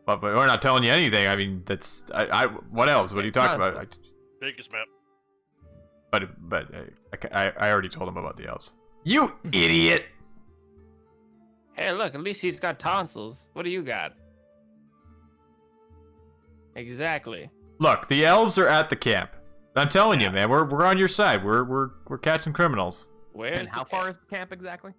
But we're not telling you anything. I mean, that's what else? What are you talking about? Biggest map. But I already told him about the elves. You idiot! Hey, look, at least he's got tonsils. What do you got? Exactly. Look, the elves are at the camp. I'm telling you, man, we're on your side. We're catching criminals. Where's And how far is the camp exactly?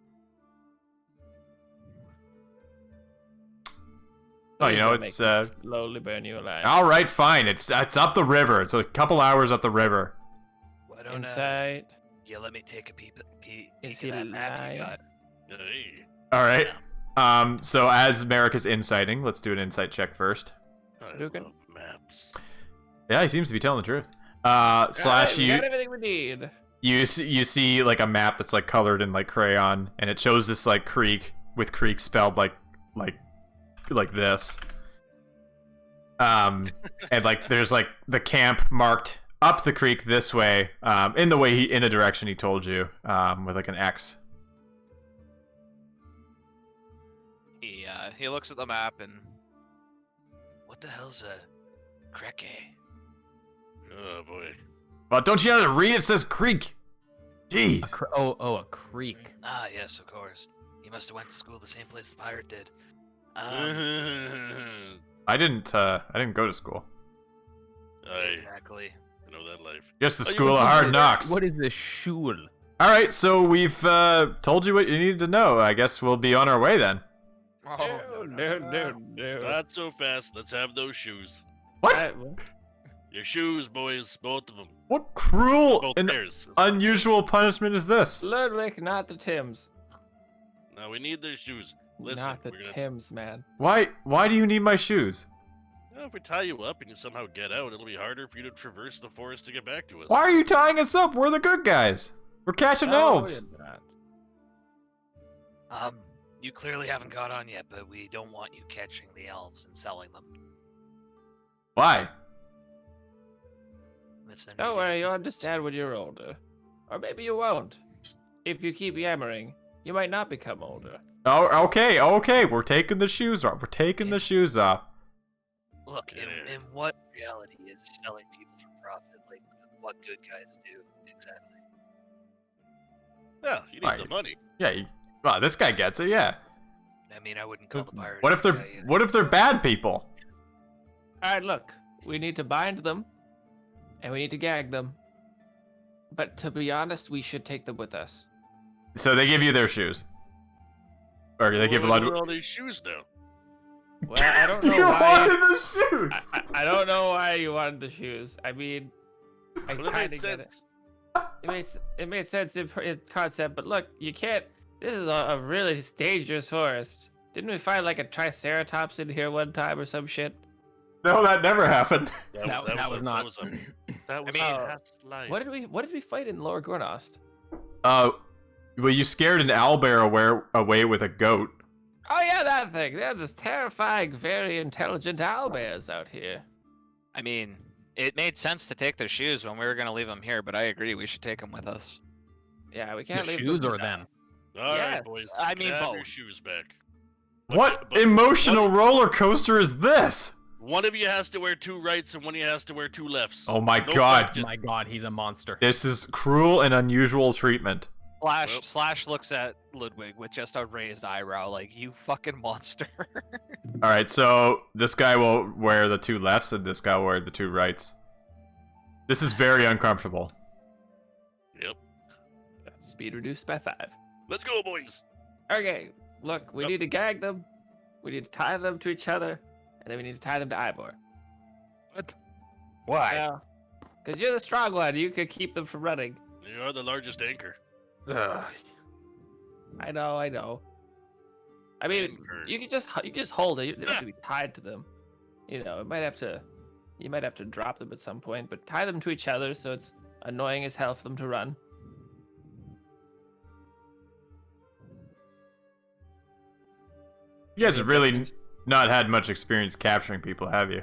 Oh, you know, Please it's don't make me slowly burn you alive. all right, fine. It's up the river. It's a couple hours up the river. Why don't Insight. you let me take a peek Is of that map you lying? got? Hey. All right. So as Merrick is insighting, let's do an insight check first. I Dugan. love maps. Yeah, he seems to be telling the truth. Slash Alright, we you got everything we need. you see like a map that's like colored in like crayon, and it shows this like creek with creek spelled like this. And like there's like the camp marked up the creek this way, in the direction he told you, with like an X. He looks at the map and what the hell's a creke? Oh boy. Well, don't you know how to read? It says creek. Jeez. A creek. Ah, yes, of course. He must have went to school the same place the pirate did. I didn't go to school. Exactly. I know that life. Just the Oh, you school went of to hard school. knocks. What is the shul? All right, so we've told you what you needed to know. I guess we'll be on our way then. Oh, No. Not so fast. Let's have those shoes. What? Your shoes, boys. Both of them. What cruel Both and pairs. unusual punishment is this? Ludwig, not the Tims. Now we need those shoes. Listen, Not the we're gonna. Tims, man. Why do you need my shoes? If we tie you up and you somehow get out, it'll be harder for you to traverse the forest to get back to us. Why are you tying us up? We're the good guys. We're catching No, elves. you're not. You clearly haven't got on yet, but we don't want you catching the elves and selling them. Why? Listen, Don't worry, you'll understand when you're older. Or maybe you won't. If you keep yammering, you might not become older. Oh, okay. We're taking the shoes off. We're taking the shoes off. Look, in what reality is selling people for profit like what good guys do exactly? Yeah, you need Right. the money. Yeah. Well, this guy gets it. Yeah. I mean, I wouldn't call the pirate. What if a they're good guy either. What if they're bad people? Alright, look. We need to bind them. And we need to gag them. But to be honest, we should take them with us. So they give you their shoes, or they give What do I do Ludwig. with all these shoes now? Well, I don't know You why. wanted the shoes. I don't know why you wanted the shoes. I mean, I Well, it kind made of get it. sense. It made sense in concept, but look, you can't. This is a really dangerous forest. Didn't we find like a triceratops in here one time or some shit? No, that never happened. That was not- That was mean, a past life. What did we fight in Lower Gornost? Well, you scared an owlbear away with a goat. Oh yeah, that thing. They're this terrifying, very intelligent owlbears out here. I mean, it made sense to take their shoes when we were gonna leave them here, but I agree we should take them with us. Yeah, we The can't leave shoes them or them? All right, Yes, boys. I mean have your both. shoes back. What But emotional roller coaster is this? One of you has to wear two rights and one of you has to wear two lefts. Oh my No god. question. My God, he's a monster. This is cruel and unusual treatment. Slash looks at Ludwig with just a raised eyebrow, like, you fucking monster. All right, so this guy will wear the two lefts and this guy will wear the two rights. This is very uncomfortable. Yep. Speed reduced by 5. Let's go, boys. Okay, look, we Yep. need to gag them. We need to tie them to each other, and then we need to tie them to Ivor. What? Why? Yeah. Because you're the strong one. You could keep them from running. You are the largest anchor. Ugh. I know. I mean, Anchor. you can just hold it. You don't have to be tied to them. You know, you might have to drop them at some point, but tie them to each other so it's annoying as hell for them to run. You guys have really not had much experience capturing people, have you?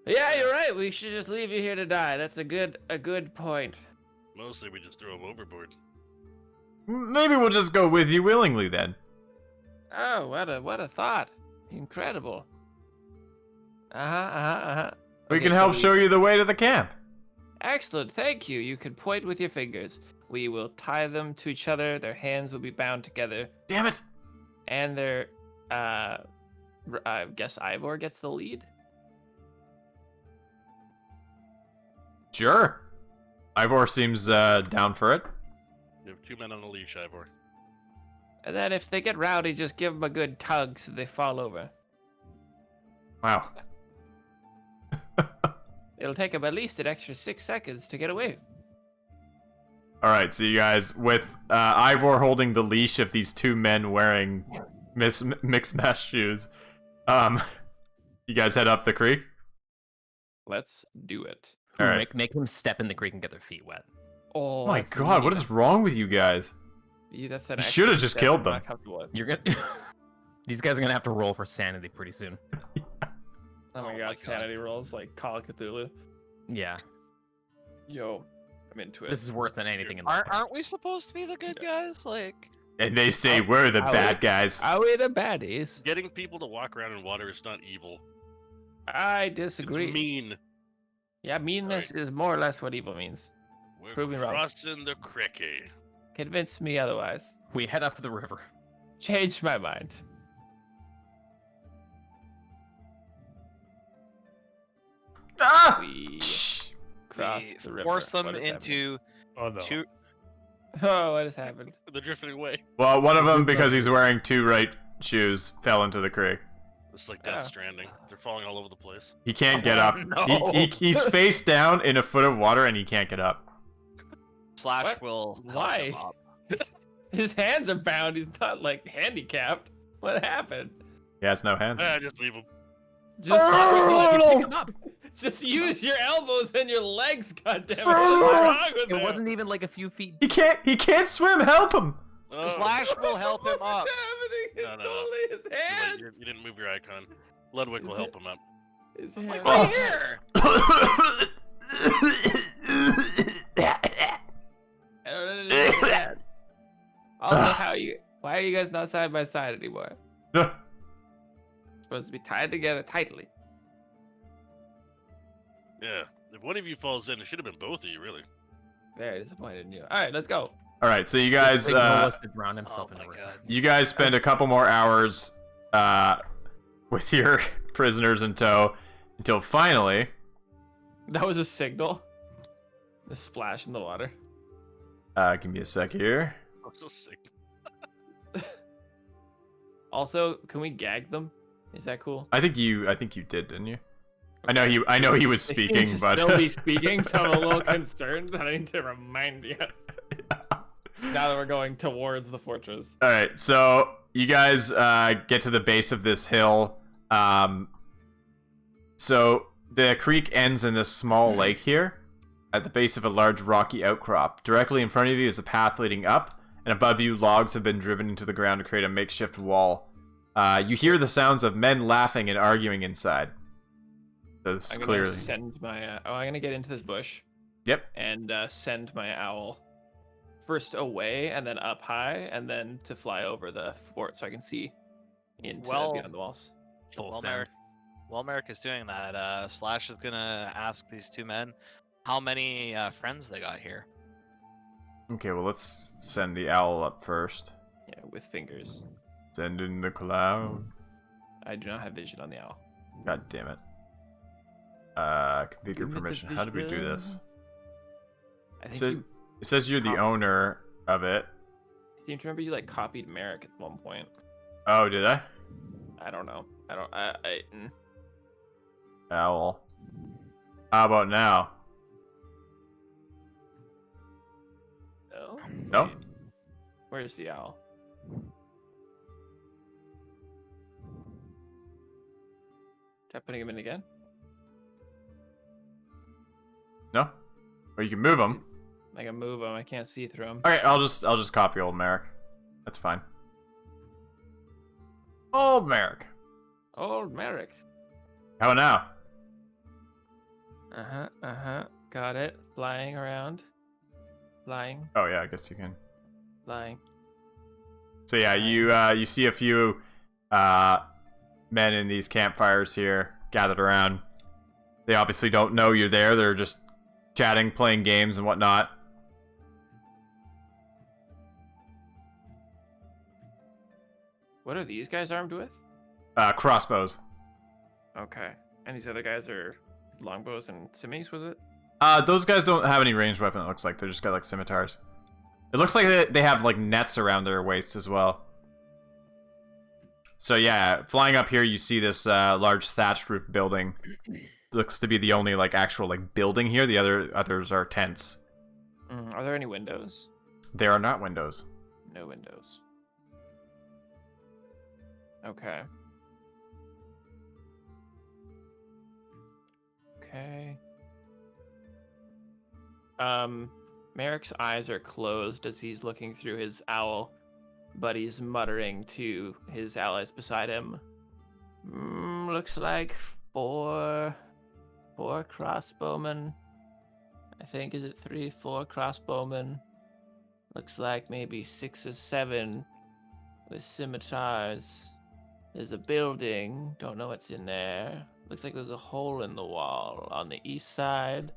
Yeah, you're right. We should just leave you here to die. That's a good point. Mostly we just throw them overboard. Maybe we'll just go with you willingly then. Oh, what a thought! Incredible. We Okay, can help so show you the way to the camp. Excellent, thank you. You can point with your fingers. We will tie them to each other. Their hands will be bound together, Damn it. and their I guess Ivor gets the lead. Sure. Ivor seems down for it. You have two men on a leash, Ivor. And then if they get rowdy, just give them a good tug so they fall over. Wow. It'll take him at least an extra 6 seconds to get away. All right, so you guys, with Ivor holding the leash of these two men wearing mixed mesh shoes, you guys head up the creek. Let's do it. All right. Make them step in the creek and get their feet wet. Oh My that's God, what neat. is wrong with you guys? That's an You extra should have just step killed I'm them. not comfortable with. You're gonna. These guys are gonna have to roll for sanity pretty soon. Oh my god, sanity rolls like Call of Cthulhu. Yeah, Yo, I'm into it. this is worse than anything in the. Aren't we supposed to be the good guys? Like, And they say we're the bad guys. Are we the baddies? Getting people to walk around in water is not evil. I It's disagree. mean. Yeah, meanness is more or less what evil means. We're Prove me wrong. crossing the cricky. Convince me otherwise. We head up the river. Change my mind. Ah! We Shh. cross we the river. force them What is into Oh no. two. happening? Oh, what has happened? They're drifting away. Well, one of them, because he's wearing two right shoes, fell into the creek. It's like Death Ah. Stranding. They're falling all over the place. He can't get up. no. He's face down in a foot of water and he can't get up. Slash What? will help Why? them up. His hands are bound. He's not like handicapped. What happened? He has no hands. Just leave them. Just, Oh, Pick 'em up. just use your elbows and your legs, goddammit. What's wrong with It that? wasn't even like a few feet. He can't swim. Help him. Oh, Slash will help him up. What's happening? It's No, no, no. only his too late. hands. You didn't move your icon. Ludwig will help him up. His Like hands. right here. I don't understand. Also, why are you guys not side by side anymore? Supposed to be tied together tightly. Yeah. If one of you falls in, it should have been both of you, really. Very disappointed in you. All right, let's go. All right, so you The guys, signal was to drown himself Oh in the my river. god. you guys spend a couple more hours, with your prisoners in tow, until finally, That was a signal. The splash in the water. give me a sec here. I'm so sick. Also, can we gag them? Is that cool? I think you did, didn't you? I know he was They seem speaking, to but still be speaking, so I'm a little concerned that I need to remind you. Now that we're going towards the fortress. all right. So you guys get to the base of this hill. So the creek ends in this small lake here, at the base of a large rocky outcrop. Directly in front of you is a path leading up, and above you, logs have been driven into the ground to create a makeshift wall. You hear the sounds of men laughing and arguing inside. So this is I'm gonna clearly. send my. I'm gonna get into this bush. Yep. And send my owl first away, and then up high, and then to fly over the fort so I can see into Well- beyond the walls. Full While sound. Merrick, while Merrick is doing that, Slash is gonna ask these two men how many friends they got here. Okay, well let's send the owl up first. Yeah, with fingers. Send in the cloud. I do not have vision on the owl. God damn it. Give Configure me the permission. How did we do this? I It think says, you it says you're the owner of it. seem to remember you like copied Merrick at one point. Oh, did I? I don't know. Owl. How about now? No. No? Where's the owl? Try putting him in again. No? Or you can move him. I can move him. I can't see through him. Okay, I'll just copy old Merrick. That's fine. Old Merrick. Old Merrick. How now? Got it. Flying around. Flying. Oh yeah, I guess you can. Flying. So yeah, you see a few men in these campfires here gathered around. They obviously don't know you're there. They're just chatting, playing games and whatnot. What are these guys armed with? Crossbows. Okay. And these other guys are longbows and semis, was it? Those guys don't have any ranged weapon, it looks like. They're just got like scimitars. It looks like they have like nets around their waist as well. So yeah, flying up here, you see this large thatched roof building. Looks to be the only like actual like building here. The others are tents. Are there any windows? There are not windows. No windows. Okay. Okay. Merrick's eyes are closed as he's looking through his owl, but he's muttering to his allies beside him. Looks like four crossbowmen. I think, is it 3, 4 crossbowmen? Looks like maybe 6 or 7 with scimitars. There's a building. Don't know what's in there. Looks like there's a hole in the wall on the east side.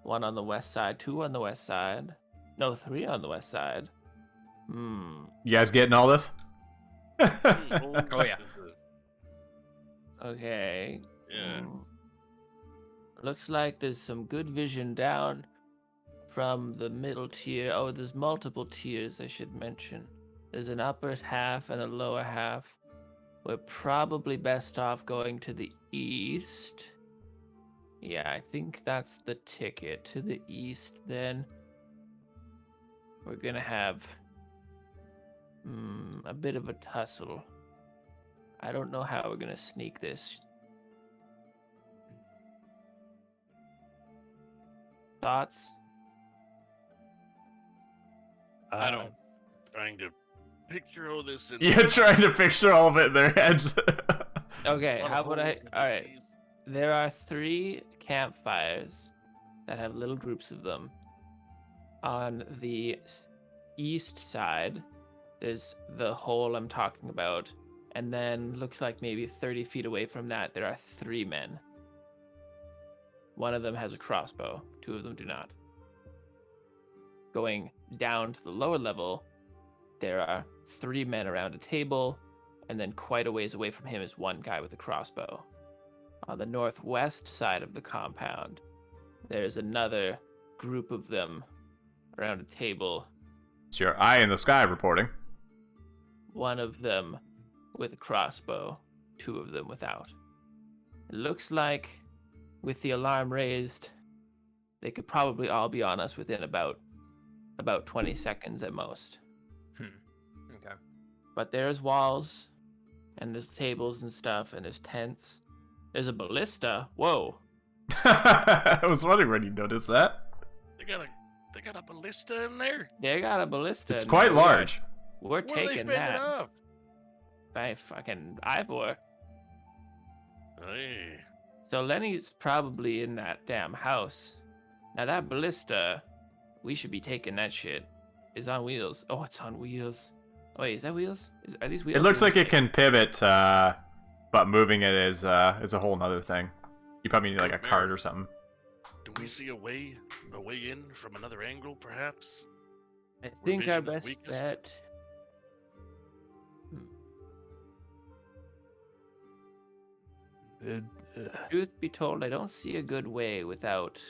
1 on the west side. 2 on the west side. No, 3 on the west side. You guys getting all this? Oh yeah. Okay. Yeah. Looks like there's some good vision down from the middle tier. Oh, there's multiple tiers, I should mention. There's an upper half and a lower half. We're probably best off going to the east. Yeah, I think that's the ticket. To the east, then. We're gonna have a bit of a tussle. I don't know how we're gonna sneak this. Thoughts? I don't. Trying to picture all this. In You're trying to picture all of it in their heads. Okay, lot how of about I? holes and All right. trees. There are 3 campfires that have little groups of them. On the east side, there's the hole I'm talking about, and then looks like maybe 30 feet away from that, there are 3 men. One of them has a crossbow, 2 of them do not. Going down to the lower level, there are 3 men around a table, and then quite a ways away from him is 1 guy with a crossbow. On the northwest side of the compound, there's another group of them around a table. It's your eye in the sky reporting. 1 of them with a crossbow, 2 of them without. It looks like, with the alarm raised, they could probably all be on us within about 20 seconds at most. Okay. But there's walls, and there's tables and stuff, and there's tents. There's a ballista. Whoa. I was wondering when you noticed that. They got a ballista in there. They got a ballista. It's in quite there. large. We're Where are they taking fending that off? by fucking Ivor. Hey. So Lenny's probably in that damn house. Now that ballista, we should be taking that shit. Is on wheels. Oh, it's on wheels. Oh, wait, is that wheels? Are these wheels? It looks or like is it can pivot, but moving it is a whole nother thing. You probably need like a cart or something. Do we see a way in from another angle, perhaps? I Where think our vision is best weakest? bet. Truth be told, I don't see a good way without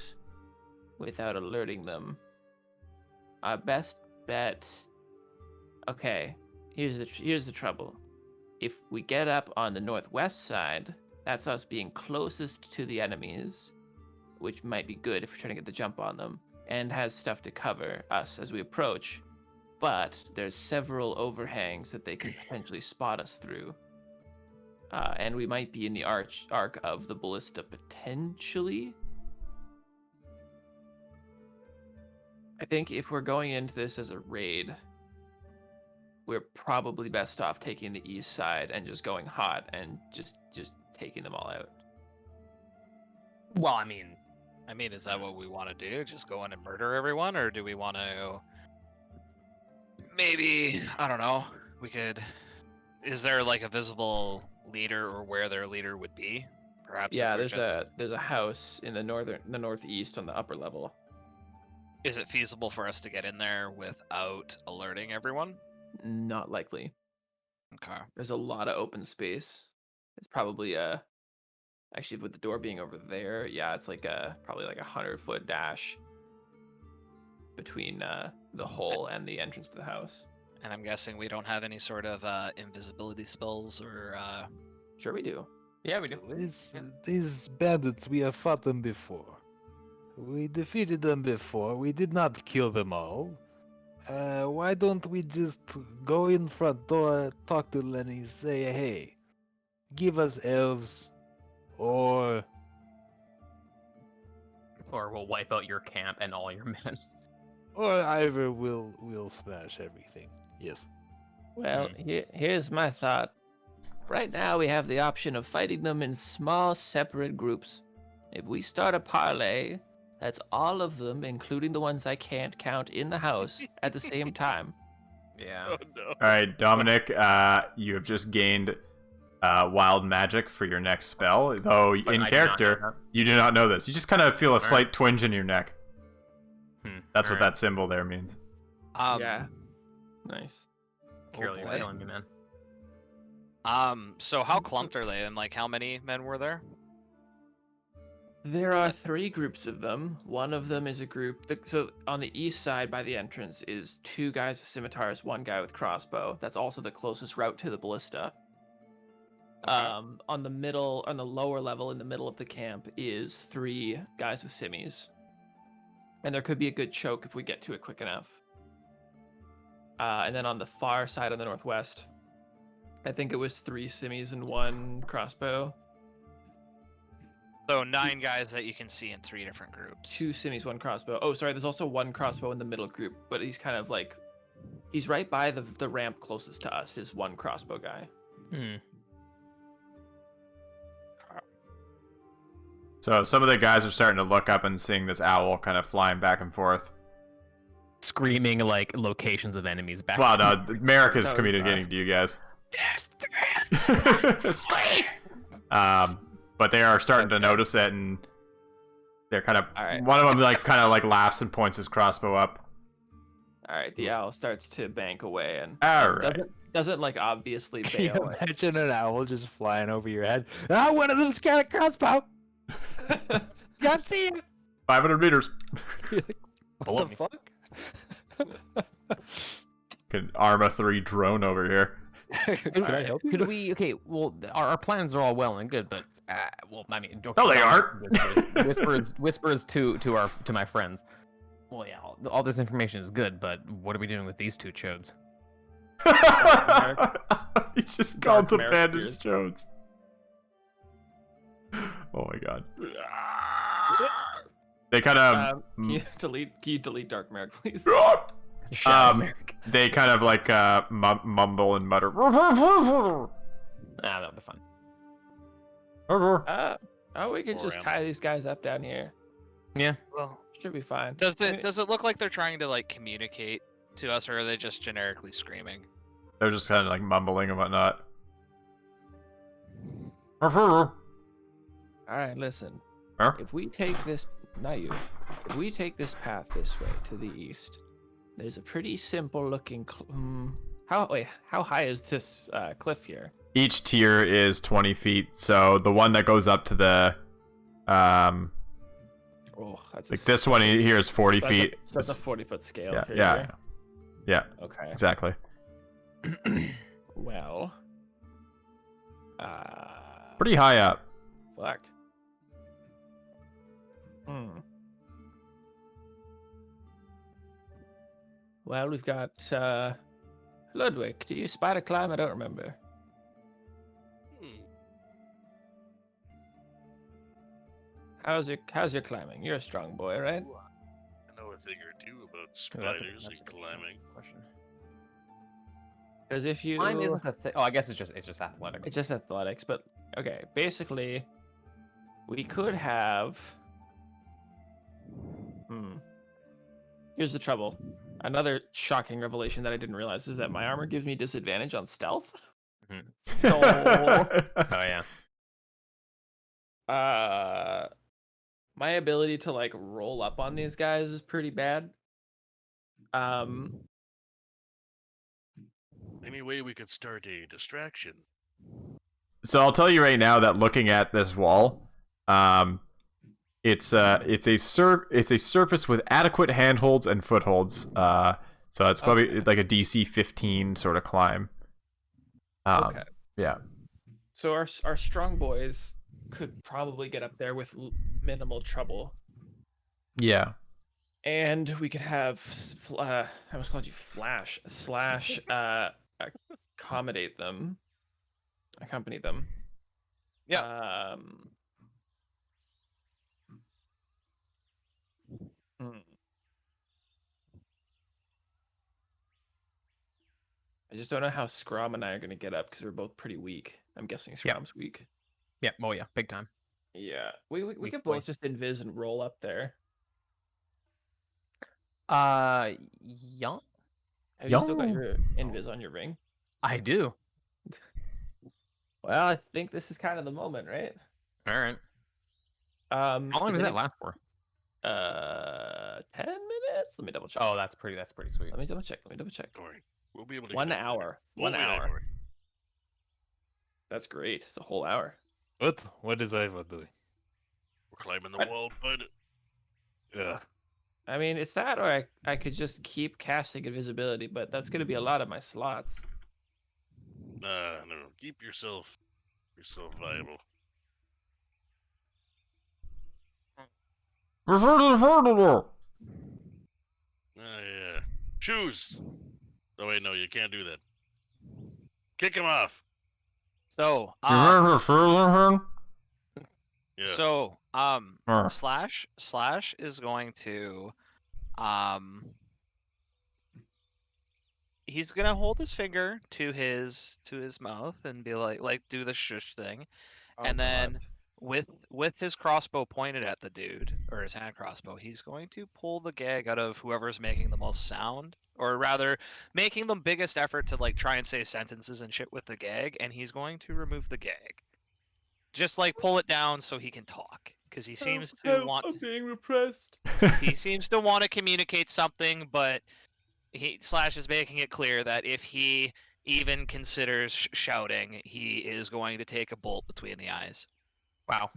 alerting them. Our best bet. Okay, here's the trouble. If we get up on the northwest side, that's us being closest to the enemies, which might be good if we're trying to get the jump on them, and has stuff to cover us as we approach. But there's several overhangs that they could potentially spot us through. And we might be in the arc of the ballista potentially. I think if we're going into this as a raid, we're probably best off taking the east side and just going hot and just taking them all out. Well, I mean, is that what we want to do? Just go in and murder everyone, or do we want to? Maybe, I don't know. We could. Is there like a visible leader or where their leader would be? Perhaps. Yeah, if we're there's a house in the northeast on the upper level. Is it feasible for us to get in there without alerting everyone? Not likely. Okay. There's a lot of open space. It's probably actually with the door being over there, yeah, it's like probably like 100-foot dash between the hole and the entrance to the house. And I'm guessing we don't have any sort of invisibility spells or. Sure we do. Yeah, we do. These bandits, we have fought them before. We defeated them before. We did not kill them all. Why don't we just go in front door, talk to Lenny, say, hey, give us elves, or We'll wipe out your camp and all your men. either we'll smash everything. Yes. Well, here's my thought. Right now, we have the option of fighting them in small, separate groups. If we start a parlay, that's all of them, including the ones I can't count in the house, at the same time. Yeah. Oh no. All right, Dominic, you have just gained wild magic for your next spell. Though But in I do not know character, that. you do not know this. You just kind of feel a Alright. slight twinge in your neck. That's what Alright. that symbol there means. Yeah. Nice. Kirill, you're boy. killing me, man. So how clumped are they, and like how many men were there? There are 3 groups of them. One of them is a group. So on the east side by the entrance is 2 guys with scimitars, 1 guy with crossbow. That's also the closest route to the ballista. On the lower level in the middle of the camp is 3 guys with simmies. And there could be a good choke if we get to it quick enough. And then on the far side on the northwest, I think it was 3 simmies and 1 crossbow. So 9 guys that you can see in 3 different groups. 2 simmies, 1 crossbow. Oh, sorry, there's also 1 crossbow in the middle group, but he's kind of like, he's right by the ramp closest to us is 1 crossbow guy. So some of the guys are starting to look up and seeing this owl kind of flying back and forth. Screaming like locations of enemies back. Well, to no, Merrick is That was communicating to you guys. There's But they are starting to notice it, and they're kind of. Alright. One of them like laughs and points his crossbow up. All right, the owl starts to bank away and All right. doesn't like obviously Can you bail. imagine an owl just flying over your head? Ah, one of them's got a crossbow! Can't see it! 500 meters. You're like, Below what me. the fuck? Can arm a 3 drone over here. Can I help you? Could we? Okay, well, our plans are all well and good, but well, I mean, No, they aren't. Whispers to my friends. Well, yeah, all this information is good, but what are we doing with these 2 chodes? He just called the Merrick bandits ears. Jones. Oh my god. They kind of. Can you delete Dark Merrick, please? They kind of like mumble and mutter. That'll be fun. We can just Around. tie these guys up down here. Yeah. Well, Should be fine. does it look like they're trying to like communicate to us, or are they just generically screaming? They're just kind of like mumbling and whatnot. All right, listen. Huh? If we take this, not you. If we take this path this way to the east, there's a pretty simple-looking. How high is this cliff here? Each tier is 20 feet, so the one that goes up to the Oh, that's like this one here is 40 That's feet. That's a 40-foot scale. Yeah, here, yeah, yeah, Okay. exactly. Well. Pretty high up. Fuck. Well, we've got Ludwig. Do you spider climb? I don't remember. How's your climbing? You're a strong boy, right? I know a thing or two about Oh, that's a- spiders that's and a climbing. question. Because if you Climb isn't a thing. Oh, I guess it's just athletics. It's just athletics, but okay. Basically, we could have. Here's the trouble. Another shocking revelation that I didn't realize is that my armor gives me disadvantage on stealth. So, Oh yeah. My ability to like roll up on these guys is pretty bad. Any way we could start a distraction? So I'll tell you right now that looking at this wall, it's a surface with adequate handholds and footholds. So it's probably like a DC 15 sort of climb. Okay. Yeah. So our strong boys could probably get up there with minimal trouble, Yeah. and we could have I almost called you Flash slash accommodate them, accompany them. Yeah. I just don't know how Scrum and I are gonna get up because we're both pretty weak. I'm guessing Scrum's weak. Yeah. Oh yeah, big time. Yeah, we Weak could boy. both just invis and roll up there. Yeah. Have you still got your invis on your ring? I do. Well, I think this is kind of the moment, right? All right. How How long does that last for? 10 minutes. Let me double check. Oh, that's pretty sweet. Let me double check. Don't worry. We'll be able to 1 get up there. hour. We'll 1 be there hour. for you. That's great. It's a whole hour. What is Iva doing? We're climbing the wall, bud. Yeah. I mean, it's that, or I could just keep casting invisibility, but that's going to be a lot of my slots. No. Keep yourself viable. Yeah. Shoes. Oh wait, no, you can't do that. Kick him off. So, Yeah. Slash is going to, he's gonna hold his finger to his mouth and be like do the shush thing, and then with his crossbow pointed at the dude, or his hand crossbow, he's going to pull the gag out of whoever's making the most sound, or rather making the biggest effort to like try and say sentences and shit with the gag, and he's going to remove the gag. Just like pull it down so he can talk, because he seems to want I'm being repressed. he seems to want to communicate something, but Slash is making it clear that if he even considers shouting, he is going to take a bolt between the eyes. Wow.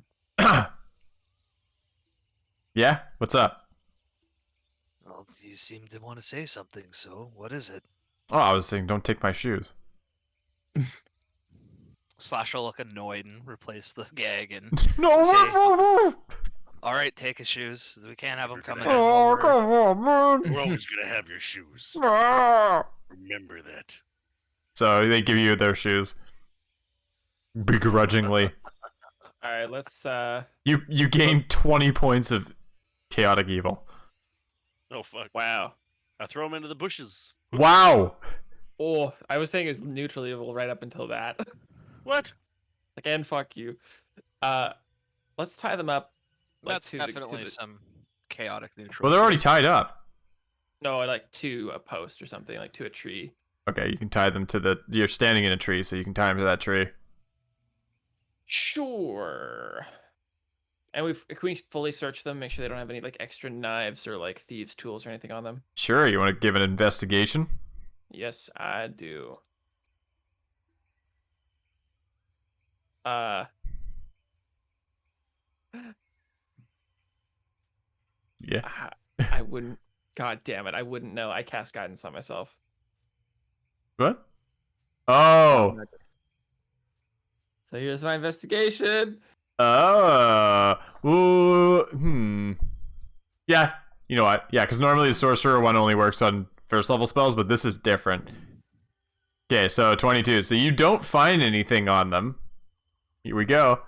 Yeah? What's up? Well, you seem to want to say something, so what is it? Oh, I was saying don't take my shoes. Slash will look annoyed and replace the gag and No! all right, take his shoes. We can't have him You're coming gonna in. have- Oh, while we're- come on, man! We're always gonna have your shoes. Ah. Remember that. So they give you their shoes. Begrudgingly. All right, let's You gain 20 points of chaotic evil. Oh fuck. wow. I throw him into the bushes. Wow! Oh, I was saying it's neutral evil right up until that. What? Again, fuck you. Let's tie them up. like, That's to the- definitely to the- some chaotic neutral. Well, they're already shit. tied up. No, like to a post or something, like to a tree. Okay, you can tie them to the... You're standing in a tree, so you can tie them to that tree. Sure. And can we fully search them, make sure they don't have any like extra knives or like thieves' tools or anything on them? Sure, you want to give an investigation? Yes, I do. Yeah. I wouldn't. God damn it! I wouldn't know. I cast guidance on myself. What? Oh! So here's my investigation. Ooh, Yeah, you know what? Yeah, because normally the sorcerer one only works on first level spells, but this is different. Okay, so 22. So you don't find anything on them. Here we go.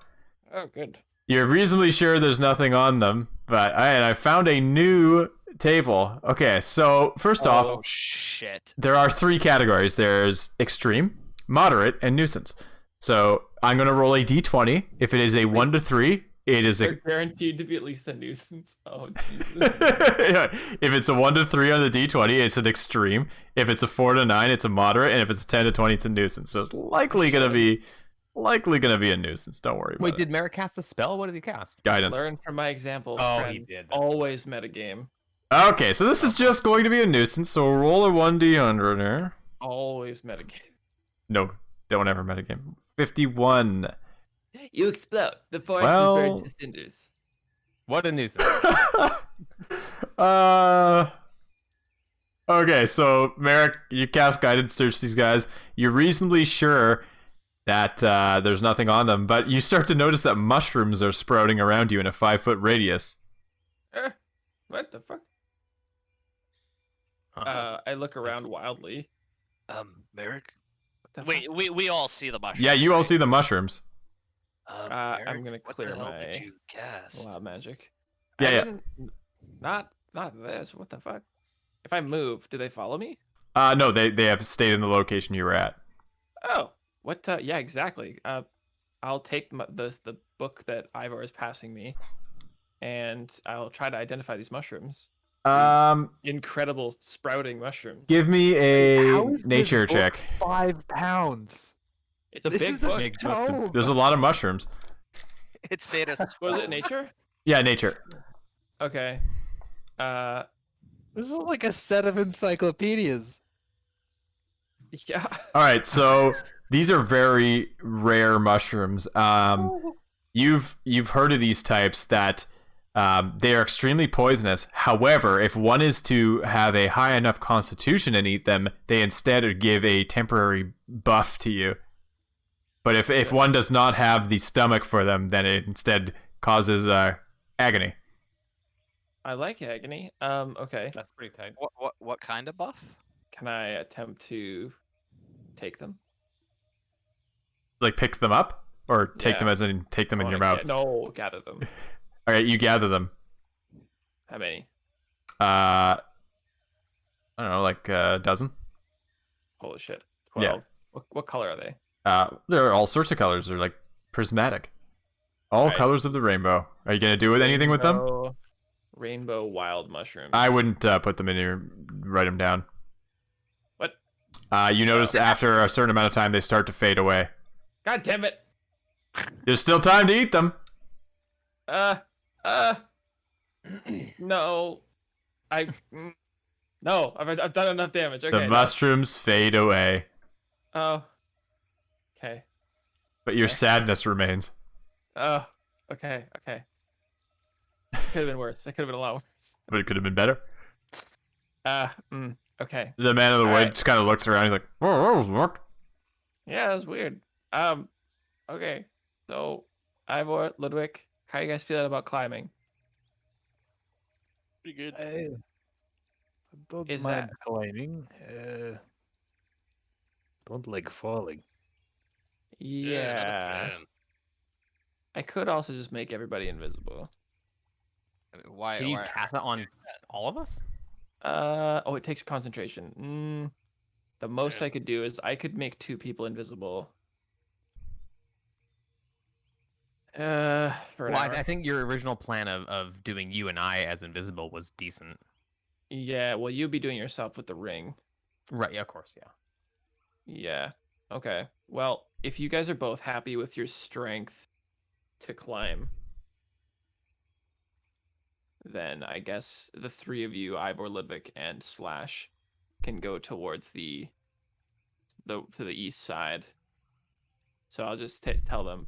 Oh, good. You're reasonably sure there's nothing on them, but I found a new table. Okay, so first off, Oh shit. there are 3 categories. There's extreme, moderate, and nuisance. So I'm going to roll a d20. If it is a 1 to 3, it is They're a... guaranteed to be at least a nuisance. Oh, Jesus. If it's a 1 to 3 on the d20, it's an extreme. If it's a 4 to 9, it's a moderate. And if it's a 10 to 20, it's a nuisance. So it's likely going to be a nuisance. Don't worry about Wait, it. did Merrick cast a spell? What did he cast? Guidance. Learn from my example. Oh, friend. he did, that's Always metagame. Okay, so this is just going to be a nuisance. So we'll roll a 1d100 here. Always metagame. No, don't ever metagame. 51. You explode. The forest Well- is burned to cinders. What a nuisance. Okay, so Merrick, you cast guidance search these guys. You're reasonably sure that there's nothing on them, but you start to notice that mushrooms are sprouting around you in a 5-foot radius. What the fuck? Uh-huh. I look around wildly. Merrick. What the Wait, we all see the mushrooms. Yeah, you all right? see the mushrooms. Merrick, I'm gonna what clear the hell my did you cast? wild magic. Yeah, I yeah. didn't- Not this. What the fuck? If I move, do they follow me? No, they have stayed in the location you were at. Oh, what? Yeah, exactly. I'll take the book that Ivor is passing me, and I'll try to identify these mushrooms. Incredible sprouting mushrooms. Give me How a is this nature book check. 5 pounds. It's a This big is a book. big tome. There's a lot of mushrooms. It's made us. Was it nature? Yeah, nature. Okay. This is like a set of encyclopedias. Yeah. All right, so these are very rare mushrooms. You've heard of these types that they are extremely poisonous. However, if one is to have a high enough constitution and eat them, they instead give a temporary buff to you. But if one does not have the stomach for them, then it instead causes agony. I like agony. Okay. That's pretty tight. What kind of buff? Can I attempt to take them? Like pick them up, or take Yeah. them as in take them I in your wanna mouth. No, gather them. All right, you gather them. How many? I don't know, like a dozen. Holy shit. Yeah. 12. What color are they? There are all sorts of colors. They're like prismatic, all Right. colors of the rainbow. Are you gonna do anything with them? Rainbow wild mushrooms. I wouldn't put them in your. Write them down. What? You notice after a certain amount of time they start to fade away. God damn it. There's still time to eat them. No. No, I've done enough damage. Okay. The no. mushrooms fade away, Oh. Okay. but your Okay. sadness remains. Oh. Okay. Okay. Could have been worse. It could have been a lot worse. But it could have been better. Okay. The man of the wood Alright. just kind of looks around. He's like, "Oh, that was work." Yeah, that was weird. Okay. So, Ivor, Ludwig, how you guys feeling about climbing? Pretty good. I don't Is mind that- climbing. Don't like falling. Not a Yeah. fan. I could also just make everybody invisible. I mean, why? Can you why- cast that on all of us? Oh, it takes concentration. The most Yeah. I could do is I could make 2 people invisible. For an Well, hour. I think your original plan of doing you and I as invisible was decent. Yeah, well, you'd be doing yourself with the ring. Right, yeah, of course, yeah. Yeah. Okay. Well, if you guys are both happy with your strength to climb, then I guess the 3 of you, Ivor, Ludwig, and Slash, can go towards to the east side. So I'll just tell them,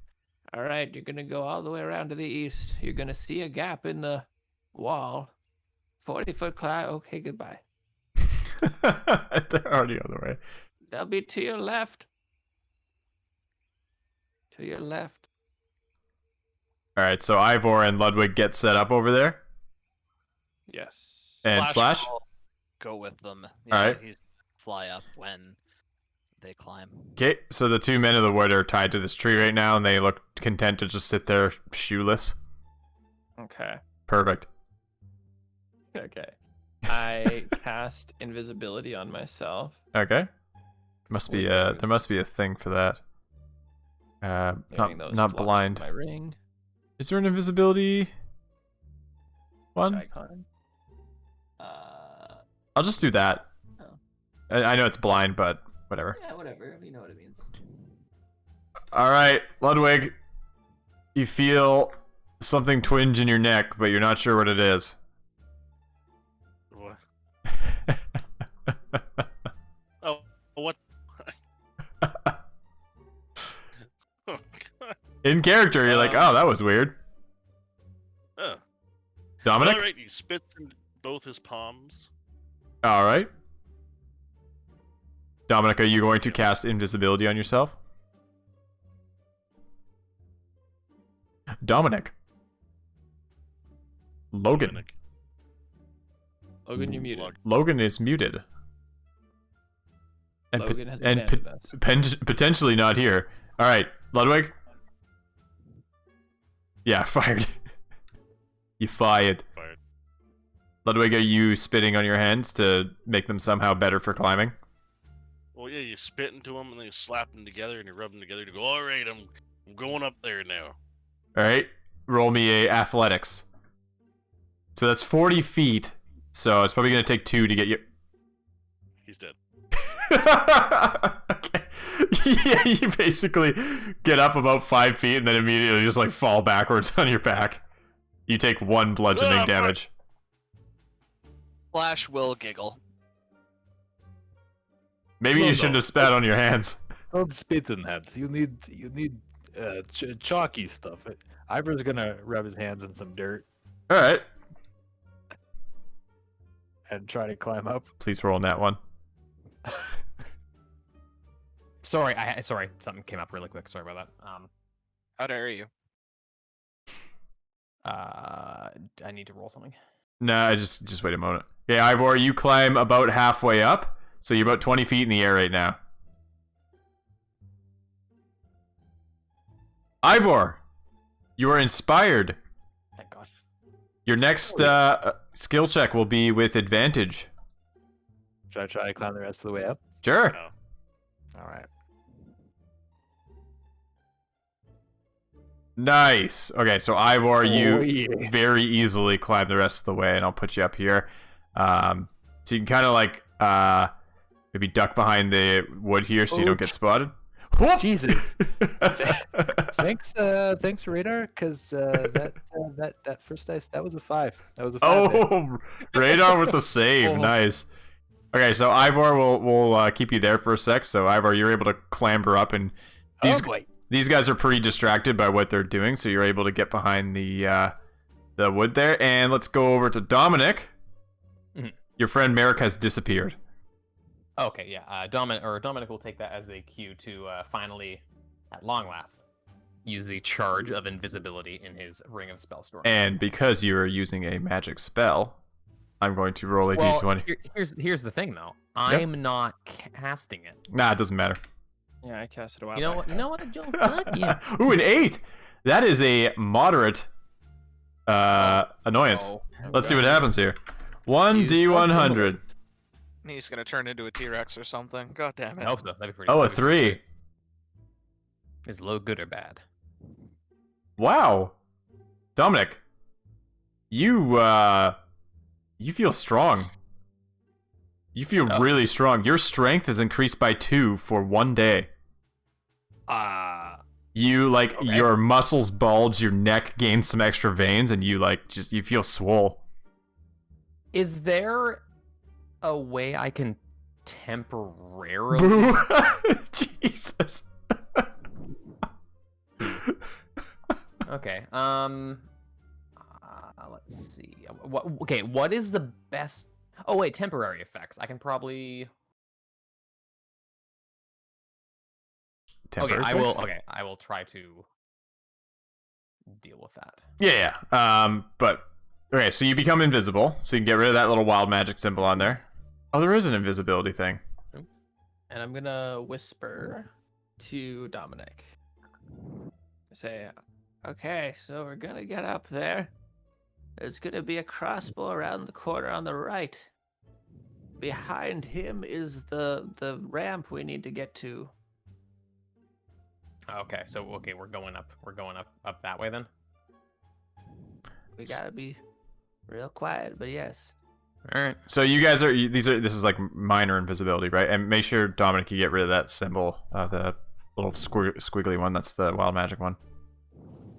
all right, you're gonna go all the way around to the east. You're gonna see a gap in the wall. 40-foot climb. Okay, goodbye. They're already on the way. They'll be to your left. To your left. All right, so Ivor and Ludwig get set up over there, Yes. and Slash. will go with them. Alright. He's fly up when they climb. Okay, so the 2 men of the wood are tied to this tree right now, and they look content to just sit there shoeless. Okay. Perfect. Okay. I cast invisibility on myself. Okay. There must be a thing for that. Getting those Not fluffs from blind. My ring. Is there an invisibility one? Icon. I'll just do that. Oh. I know it's blind, but whatever. Yeah, whatever. You know what it means. All right, Ludwig. You feel something twinge in your neck, but you're not sure what it is. What? Oh, what? Oh, God. In character, you're like, oh, that was weird. Oh. Dominic? All right, he spits in both his palms. All right. Dominic, are you going to cast invisibility on yourself? Dominic. Logan. Dominic. Logan, you're muted. Logan is muted. And, Logan has and abandoned us. potentially not here. All right, Ludwig. Yeah, fired. You fired. Fired. Ludwig, are you spitting on your hands to make them somehow better for climbing? Well, yeah, you spit into them and then you slap them together and you rub them together to go. All right, I'm going up there now. All right, roll me a athletics. So that's 40 feet. So it's probably gonna take 2 to get you. He's dead. Okay. Yeah, you basically get up about 5 feet and then immediately just like fall backwards on your back. You take 1 bludgeoning fuck. damage. Flash will giggle. Maybe you shouldn't have spat on your hands. Don't spit in hands. You need chalky stuff. Ivor's gonna rub his hands in some dirt All right. and try to climb up. Please roll on that one. Sorry, sorry, something came up really quick. Sorry about that. How dare you? I need to roll something. Nah, just wait a moment. Okay, Ivor, you climb about halfway up, so you're about 20 feet in the air right now. Ivor, you are inspired. Thank God. Your next skill check will be with advantage. Should I try to climb the rest of the way up? Sure. No. All right. Nice. Okay, so Ivor, you yeah. very easily climb the rest of the way, and I'll put you up here. So you can kind of like maybe duck behind the wood here so you don't get spotted. Whoop! Jesus. Thanks, Radar, because that first dice, that was a 5. That was a 5. Oh, radar with the save. Nice. Okay, so Ivor will keep you there for a sec. So Ivor, you're able to clamber up, and these guys are pretty distracted by what they're doing, so you're able to get behind the wood there. And let's go over to Dominic. Mhm. Your friend Merrick has disappeared. Okay, yeah. Dominic will take that as the cue to finally, at long last, use the charge of invisibility in his Ring of Spellstorm. And because you are using a magic spell, I'm going to roll a d20. Here's the thing, though. I'm not casting it. Nah, it doesn't matter. Yeah, I cast it a while You know back. what? You know what, Joe? Fuck you. Ooh, an 8! That is a moderate annoyance. Oh. Let's see what happens here. 1d100. He's gonna turn into a T-Rex or something. God damn I it. hope so. That'd be pretty. Oh, a that'd be pretty 3. great. Is low good or bad? Wow. Dominic, you feel strong. You feel really strong. Your strength is increased by 2 for 1 day. You like your muscles bulge, your neck gains some extra veins, and you like you feel swole. Is there a way I can temporarily? Boo! Jesus. Okay. Let's see. What is the best? Oh wait, temporary effects. I can probably. Temporary I fix? will. Okay, I will try to deal with that. Yeah. But okay, so you become invisible, so you can get rid of that little wild magic symbol on there. Oh, there is an invisibility thing. And I'm gonna whisper to Dominic. Say, okay, so we're gonna get up there. There's gonna be a crossbow around the corner on the right. Behind him is the ramp we need to get to. Okay, so we're going up. We're going up that way then. We gotta be real quiet, but yes. All right. So you guys are this is like minor invisibility, right? And make sure Dominic you get rid of that symbol, the little squiggly one. That's the wild magic one.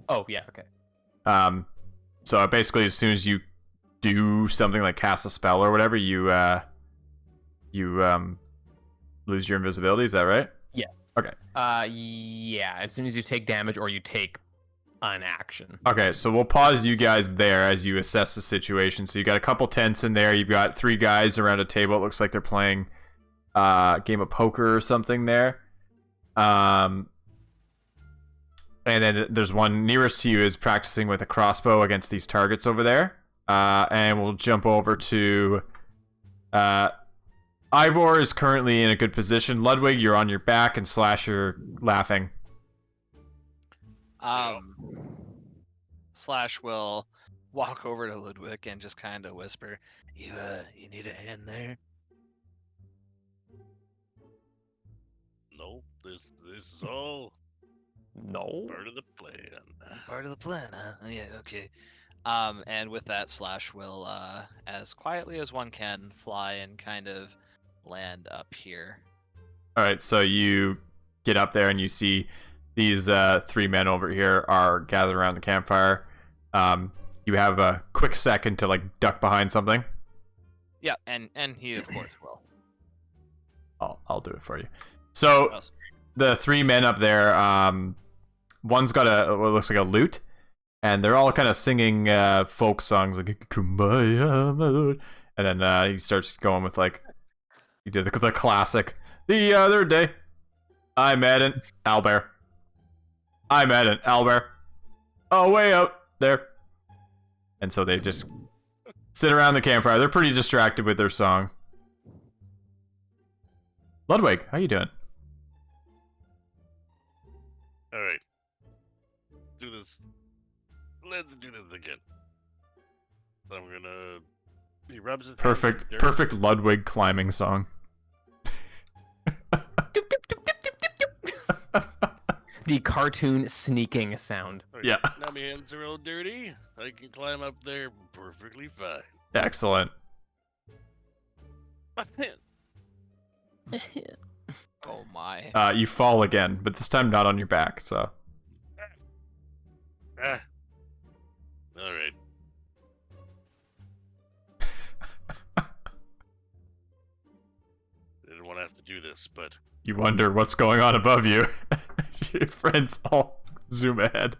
Oh yeah. Okay. So basically, as soon as you do something like cast a spell or whatever, you lose your invisibility. Is that right? Yeah. Okay. Yeah. As soon as you take damage or you take an action. Okay, so we'll pause you guys there as you assess the situation. So you got a couple tents in there. You've got 3 guys around a table. It looks like they're playing game of poker or something there. And then there's one nearest to you is practicing with a crossbow against these targets over there. And we'll jump over to Ivor is currently in a good position. Ludwig, you're on your back, and Slash, you're laughing. Slash will walk over to Ludwig and just kind of whisper, "You need a hand there?" No, this is all No. part of the plan. Part of the plan, huh? Yeah, okay. And with that, Slash will, as quietly as one can, fly and kind of land up here. All right, so you get up there and you see these 3 men over here are gathered around the campfire. You have a quick second to like duck behind something. Yeah, and he of course will. I'll do it for you. So the 3 men up there, one's got what looks like a lute, and they're all kind of singing folk songs like "Kumbaya," and then he starts going with like he did the classic. The other day, I met an owlbear. I met an owlbear. Oh, way out there. And so they just sit around the campfire. They're pretty distracted with their songs. Ludwig, how you doing? All right, do this. Let's do this again. I'm gonna. He rubs his hands in the dirt. Perfect Ludwig climbing song. The cartoon sneaking sound. All right, Yeah. Now my hands are all dirty. I can climb up there perfectly fine. Excellent. My hand. Oh my. You fall again, but this time not on your back, so. Ah. All right. Didn't want to have to do this, but You wonder what's going on above you. Your friends all zoom ahead.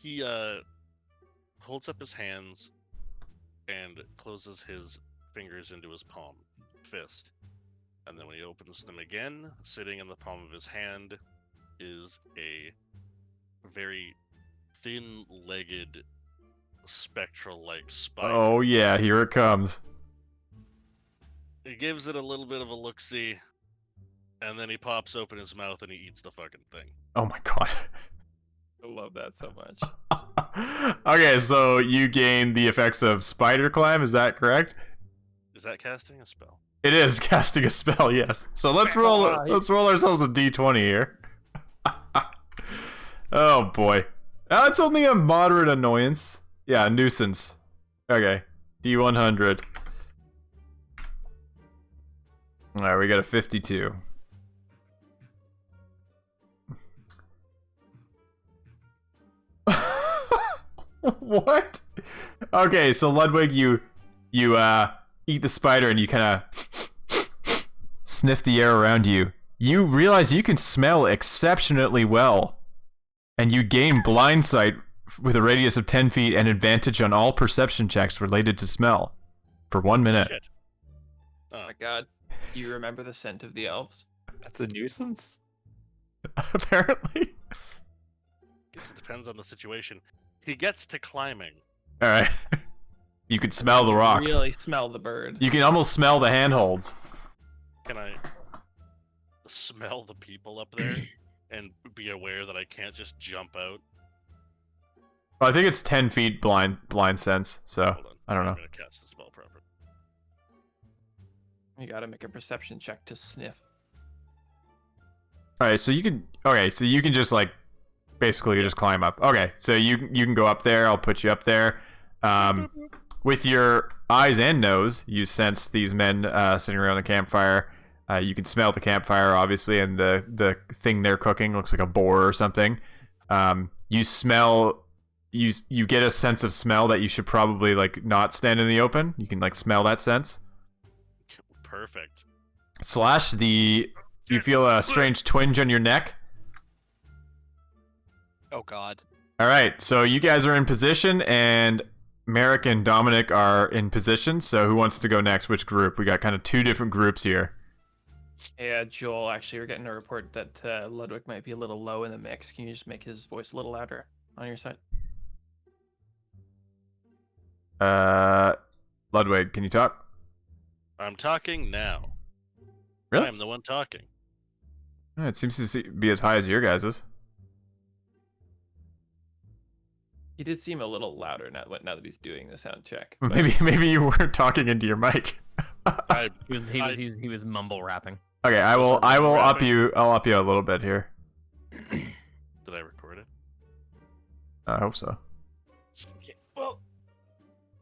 he holds up his hands and closes his fingers into his palm fist. And then when he opens them again, sitting in the palm of his hand is a very thin-legged, spectral-like spider. Oh yeah, here it comes. He gives it a little bit of a look-see, and then he pops open his mouth and he eats the fucking thing. Oh my god. I love that so much. Okay, so you gain the effects of spider climb, is that correct? Is that casting a spell? It is casting a spell, yes. So let's roll ourselves a d20 here. Oh boy. It's only a moderate annoyance. Yeah, nuisance. Okay. D100. Alright, we got a 52. What? Okay, so Ludwig, you eat the spider and you kind of sniff the air around you. You realize you can smell exceptionally well, and you gain blind sight with a radius of 10 feet and advantage on all perception checks related to smell for 1 minute. Shit. Oh my god. Do you remember the scent of the elves? That's a nuisance. Apparently. Guess it depends on the situation. He gets to climbing. All right. You can smell the rocks. Really smell the bird. You can almost smell the handholds. Can I smell the people up there and be aware that I can't just jump out? Well, I think it's 10 feet blind sense, so Hold on. I don't know. I'm gonna cast the spell proper. You gotta make a perception check to sniff. All right, so you can just like basically just climb up. Okay, so you can go up there. I'll put you up there. With your eyes and nose, you sense these men sitting around the campfire. You can smell the campfire, obviously, and the thing they're cooking looks like a boar or something. You smell. You get a sense of smell that you should probably like not stand in the open. You can like smell that sense. Perfect. Slash you feel a strange twinge on your neck. Oh god. All right, so you guys are in position, and Merrick and Dominic are in position. So who wants to go next? Which group? We got kind of 2 different groups here. Yeah, Joel, actually, we're getting a report that Ludwig might be a little low in the mix. Can you just make his voice a little louder on your side? Ludwig, can you talk? I'm talking now. Really? I'm the one talking. It seems to be as high as your guys's. He did seem a little louder now that he's doing the sound check. Maybe you weren't talking into your mic. He was mumble rapping. Okay, I will up you. I'll up you a little bit here. Did I record it? I hope so. Okay. Well,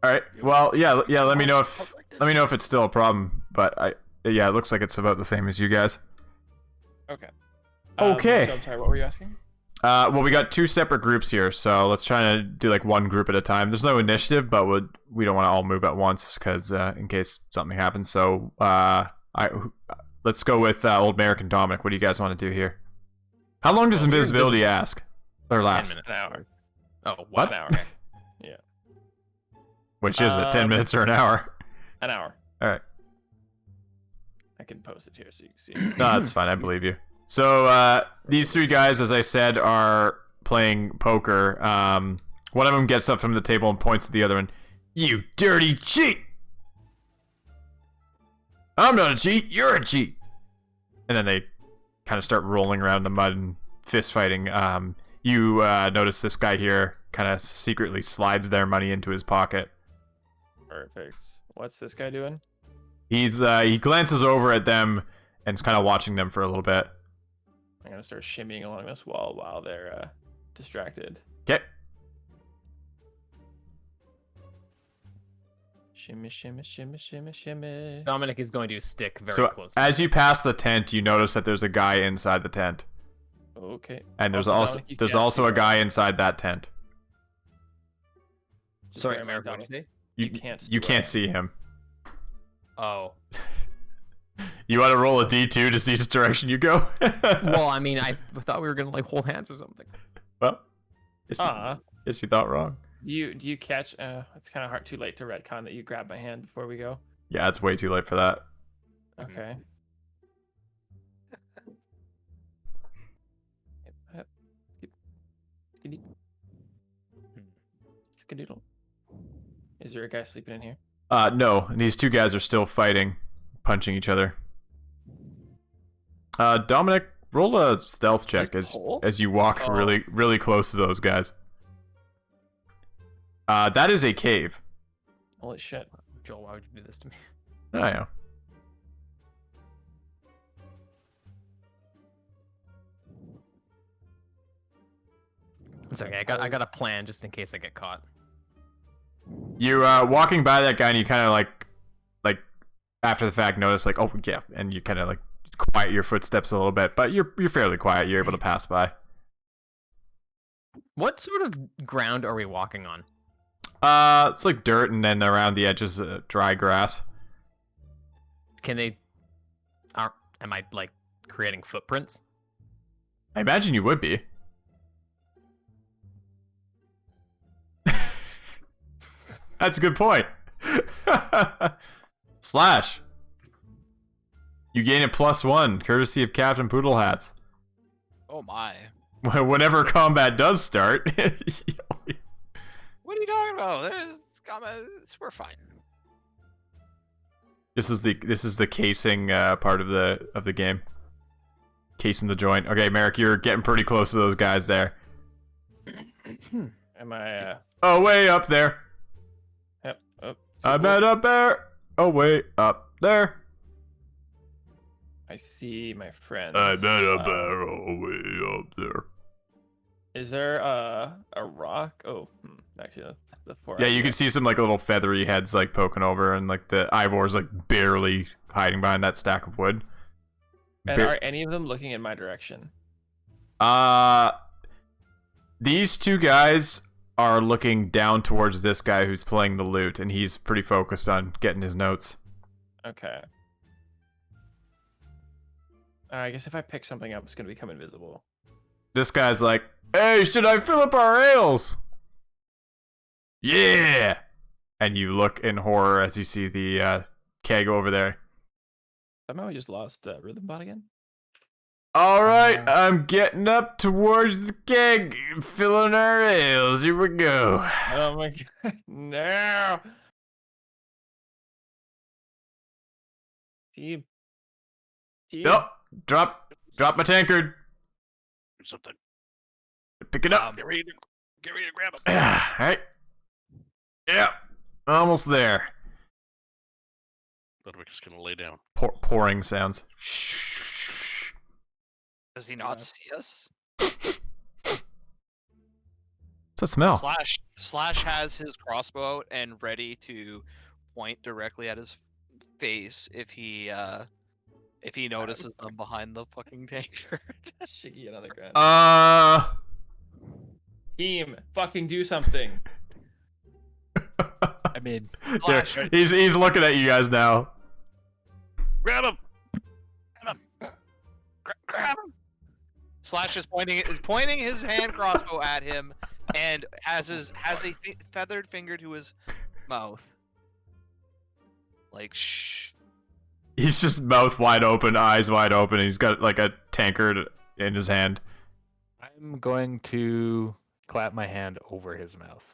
All right. Well, yeah. Let me know if it's still a problem. But it looks like it's about the same as you guys. Okay. Okay. So I'm sorry, what were you asking? Well, we got 2 separate groups here, so let's try to do like one group at a time. There's no initiative, but we don't want to all move at once because in case something happens. So let's go with Old American Dominic. What do you guys want to do here? How long does invisibility last or last? 10 minutes. An hour. Oh, What? An hour. Yeah. Which is it? 10 minutes or an hour? An hour. All right. I can post it here so you can see. No, that's fine. I believe you. So these 3 guys, as I said, are playing poker. One of them gets up from the table and points at the other one. You dirty cheat! I'm not a cheat. You're a cheat. And then they kind of start rolling around in the mud and fist fighting. You notice this guy here kind of secretly slides their money into his pocket. Perfect. What's this guy doing? He glances over at them and is kind of watching them for a little bit. I'm gonna start shimmying along this wall while they're distracted. Okay. Shimmy, shimmy, shimmy, shimmy, shimmy. Dominic is going to stick very So close. as you pass the tent, you notice that there's a guy inside the tent, Okay. and there's Also, Dominic, you there's can't also see a him. guy inside that tent. Just Sorry, bear in mind, America, what did you say? You can't see where I You am. can't see him. Oh. You want to roll a d2 to see which direction you go? Well, I mean, I thought we were gonna like hold hands or something. Well, guess you thought wrong. Do you catch? It's kind of hard. Too late to retcon that you grab my hand before we go. Yeah, it's way too late for that. Okay. Skadoodle. Is there a guy sleeping in here? No, these 2 guys are still fighting, punching each other. Dominic, roll a stealth check as you walk really close to those guys. That is a cave. Holy shit. Joel, why would you do this to me? I know. It's okay. I got a plan just in case I get caught. You're walking by that guy and you kind of like after the fact notice like, oh yeah, and you kind of like quiet your footsteps a little bit, but you're fairly quiet. You're able to pass by. What sort of ground are we walking on? It's like dirt and then around the edges dry grass. Can they? Am I like creating footprints? I imagine you would be. That's a good point. Slash. You gain a +1, courtesy of Captain Poodle Hats. Oh my. Whenever combat does start. What are you talking about? There's we're fine. This is the casing part of the game. Casing the joint. Okay, Merrick, you're getting pretty close to those guys there. Am I? Oh, way up there. Yep. Oh, I bet up there. Oh, way up there. I see my friend. I bet up there. Oh, way up there. Is there a rock? Oh, actually, the four. Yeah, you can see some like little feathery heads like poking over, and like the Ivor's like barely hiding behind that stack of wood. And are any of them looking in my direction? These 2 guys are looking down towards this guy who's playing the lute, and he's pretty focused on getting his notes. Okay. I guess if I pick something up, it's gonna become invisible. This guy's like, "Hey, should I fill up our ales?" Yeah! And you look in horror as you see the keg over there. Somehow we just lost Rhythm Bot again. All right, I'm getting up towards the keg, filling our ales. Here we go. Oh my god, no! Team. Nope. Drop my tankard. Do something. Pick it up. Get ready to grab him. All right. Yeah, almost there. Ludwig's gonna lay down. Pouring sounds. Does he not see us? What's that smell? Slash has his crossbow out and ready to point directly at his face if he notices them behind the fucking tankard. Shiggy another ground. Team, fucking do something. I mean, There, he's looking at you guys now. Grab him! Grab him! Slash is pointing his hand crossbow at him, and has a feathered finger to his mouth. Like shh. He's just mouth wide open, eyes wide open. And he's got like a tankard in his hand. I'm going to clap my hand over his mouth.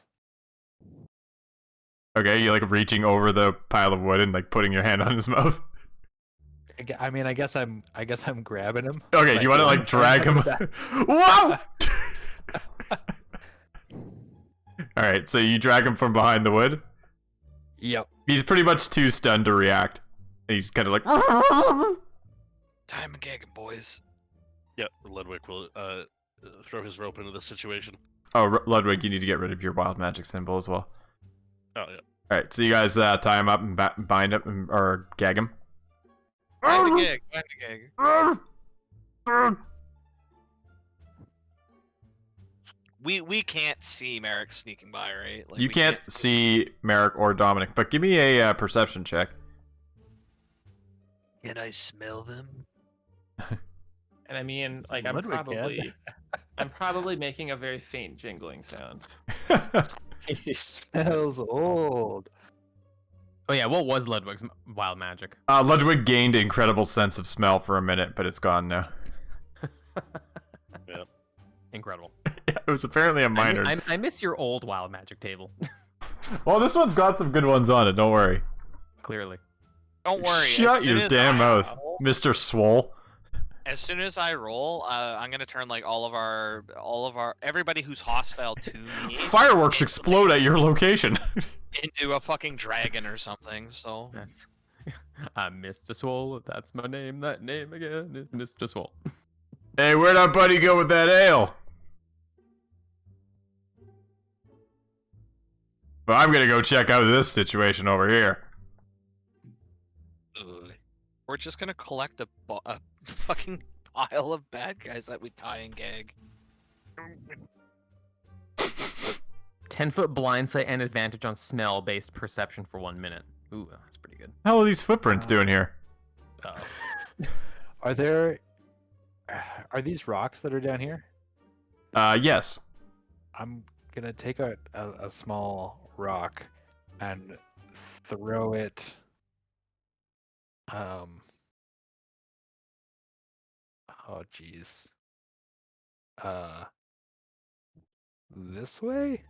Okay, you like reaching over the pile of wood and like putting your hand on his mouth. I mean, I guess I'm grabbing him. Okay, you want to like drag him? Whoa! All right, so you drag him from behind the wood. Yep. He's pretty much too stunned to react. He's kind of like. Time gagging, boys. Yep, Ludwig will throw his rope into the situation. Oh, Ludwig, you need to get rid of your wild magic symbol as well. Oh yeah. All right, so you guys tie him up and bind him or gag him. Bind the gag. We can't see Merrick sneaking by, right? Like, You we can't see Merrick or Dominic, but give me a perception check. Can I smell them? And I mean, like, I'm probably making a very faint jingling sound. He smells old. Oh yeah, what was Ludwig's wild magic? Ludwig gained incredible sense of smell for a minute, but it's gone now. Yep. Incredible. Yeah, it was apparently a minor. I miss your old wild magic table. Well, this one's got some good ones on it. Don't worry. Clearly. Don't worry. Shut your damn mouth, Mr. Swole. As soon as I roll, I'm gonna turn like all of our everybody who's hostile to me Fireworks explode at your location. into a fucking dragon or something. So That's I'm Mr. Swole. That's my name. That name again is Mr. Swole. Hey, where'd our buddy go with that ale? Well, I'm gonna go check out this situation over here. we're just gonna collect a fucking pile of bad guys that we tie and gag. 10-foot blind sight and advantage on smell-based perception for 1 minute. Ooh, that's pretty good. How are these footprints doing here? Are these rocks that are down here? Yes. I'm gonna take a small rock and throw it. Oh jeez. This way?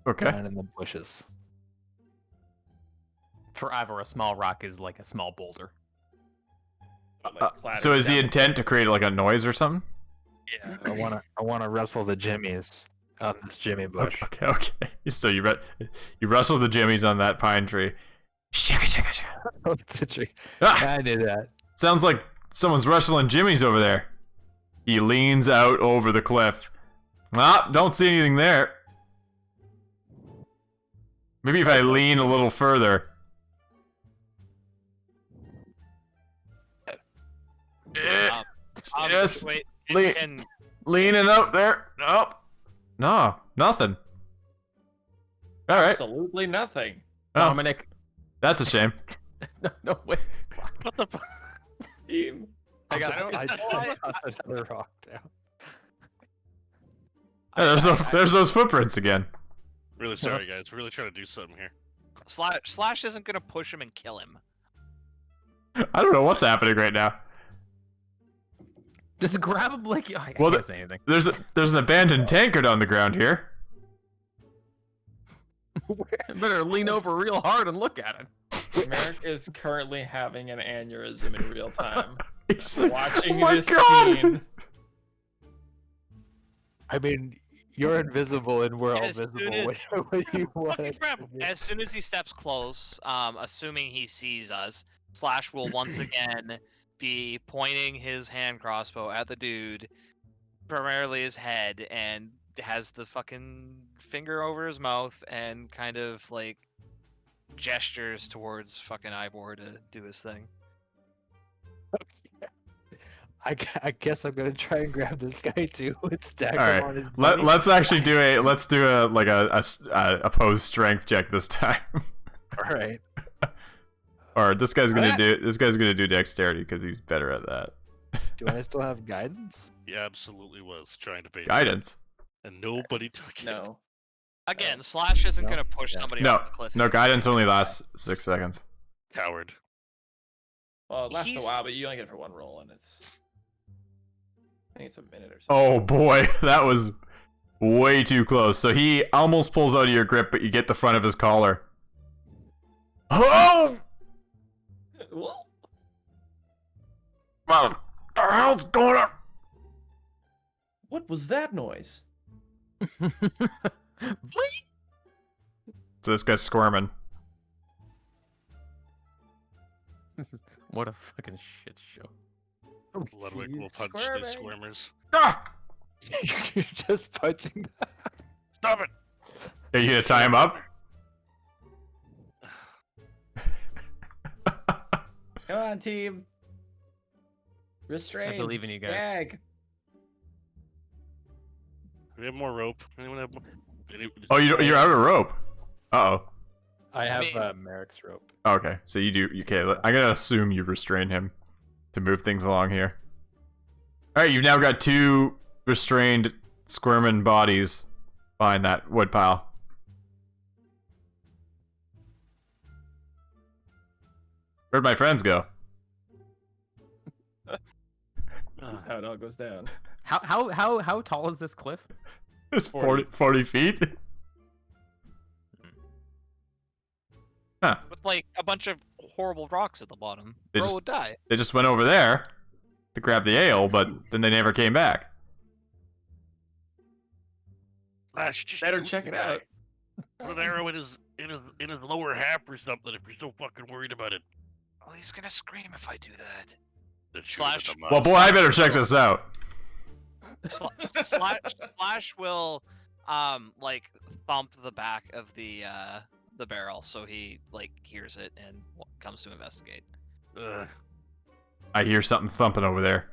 Okay. Down in the bushes. For Ivor, a small rock is like a small boulder. So is the intent to create like a noise or something? Yeah. I wanna wrestle the jimmies on this jimmy bush. Okay. So you rustle the jimmies on that pine tree. Oh, it's a tree. Ah! I knew that. Sounds like someone's rustling jimmies over there. He leans out over the cliff. Ah, don't see anything there. Maybe if I lean a little further. Yes. Wait, Leaning out there. Nope. No, nothing. All right. Absolutely nothing. Oh, Dominic. that's a shame. No, wait. What the fuck? Team. I tossed another rock down. Yeah, there's those footprints again. Really sorry, guys. We're really trying to do something here. Slash isn't gonna push him and kill him. I don't know what's happening right now. Just grab him like I Well, can't say anything. There's an abandoned tankard on the ground here. Better lean over real hard and look at it. Merrick is currently having an aneurysm in real time. He's- Watching oh my this God! scene. I mean, you're invisible and we're all As soon visible. as- What do you want? Fucking us crap. to do? As soon as he steps close, assuming he sees us, Slash will once again be pointing his hand crossbow at the dude, primarily his head, and has the fucking finger over his mouth and kind of like gestures towards fucking Ivor to do his thing. I guess I'm gonna try and grab this guy too and stack All him right, on his body. let's actually do a opposed strength check this time. All right. Or this guy's gonna do dexterity because he's better at that. Do I still have guidance? He absolutely was trying to bait Guidance. and nobody took it. No. Again, Slash isn't No. gonna push Yeah. somebody No, off the cliff. no, guidance only lasts 6 seconds. Coward. Well, it lasts He's- a while, but you only get it for one roll, and it's. I think it's a minute or so. Oh boy, that was way too close. So he almost pulls out of your grip, but you get the front of his collar. Oh! Well, What the hell's going on? what was that noise? So this guy's squirming. What a fucking shit show. Ludwig will He's punch squirming. these squirmers. Ah! You're just punching. Stop it! Are you gonna tie him up? Come on, team. Restrain. I believe in you guys. Gag. Do we have more rope? Anyone have more? Oh, you're out of rope. Uh-oh. I have mean- Merrick's rope. Okay, so you do. Okay, I'm gonna assume you restrain him to move things along here. All right, you've now got 2 restrained, squirming bodies behind that wood pile. Where'd my friends go? This is how it all goes down. How tall is this cliff? It's 40 feet. Huh. With like a bunch of horrible rocks at the bottom. They Bro just- would die. They just went over there to grab the ale, but then they never came back. Slash, just Better shoot check the it guy. out. Put an arrow in his lower half or something if you're so fucking worried about it. Oh, he's gonna scream if I do that. Then shoot him in Slash- the Well, mouth. boy, I better check this out. Slash will like thump the back of the barrel so he like hears it and comes to investigate. Ugh. I hear something thumping over there.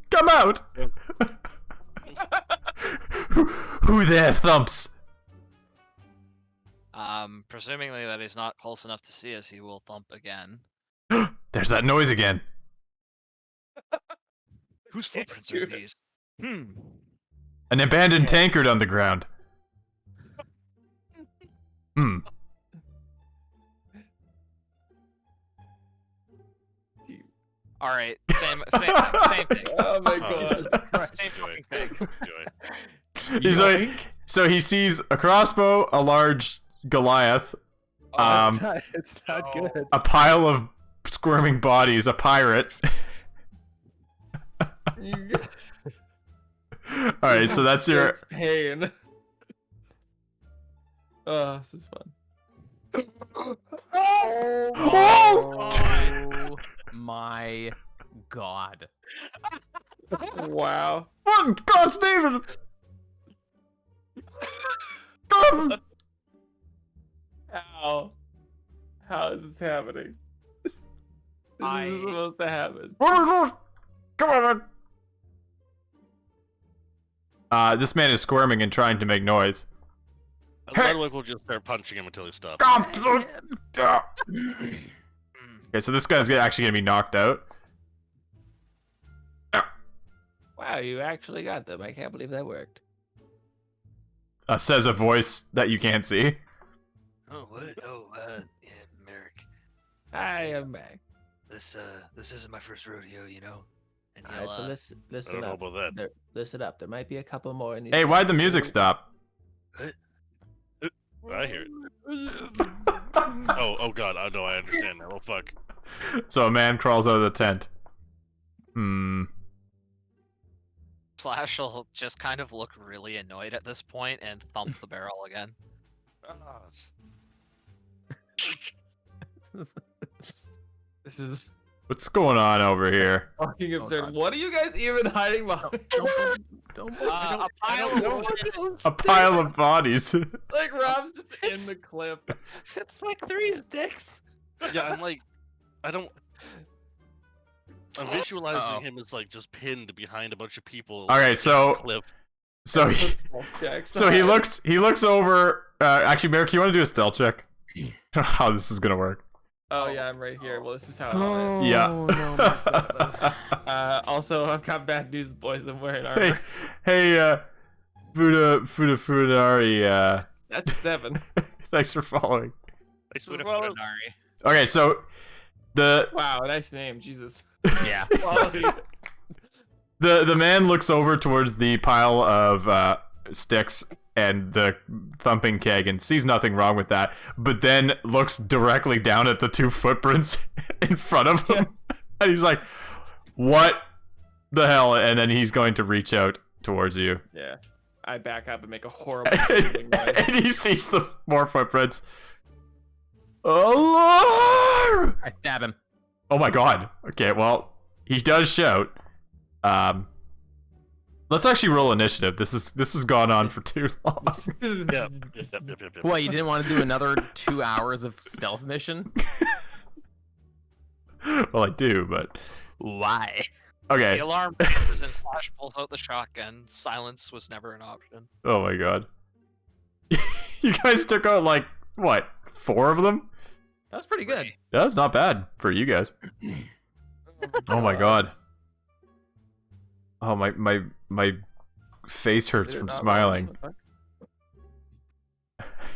Come out! who there thumps? Presumingly that he's not close enough to see us, he will thump again. There's that noise again. Whose footprints are these? An abandoned tankard on the ground. All right, same thing. Oh my Oh, god. Same fucking thing. Enjoy. He's like, so he sees a crossbow, a large Goliath, It's not good. a pile of squirming bodies, a pirate. All right, so that's your. It's pain. Oh, this is fun. Oh my god. Wow. Oh, God, Steven! God! How? How is this happening? This I- is supposed to happen. Come on, man. This man is squirming and trying to make noise. Ludwig will just start punching him until he stops. Okay, so this guy's actually gonna be knocked out. Wow, you actually got them. I can't believe that worked. Says a voice that you can't see. Oh, what? Oh, yeah, Merrick. I am back. This isn't my first rodeo, you know. And All right, so listen I don't know up. about that. Listen up. There might be a couple more in these. Hey, why'd the music stop? I hear it. Oh god, I know, I understand now. Oh fuck. So a man crawls out of the tent. Slash will just kind of look really annoyed at this point and thump the barrel again. Ah, s- This is What's going on over here? fucking absurd. What are you guys even hiding behind? A pile of A pile of bodies. Like Rob's just in the clip. It's like 3 sticks. yeah, I'm like, I'm visualizing Uh-oh. him as like just pinned behind a bunch of people. All right, against the so- cliff. So he, so he looks over. Actually, Merrick, you want to do a stealth check? I don't know how this is gonna work. Oh yeah, I'm right here. Well, this is how. I Yeah. no, Also, I've got bad news, boys. I'm wearing Hey, armor. hey, Fudari. That's 7. Thanks for following. Thanks for Buddha the follow. Fudanari. Okay, so the Wow, nice name. Jesus. Yeah. Quality. the man looks over towards the pile of sticks and the thumping keg and sees nothing wrong with that, but then looks directly down at the 2 footprints in front of him. And he's like, what the hell? And then he's going to reach out towards you. Yeah. I back up and make a horrible screaming noise. And he sees the more footprints. Alarm! I stab him. Oh my god. Okay, well, he does shout. Let's actually roll initiative. This has gone on for too long. Yep. What, you didn't want to do another 2 hours of stealth mission? Well, I do, but Why? okay. The alarm rings and Slash pulls out the shotgun. Silence was never an option. Oh my god. You guys took out like what? 4 of them? That was pretty good. That's not bad for you guys. Oh my god. Oh my face hurts from smiling.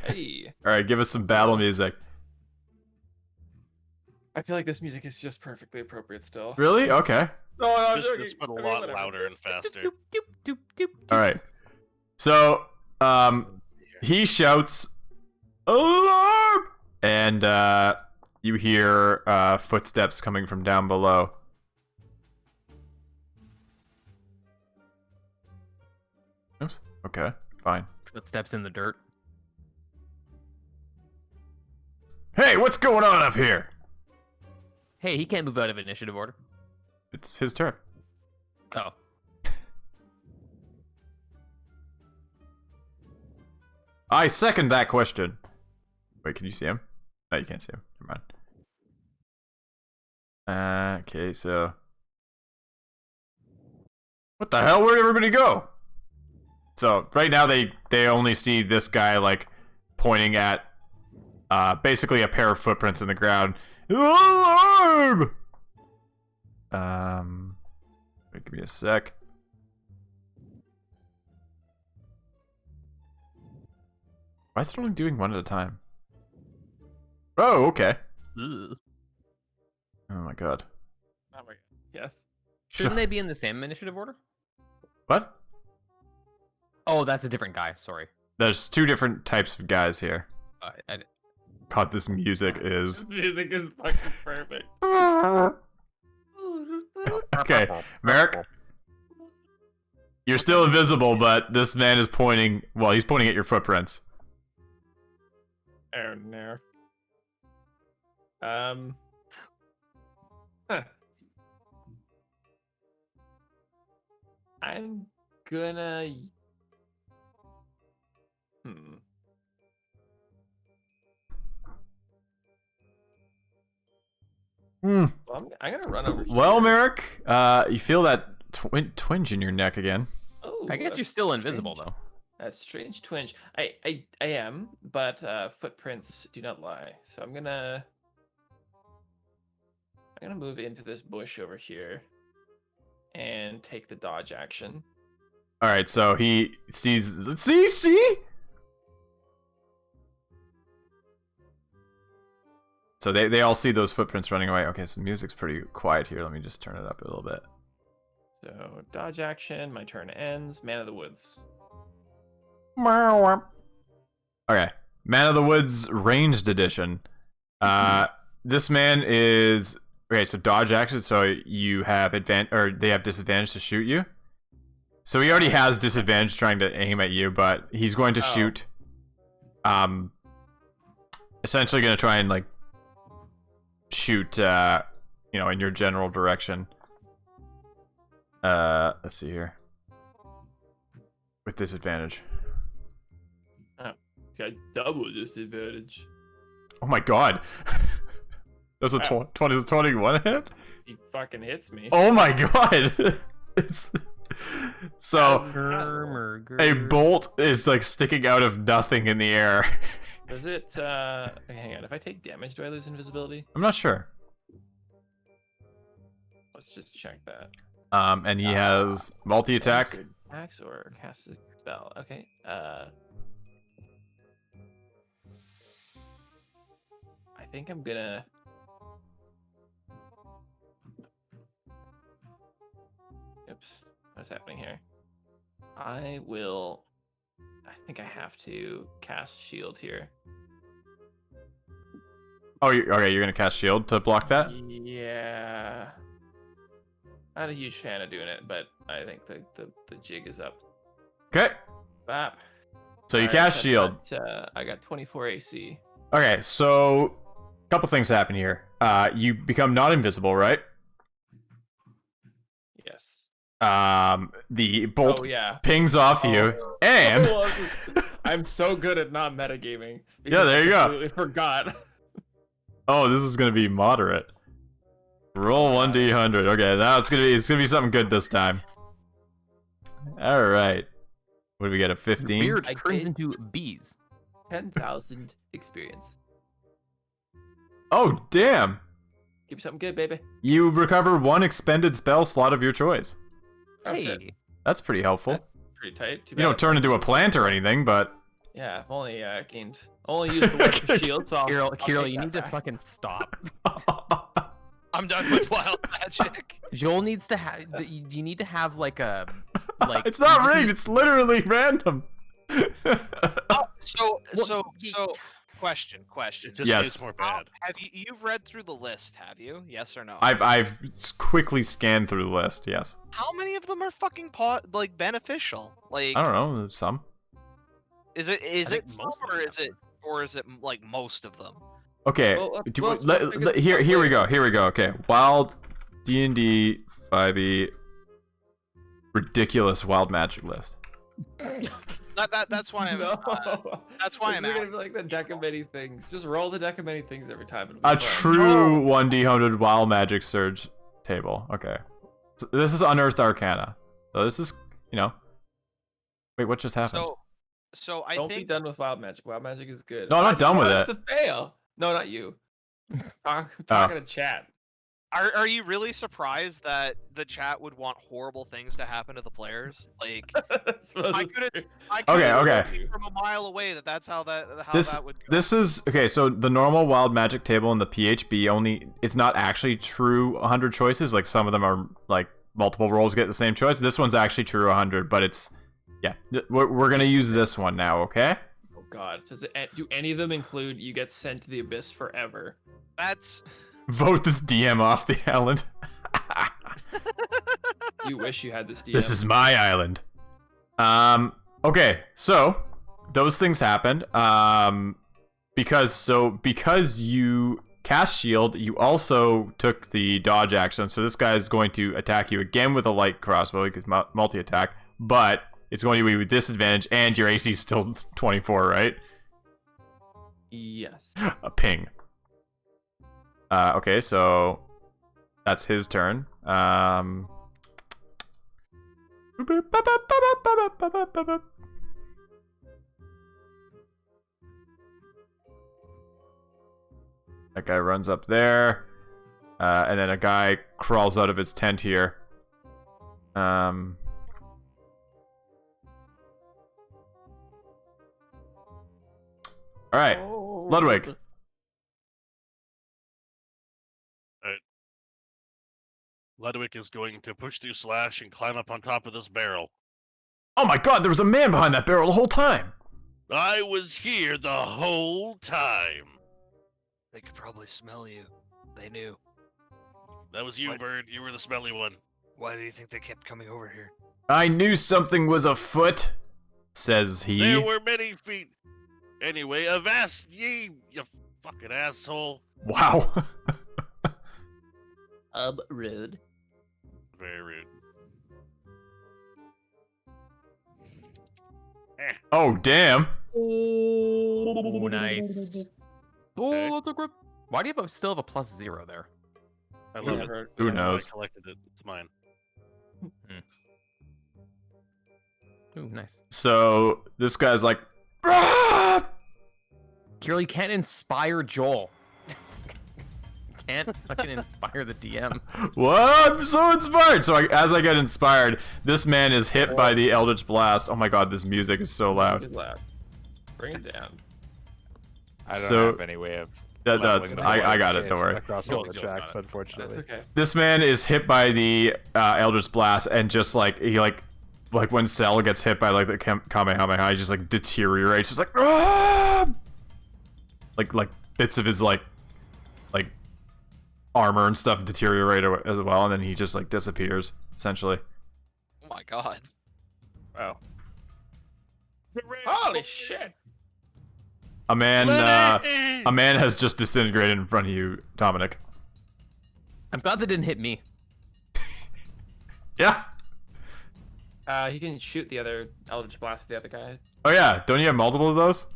Hey. All right, give us some battle music. I feel like this music is just perfectly appropriate still. Really? Okay. No, I'm Just joking. it's but a I mean, lot whatever. louder and faster. All right. So, he shouts, "Alarm!" And you hear footsteps coming from down below. Oops. Okay. Fine. Footsteps in the dirt. Hey, what's going on up here? Hey, he can't move out of initiative order. It's his turn. Oh. I second that question. Wait, can you see him? No, you can't see him. Never mind. Okay, so what the hell? Where'd everybody go? So right now they only see this guy like pointing at basically a pair of footprints in the ground. Alarm! Wait, give me a sec. Why is it only doing one at a time? Oh, okay. Ugh. Oh my god. Oh my god. Yes. Shouldn't they be in the same initiative order? What? Oh, that's a different guy. Sorry. There's 2 different types of guys here. God, this music is... This music is fucking perfect. Okay, Merrick. You're still invisible, but this man is pointing... Well, he's pointing at your footprints. Oh no. Huh. I'm gonna. Hmm. Well, I'm gonna run over here. Well, Merrick, you feel that twinge in your neck again. Oh, I guess you're still invisible though. That's strange twinge. I am, but footprints do not lie. So I'm gonna move into this bush over here and take the dodge action. All right, so he sees. See. So they all see those footprints running away. Okay, so the music's pretty quiet here. Let me just turn it up a little bit. So dodge action. My turn ends. Man of the Woods. Okay, Man of the Woods Ranged Edition. This man is okay. So dodge action. So you have they have disadvantage to shoot you. So he already has disadvantage trying to aim at you, but he's going to shoot. Essentially going to try and like shoot. You know, in your general direction. Let's see here. With disadvantage. Got double disadvantage. Oh my god. That's a 20 is a 21 hit? He fucking hits me. Oh my god. It's so a bolt is like sticking out of nothing in the air. Does it hang on, if I take damage, do I lose invisibility? I'm not sure. Let's just check that. And he has multi-attack. Attacks or casts a spell. Okay. I think I'm gonna. Oops, what's happening here? I think I have to cast shield here. Oh, okay. You're gonna cast shield to block that. Yeah. Not a huge fan of doing it, but I think the jig is up. Okay. Bap. So you Alright, cast shield. I got 24 AC. Okay. So a couple things happen here. You become not invisible, right? Yes. The bolt yeah. pings off you, and I'm so good at not metagaming. Yeah, there you go. I completely forgot. oh, this is gonna be moderate. Roll 1d100. Okay, now it's gonna be something good this time. All right. What do we get? A 15. Beard I turns get- into bees. 10,000 experience. Oh damn! Give me something good, baby. You recover one expended spell slot of your choice. Oh, shit. Hey, That's pretty helpful. Pretty tight. Too You don't bad. turn into a plant or anything, but Yeah, I've only only used the one for shield, so I'll Kirill, take you that need to back. fucking stop. I'm done with wild magic. Joel needs to have. You need to have like a it's not you just rigged. need- It's literally random. So Well, question. It just Yes. gets more bad. Have you've read through the list? Have you? Yes or no? I've quickly scanned through the list. Yes. How many of them are fucking like beneficial? Like, I don't know. Some. is it think some most of them or is it like most of them? Okay. Well, Here we go. Here we go. Okay. Wild D&D 5e ridiculous wild magic list. That's why I'm that's why I'm It's gonna asking. be like the deck of many things. Just roll the deck of many things every time. It'll be A fun. true 1d100 wild magic surge table. Okay. So this is unearthed arcana. So this is, you know. Wait, what just happened? So I Don't be think done with wild magic. Wild magic is good. No, I'm not done with That's it. the fail. No, not you. Talking to chat. are you really surprised that the chat would want horrible things to happen to the players? Like, I couldn't Okay. see from a mile away that's how that would go. This is okay. So the normal wild magic table in the PHB only it's not actually true 100 choices. Like some of them are like multiple rolls get the same choice. This one's actually true 100, but it's yeah. We're gonna use this one now. Okay. Oh God, do any of them include you get sent to the abyss forever? That's Vote this DM off the island. You wish you had this DM. This is my island. Okay, so those things happened. Because you cast shield, you also took the dodge action. So this guy is going to attack you again with a light crossbow because multi-attack, but it's going to be with disadvantage, and your AC is still 24, right? Yes. A ping. Okay, so that's his turn. That guy runs up there, and then a guy crawls out of his tent here. All right, Ludwig. Ludwig is going to push through Slash and climb up on top of this barrel. Oh my god, there was a man behind that barrel the whole time! I was here the whole time. They could probably smell you. They knew. That was you, What? Bird. You were the smelly one. Why do you think they kept coming over here? I knew something was afoot, says he. There were many feet. Anyway, avast ye, you fucking asshole. Wow. Rude. Very rude. Oh, damn. Oh, nice. Okay. Oh, the grip. Why do you still have a +0 there? I love Never- it. Who I knows? collected it. It's mine. Ooh, nice. So, this guy's like, "Ah!" Kirill, you can't inspire Joel. Can't fucking inspire the DM. What? I'm so inspired. So, as I get inspired, this man is hit by the Eldritch Blast. Oh my god, this music is so loud. Good laugh. Bring it down. I don't So- have any way of. That's, leveling the I got it, don't worry. Across all the Joel got tracks, it. That's unfortunately. okay. This man is hit by the Eldritch Blast, and just like, he like when Cell gets hit by like the Kamehameha, he just like deteriorates. Just like, "Ah!" like bits of his like armor and stuff deteriorate as well, and then he just like disappears essentially. Oh my god. Wow. Holy shit! A man has just disintegrated in front of you, Dominic. I'm glad that didn't hit me. Yeah. He can shoot the other Eldritch Blast at the other guy. Oh yeah. Don't you have multiple of those?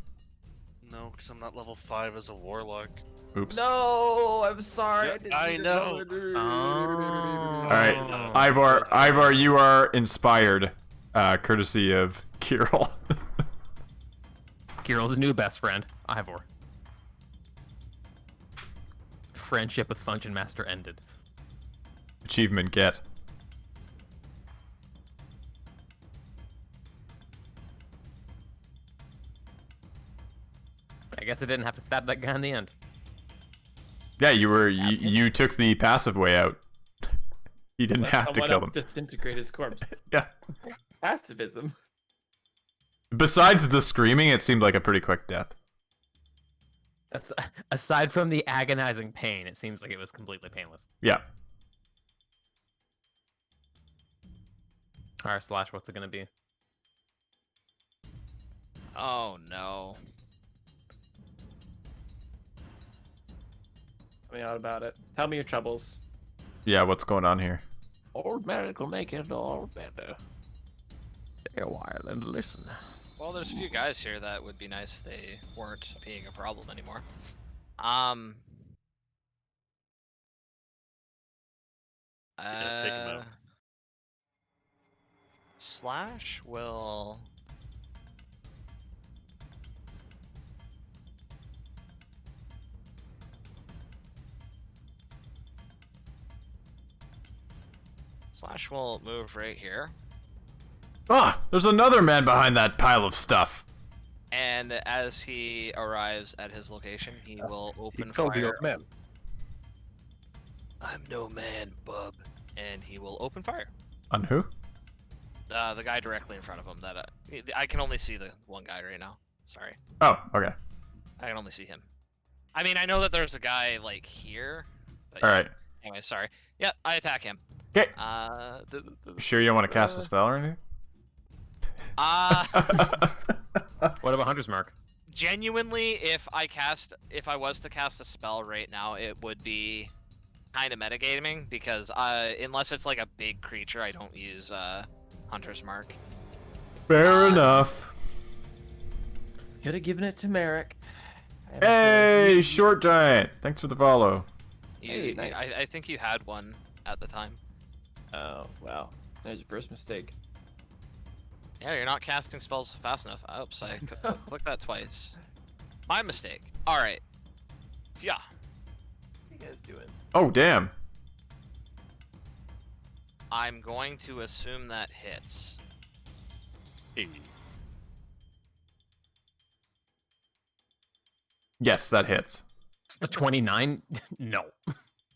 No, because I'm not level 5 as a warlock. Oops. No, I'm sorry. Yeah, didn't I mean to know. All right, Ivar, you are inspired, courtesy of Kirill. Kirill's new best friend, Ivor. Friendship with Function Master ended. Achievement get. I guess I didn't have to stab that guy in the end. Yeah, you took the passive way out. You didn't Let have to someone kill else them. disintegrate his corpse. Yeah. Pacifism. Besides the screaming, it seemed like a pretty quick death. That's aside from the agonizing pain, it seems like it was completely painless. Yeah. Alright, Slash, what's it gonna be? Oh no. Tell me all about it. Tell me your troubles. Yeah, what's going on here? Old Merrick will make it all better. Stay a while and listen. Well, there's a few guys here that would be nice if they weren't being a problem anymore. Yeah, take 'em out. Slash will. Slash will move right here, Ah, there's another man behind that pile of stuff. and as he arrives at his location, he will He open killed the fire. old man. I'm no man, bub. And he will open fire. On who? The guy directly in front of him. That I can only see the one guy right now. Sorry, Oh, okay. I can only see him. I mean, I know that there's a guy like here. But All right. Anyway, sorry. Yeah, I attack him. Okay. The Sure you don't want to cast a spell or anything? What about Hunter's Mark? Genuinely, if I was to cast a spell right now, it would be kind of metagaming because unless it's like a big creature, I don't use Hunter's Mark. Fair enough. Could have given it to Merrick. Hey, short giant. Thanks for the follow. Hey, nice. I think you had one at the time. Oh, wow. There's your first mistake. Yeah, you're not casting spells fast enough. Oops, I clicked that twice. My mistake. All right. Yeah. What are you guys doing? Oh, damn. I'm going to assume that hits. Yes, that hits. A 29? No.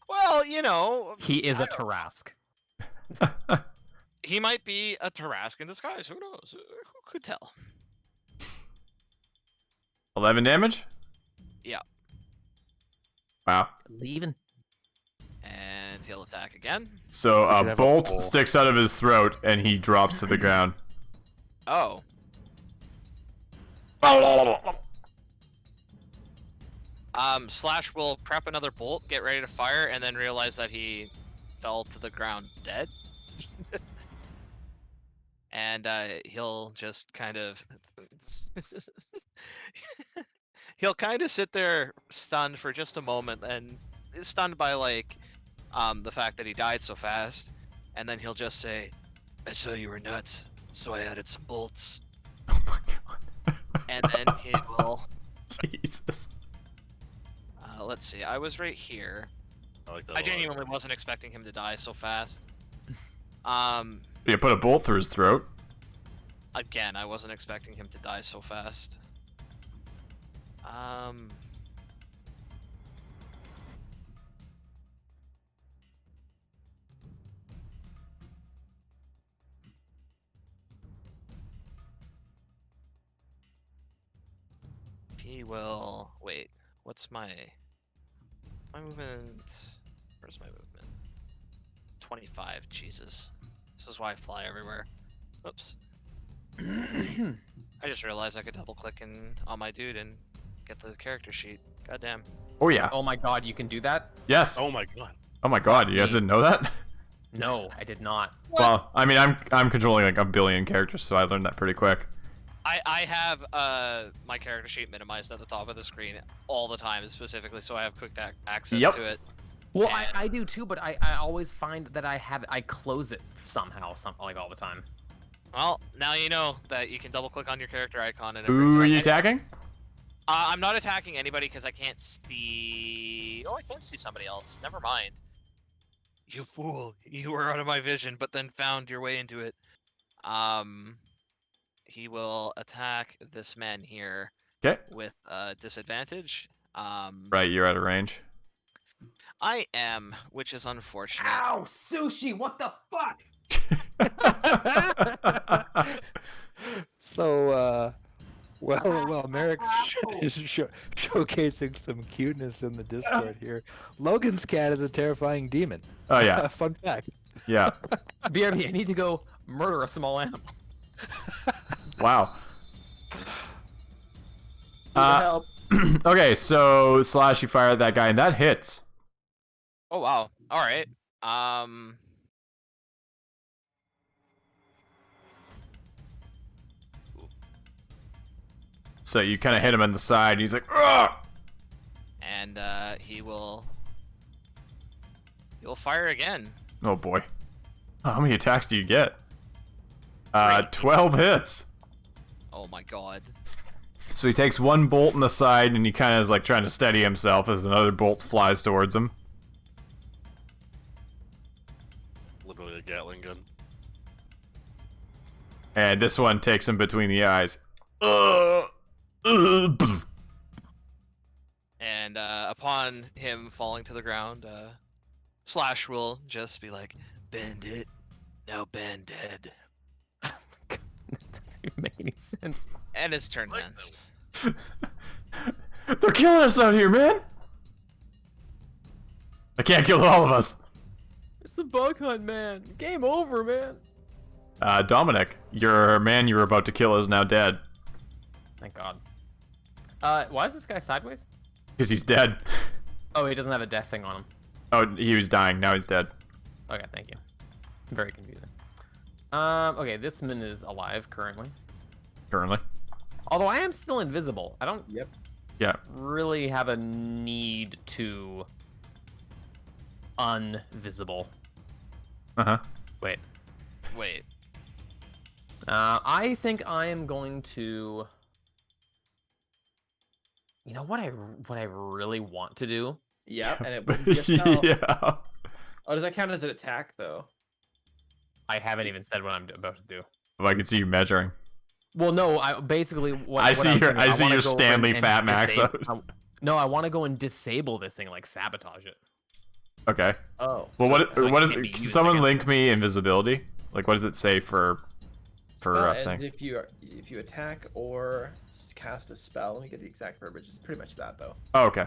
Well, Well, you know, He is a Tarask. he might be a Tarask in disguise. Who knows? Who could tell? 11 damage? Yeah. Wow. Leaving. And he'll attack again. So We should a have a bolt poll. sticks out of his throat, and he drops to the ground. Oh. Slash will prep another bolt, get ready to fire, and then realize that he fell to the ground dead. And he'll just kind of he'll kind of sit there stunned for just a moment, and stunned by like the fact that he died so fast, and then he'll just say, "I saw you were nuts, so I added some bolts." Oh my god. And then he will Jesus. let's see, I was right here. I like that. I genuinely wasn't expecting him to die so fast. You put a bolt through his throat. Again, I wasn't expecting him to die so fast. He will wait. What's my movement? Where's my movement? 25. Jesus. This is why I fly everywhere. Oops. I just realized I could double click on my dude and get the character sheet. Goddamn. Oh yeah. Oh my god, you can do that? Yes. Oh my god. Oh my god, you guys didn't know that? No, I did not. Well, I mean, I'm controlling like a billion characters, so I learned that pretty quick. I have my character sheet minimized at the top of the screen all the time, specifically so I have quick access Yep. to it. Well, And- I do too, but I always find that I close it somehow, like all the time. Well, now you know that you can double click on your character icon and it brings Who it are you up. attacking? I'm not attacking anybody because I can't see. Oh, I can see somebody else. Never mind. You fool! You were out of my vision, but then found your way into it. He will attack this man here Okay. with disadvantage. Right, you're out of range. I am, which is unfortunate. Ow, sushi! What the fuck? So, well, Merrick's is showcasing some cuteness in the Discord here. Logan's cat is a terrifying demon. Oh yeah, Fun fact. yeah. BRB, I need to go murder a small animal. Wow. Okay, so Slash, you fire at that guy, and that hits. Oh wow! All right. So you kind of hit him in the side. And he's like, "Ugh!" And he'll fire again. Oh boy. How many attacks do you get? 12 hits. Oh my god. So he takes one bolt in the side, and he kind of is like trying to steady himself as another bolt flies towards him. Literally a Gatling gun. And this one takes him between the eyes. And upon him falling to the ground, Slash will just be like, "Bend it, now bend dead." That doesn't even make any sense. And his turn ends. They're killing us out here, man! I can't kill all of us. It's a bug hunt, man. Game over, man. Dominic, your man you were about to kill is now dead. Thank God. Why is this guy sideways? Because he's dead. Oh, he doesn't have a death thing on him. Oh, he was dying, now he's dead. Okay, thank you. Very confusing. Okay, this man is alive currently. Currently. Although I am still invisible. I don't Yeah. really have a need to unvisible. Uh-huh. Wait. Wait. I think I am going to. You know what I really want to do? Yeah, and it wouldn't just count. Yeah. Oh, does that count as an attack though? I haven't even said what I'm about to do. Well, I can see you measuring. Well, no, I basically what I what see I'm your- saying I is see wanna your go Stanley and Fat Max No, I want to go and disable this thing, like sabotage it. Okay. Oh. Well, so it what is can't be it? used Someone against link me invisibility. Like, what does it say for And things? if you attack or cast a spell, let me get the exact verbiage. It's pretty much that though. Oh, okay.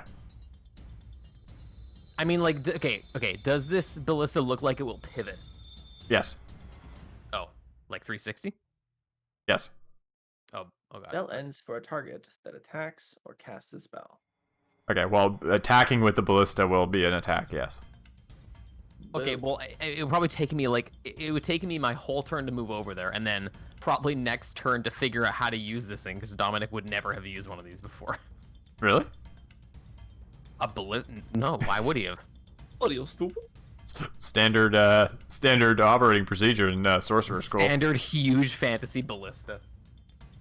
I mean, like, okay. Does this ballista look like it will pivot? Yes. Oh, like 360? Yes. Oh, god. Spell ends for a target that attacks or casts a spell. Okay. Well, attacking with the ballista will be an attack. Yes. Okay, well, it would probably take me it would take me my whole turn to move over there, and then probably next turn to figure out how to use this thing, because Dominic would never have used one of these before. Really? A ballista? No, why would he have? What are you stupid? Standard operating procedure in sorcerer school. Standard huge fantasy ballista.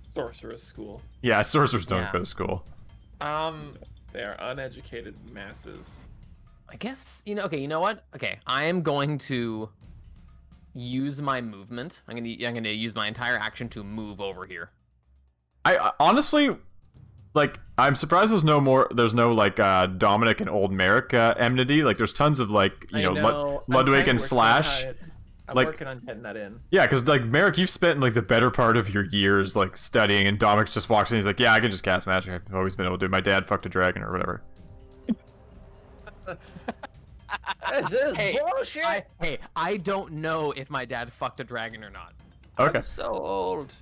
Sorceress school. Yeah, sorcerers don't Yeah. go to school. They are uneducated masses. I guess, okay, you know what? Okay, I am going to use my movement. I'm gonna use my entire action to move over here. I honestly, like, I'm surprised there's no like Dominic and Old Merrick enmity. Like, there's tons of like, Ludwig and Slash. I'm like- working on getting that in. Yeah, because like Merrick, you've spent like the better part of your years like studying, and Dominic just walks in. He's like, "Yeah, I can just cast magic. I've always been able to do it. My dad fucked a dragon or whatever." This is Hey, bullshit. I don't know if my dad fucked a dragon or not. Okay. I'm so old.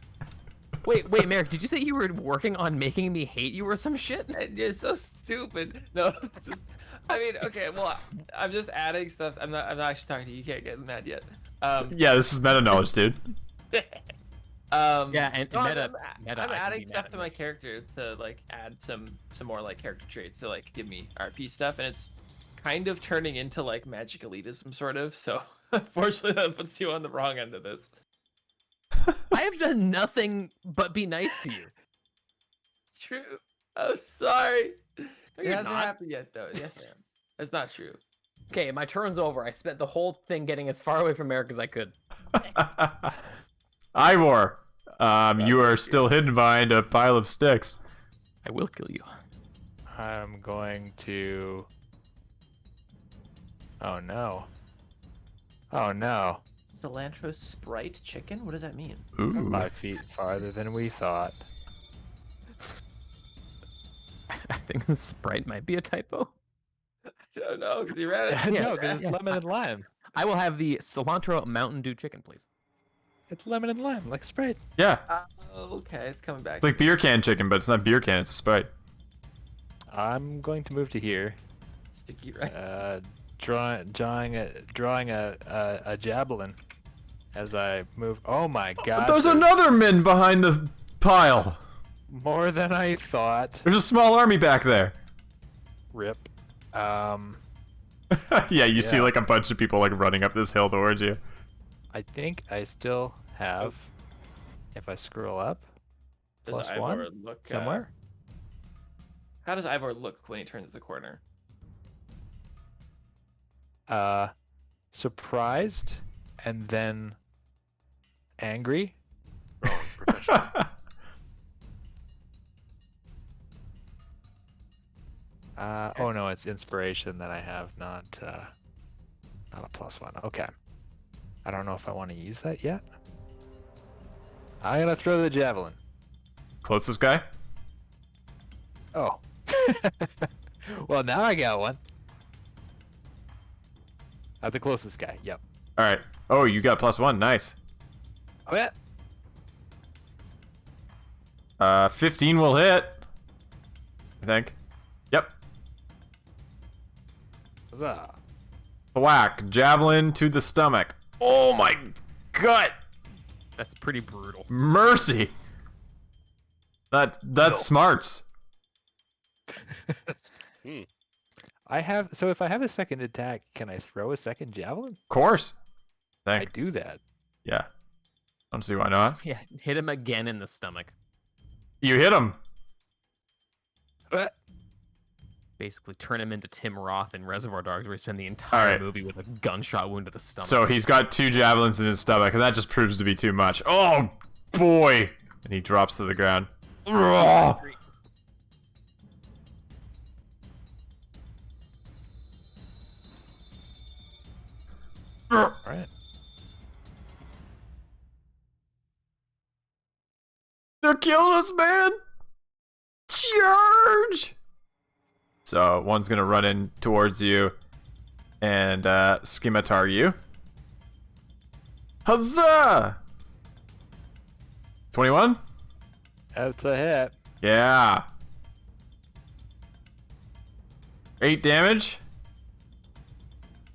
Wait, Merrick, did you say you were working on making me hate you or some shit? And you're so stupid. No, it's just. I mean, okay. Well, I'm just adding stuff. I'm not actually talking to you. You can't get mad yet. Yeah, this is meta knowledge, dude. Yeah, and no, meta. I'm I can adding be stuff mad to at my me. character to like add some more like character traits to like give me RP stuff, and it's kind of turning into like magic elitism sort of. So unfortunately, that puts you on the wrong end of this. I have done nothing but be nice to you. True. I'm sorry. It you're hasn't not. happened yet, though. Yes, I am. That's not true. Okay, my turn's over. I spent the whole thing getting as far away from Merrick as I could. Ivor, you are still hidden behind a pile of sticks. I will kill you. I'm going to. Oh no. Oh no. Cilantro Sprite chicken? What does that mean? Ooh. 5 feet farther than we thought. I think the Sprite might be a typo. I don't know, because you read it. No, because it's lemon and lime. I will have the cilantro Mountain Dew chicken, please. It's lemon and lime, like Sprite. Yeah, Okay, it's coming back. it's like beer can chicken, but it's not beer can. It's a Sprite. I'm going to move to here. Sticky rice. Drawing a javelin as I move. Oh my god! There's another min behind the pile. More than I thought. There's a small army back there. Rip. Yeah, you see Yeah. like a bunch of people like running up this hill towards you. I think I still have. If I scroll up, Does plus Ivor one look somewhere. How does Ivor look when he turns the corner? Surprised and then angry. Wrong profession. Oh no, it's inspiration that I have, not a plus one. Okay. I don't know if I want to use that yet. I'm gonna throw the javelin. Closest guy? Oh. Well, now I got one. The closest guy. Yep. All right. Oh, you got +1. Nice. Oh yeah. 15 will hit. I think. Yep. Huzzah. Whack. Javelin to the stomach. Oh my gut. That's pretty brutal. Mercy. That's smarts. So if I have a second attack, can I throw a second javelin? Of course. I Think. do that. Yeah. Don't see why not. Yeah, hit him again in the stomach. You hit him. Basically turn him into Tim Roth in Reservoir Dogs, where he spent the entire Alright. movie with a gunshot wound to the stomach. So he's got 2 javelins in his stomach, and that just proves to be too much. Oh boy! And he drops to the ground. Ugh. All right. They're killing us, man! Charge! So one's gonna run in towards you and scimitar you. Huzzah! 21? That's a hit. Yeah. 8 damage.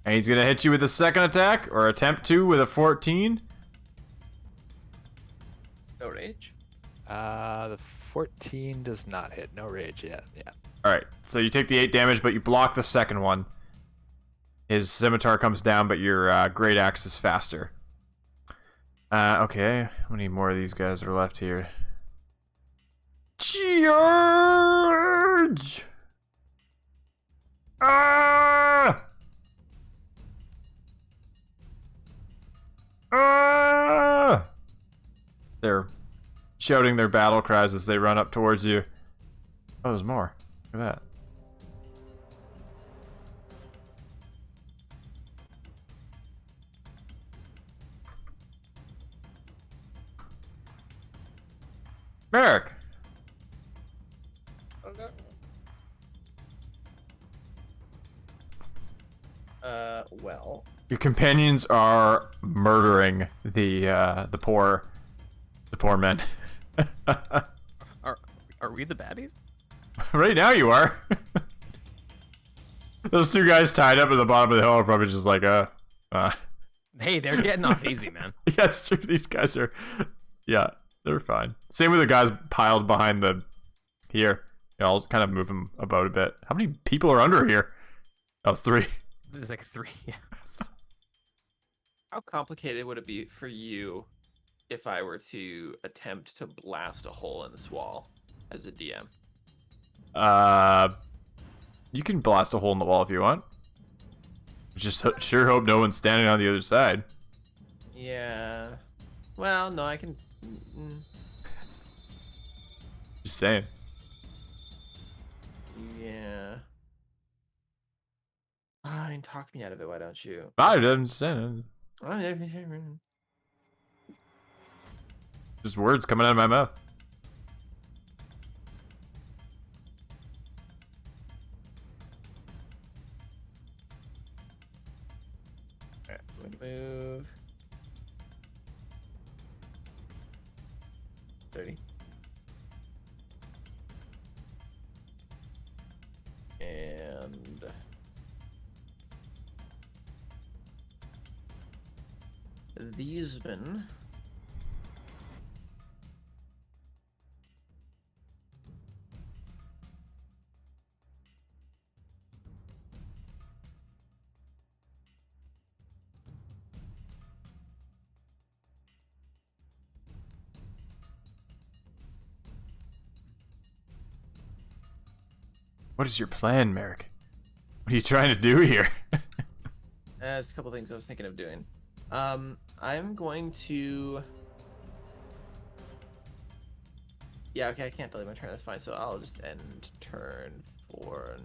And he's gonna hit you with a second attack, or attempt to with a 14. No rage. The 14 does not hit. No rage yet. Yeah. Alright, so you take the 8 damage, but you block the second one. His scimitar comes down, but your great axe is faster. Okay, how many more of these guys are left here? Charge! Ah! Ah! They're shouting their battle cries as they run up towards you. Oh, there's more. Look at that. Merrick! Well. Your companions are murdering the poor men. Are we the baddies? Right now you are. Those two guys tied up at the bottom of the hill are probably just like, Hey, they're getting off easy, man. Yeah, it's true. These guys are, yeah, they're fine. Same with the guys piled behind the, here. Yeah, I'll kind of move them about a bit. How many people are under here? Oh, 3. There's like 3. Yeah. How complicated would it be for you if I were to attempt to blast a hole in this wall as a DM? You can blast a hole in the wall if you want. Just sure hope no one's standing on the other side. Yeah. Well, no, I can. Just saying. Yeah. Fine, talk me out of it. Why don't you? I'm just saying. Alright, Just words coming out of my mouth. move. 30. And these men. What is your plan, Merrick? What are you trying to do here? There's a couple things I was thinking of doing. I'm going to. Yeah, okay, I can't delay my turn. That's fine. So I'll just end turn for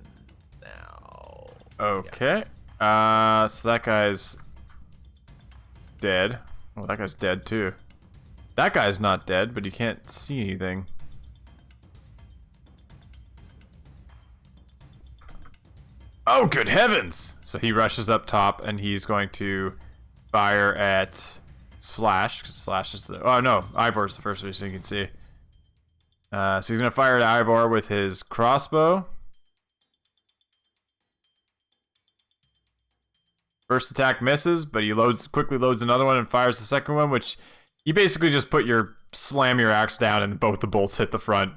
now. Okay. So that guy's dead. Oh, that guy's dead too. That guy's not dead, but he can't see anything. Oh, good heavens! So he rushes up top, and he's going to fire at Slash, because Slash is the... Oh, no, Ivor's the first one, so you can see. So he's going to fire at Ivor with his crossbow. First attack misses, but he quickly loads another one and fires the second one, which you basically just slam your axe down and both the bolts hit the front.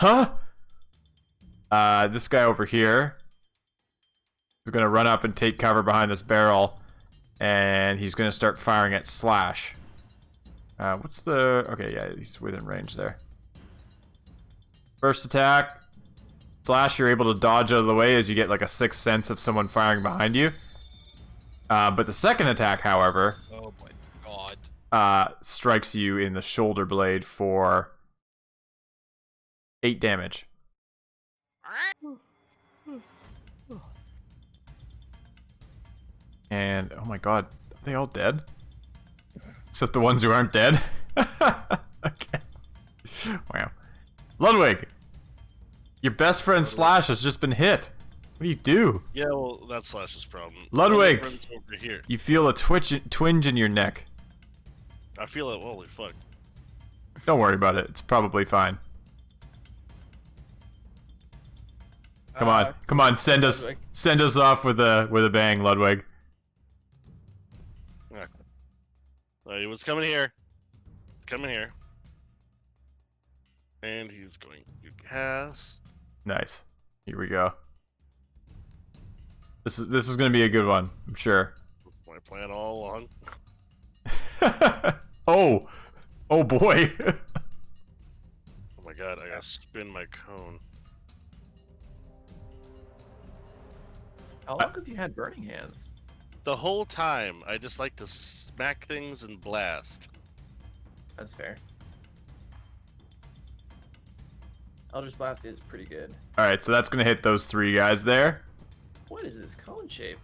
Huh? This guy over here is going to run up and take cover behind this barrel, and he's going to start firing at Slash. What's the... Okay, yeah, he's within range there. First attack. Slash, you're able to dodge out of the way as you get like a sixth sense of someone firing behind you. But the second attack, however... Oh my god. Strikes you in the shoulder blade for 8 damage. And oh my god, are they all dead? Except the ones who aren't dead. Okay. Wow. Ludwig, your best friend Slash has just been hit. What do you do? Yeah, well, that's Slash's problem. Ludwig! My friend's over here. You feel a twinge in your neck. I feel it. Holy fuck. Don't worry about it. It's probably fine. Come on, send us off with a bang, Ludwig. He was coming here. Coming here. And he's going to cast. Nice. Here we go. This is gonna be a good one, I'm sure. My plan all along. Oh boy. Oh my god, I gotta spin my cone. How long have you had burning hands? The whole time, I just like to smack things and blast. That's fair. Eldritch Blast is pretty good. All right, so that's gonna hit those 3 guys there. What is this cone shape?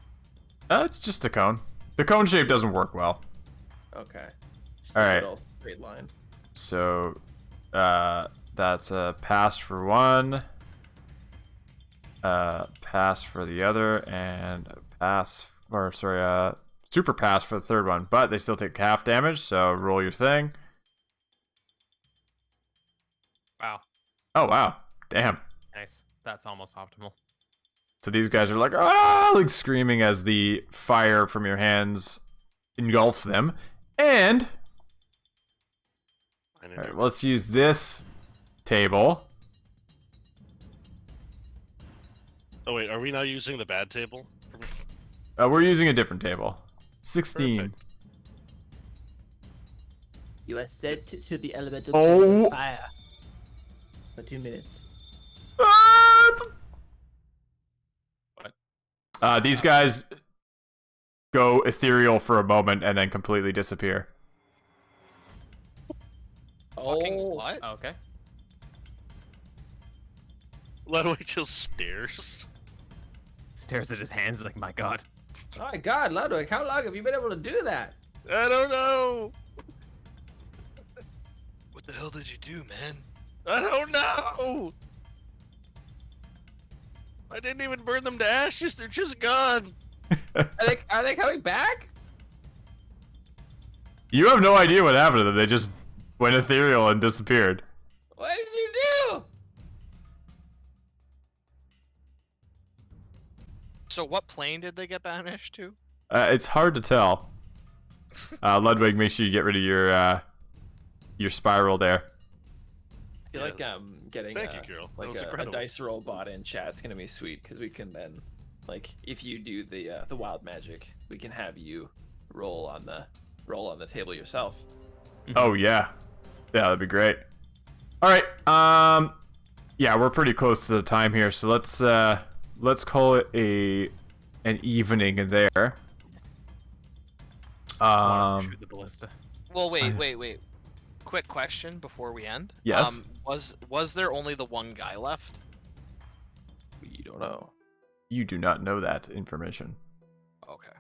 It's just a cone. The cone shape doesn't work well. Okay. Just All a right. little straight line. So, that's a pass for one, pass for the other, and a pass, or sorry, super pass for the third one. But they still take half damage, so roll your thing. Wow. Oh wow, damn. Nice. That's almost optimal. So these guys are like, ah, like screaming as the fire from your hands engulfs them. And all right, let's use this table. Oh wait, are we now using the bad table? We're using a different table. 16. Perfect. You are sent to the elemental Oh. fire for 2 minutes. These guys go ethereal for a moment and then completely disappear. Fucking what? Oh, okay. Ludwig just stares. Stares at his hands like, my god. Oh my god, Ludwig, how long have you been able to do that? I don't know. What the hell did you do, man? I don't know. I didn't even burn them to ashes. They're just gone. Are they coming back? You have no idea what happened to them. They just went ethereal and disappeared. What did you do? So what plane did they get banished to? It's hard to tell. Ludwig, make sure you get rid of your spiral there. I feel like getting Thank you, Carol. That like was a incredible. dice roll bot in chat's gonna be sweet because we can then, like, if you do the wild magic, we can have you roll on the table yourself. Oh yeah, that'd be great. All right, yeah, we're pretty close to the time here, so let's call it an evening there. Shoot the ballista. Well, wait. Quick question before we end. Yes. Was there only the one guy left? You don't know. You do not know that information. Okay.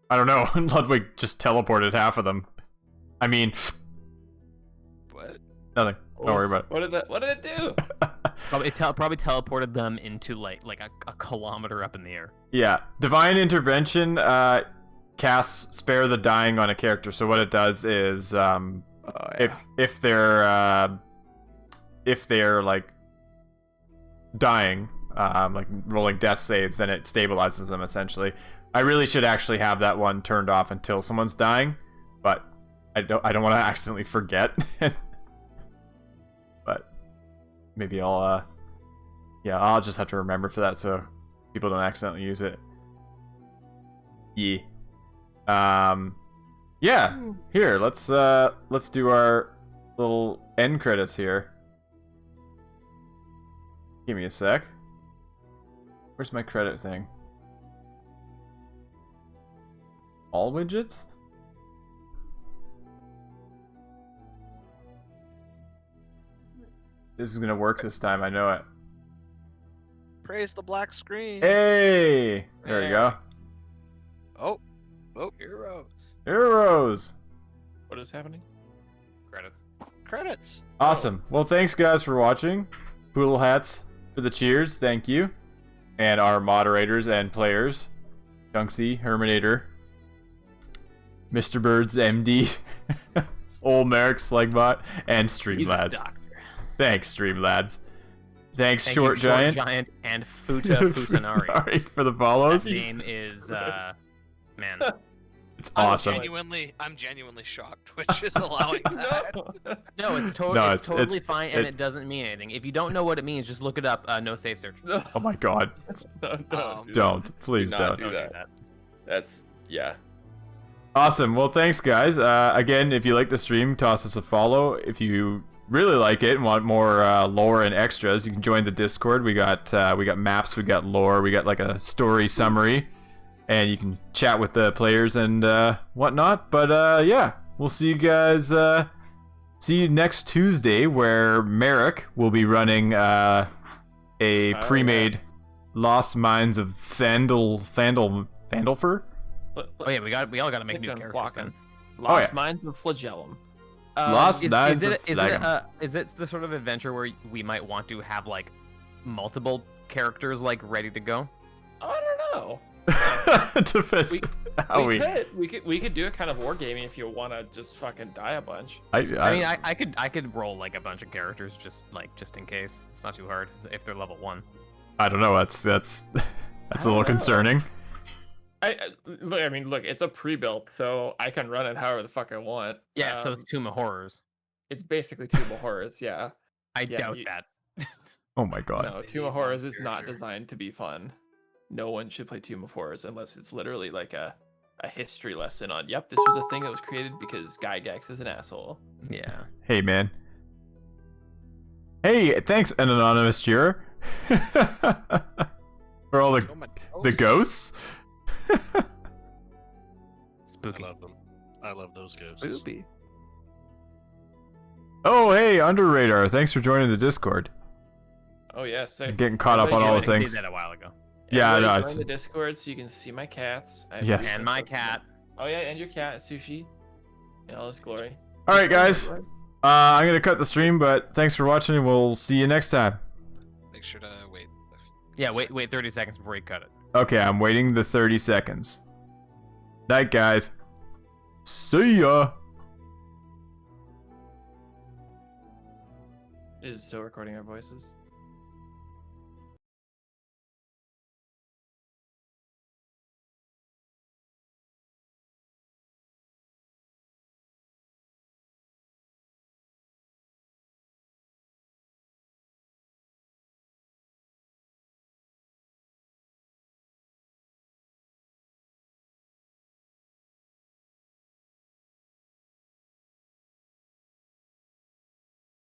I don't know. Ludwig just teleported half of them. I mean, But nothing. Don't worry about it. What did it do? Probably teleported them into like a kilometer up in the air. Yeah, divine intervention casts spare the dying on a character. So what it does is, if they're like dying, like rolling death saves, then it stabilizes them essentially. I really should actually have that one turned off until someone's dying, but I don't want to accidentally forget. But maybe I'll just have to remember for that so people don't accidentally use it. Yeah. Here, let's do our little end credits here. Give me a sec. Where's my credit thing? All widgets? This is gonna work this time, I know it. praise the black screen. Hey! There you go. Oh, Heroes. Heroes. What is happening? Credits. credits. Awesome. Well, thanks guys for watching. Poodle hats for the cheers. Thank you. And our moderators and players, Junksy, Herminator, Mr. Birds, MD, Old Merrick, Slegbot, and He's a Streamlads. doctor. Thanks, Streamlads. Thanks, Thank Short you, Giant. and Futa Futanari. Sorry for the follows. His name is man. It's awesome. I'm genuinely shocked Twitch is allowing that. No, it's, No, it's totally it's- fine, and it doesn't mean anything. If you don't know what it means, just look it up. No safe search. No, Oh my god. don't do Don't. Please not don't. do that. That's yeah. Awesome. Well, thanks, guys. Again, if you like the stream, toss us a follow. If you really like it and want more lore and extras, you can join the Discord. We got maps, we got lore, we got like a story summary, and you can chat with the players and whatnot. But yeah, we'll see you guys. See you next Tuesday, where Merrick will be running a pre-made Lost Mines of Fandolfur. Oh yeah, we all gotta make new Clicked on characters walking. then. Lost yeah. Mines of Flagellum. Lost Mines of is Flagellum. it the sort of adventure where we might want to have like multiple characters like ready to go? I don't know. Depends how we could do a kind of wargaming if you want to just fucking die a bunch. I mean, I could roll like a bunch of characters just in case. It's not too hard if they're level 1. I don't know. That's a little concerning. I mean, look, it's a pre-built, so I can run it however the fuck I want. Yeah, so it's Tomb of Horrors. It's basically Tomb of Horrors, yeah. I Yeah, doubt you- that. Oh my god. No, Tomb of Horrors is not designed to be fun. No one should play Tomb of Horrors unless it's literally like a history lesson on, yep, this was a thing that was created because Gygax is an asshole. Yeah. Hey man. Hey, thanks, an anonymous cheerer. For all the ghosts. Spooky. I love them. I love those ghosts. Spoopy. Oh, hey, Under Radar. Thanks for joining the Discord. Oh yeah, so Getting caught up on all the I things. did that a while ago. Yeah, everybody no, join it's- the Discord so you can see my cats. I have Yes. two And my cats. cat. Oh yeah, and your cat, Sushi. In all its glory. All right, guys. I'm gonna cut the stream, but thanks for watching, and we'll see you next time. Make sure to wait. Yeah, wait 30 seconds before you cut it. Okay, I'm waiting the 30 seconds. Night, guys. See ya. Is it still recording our voices?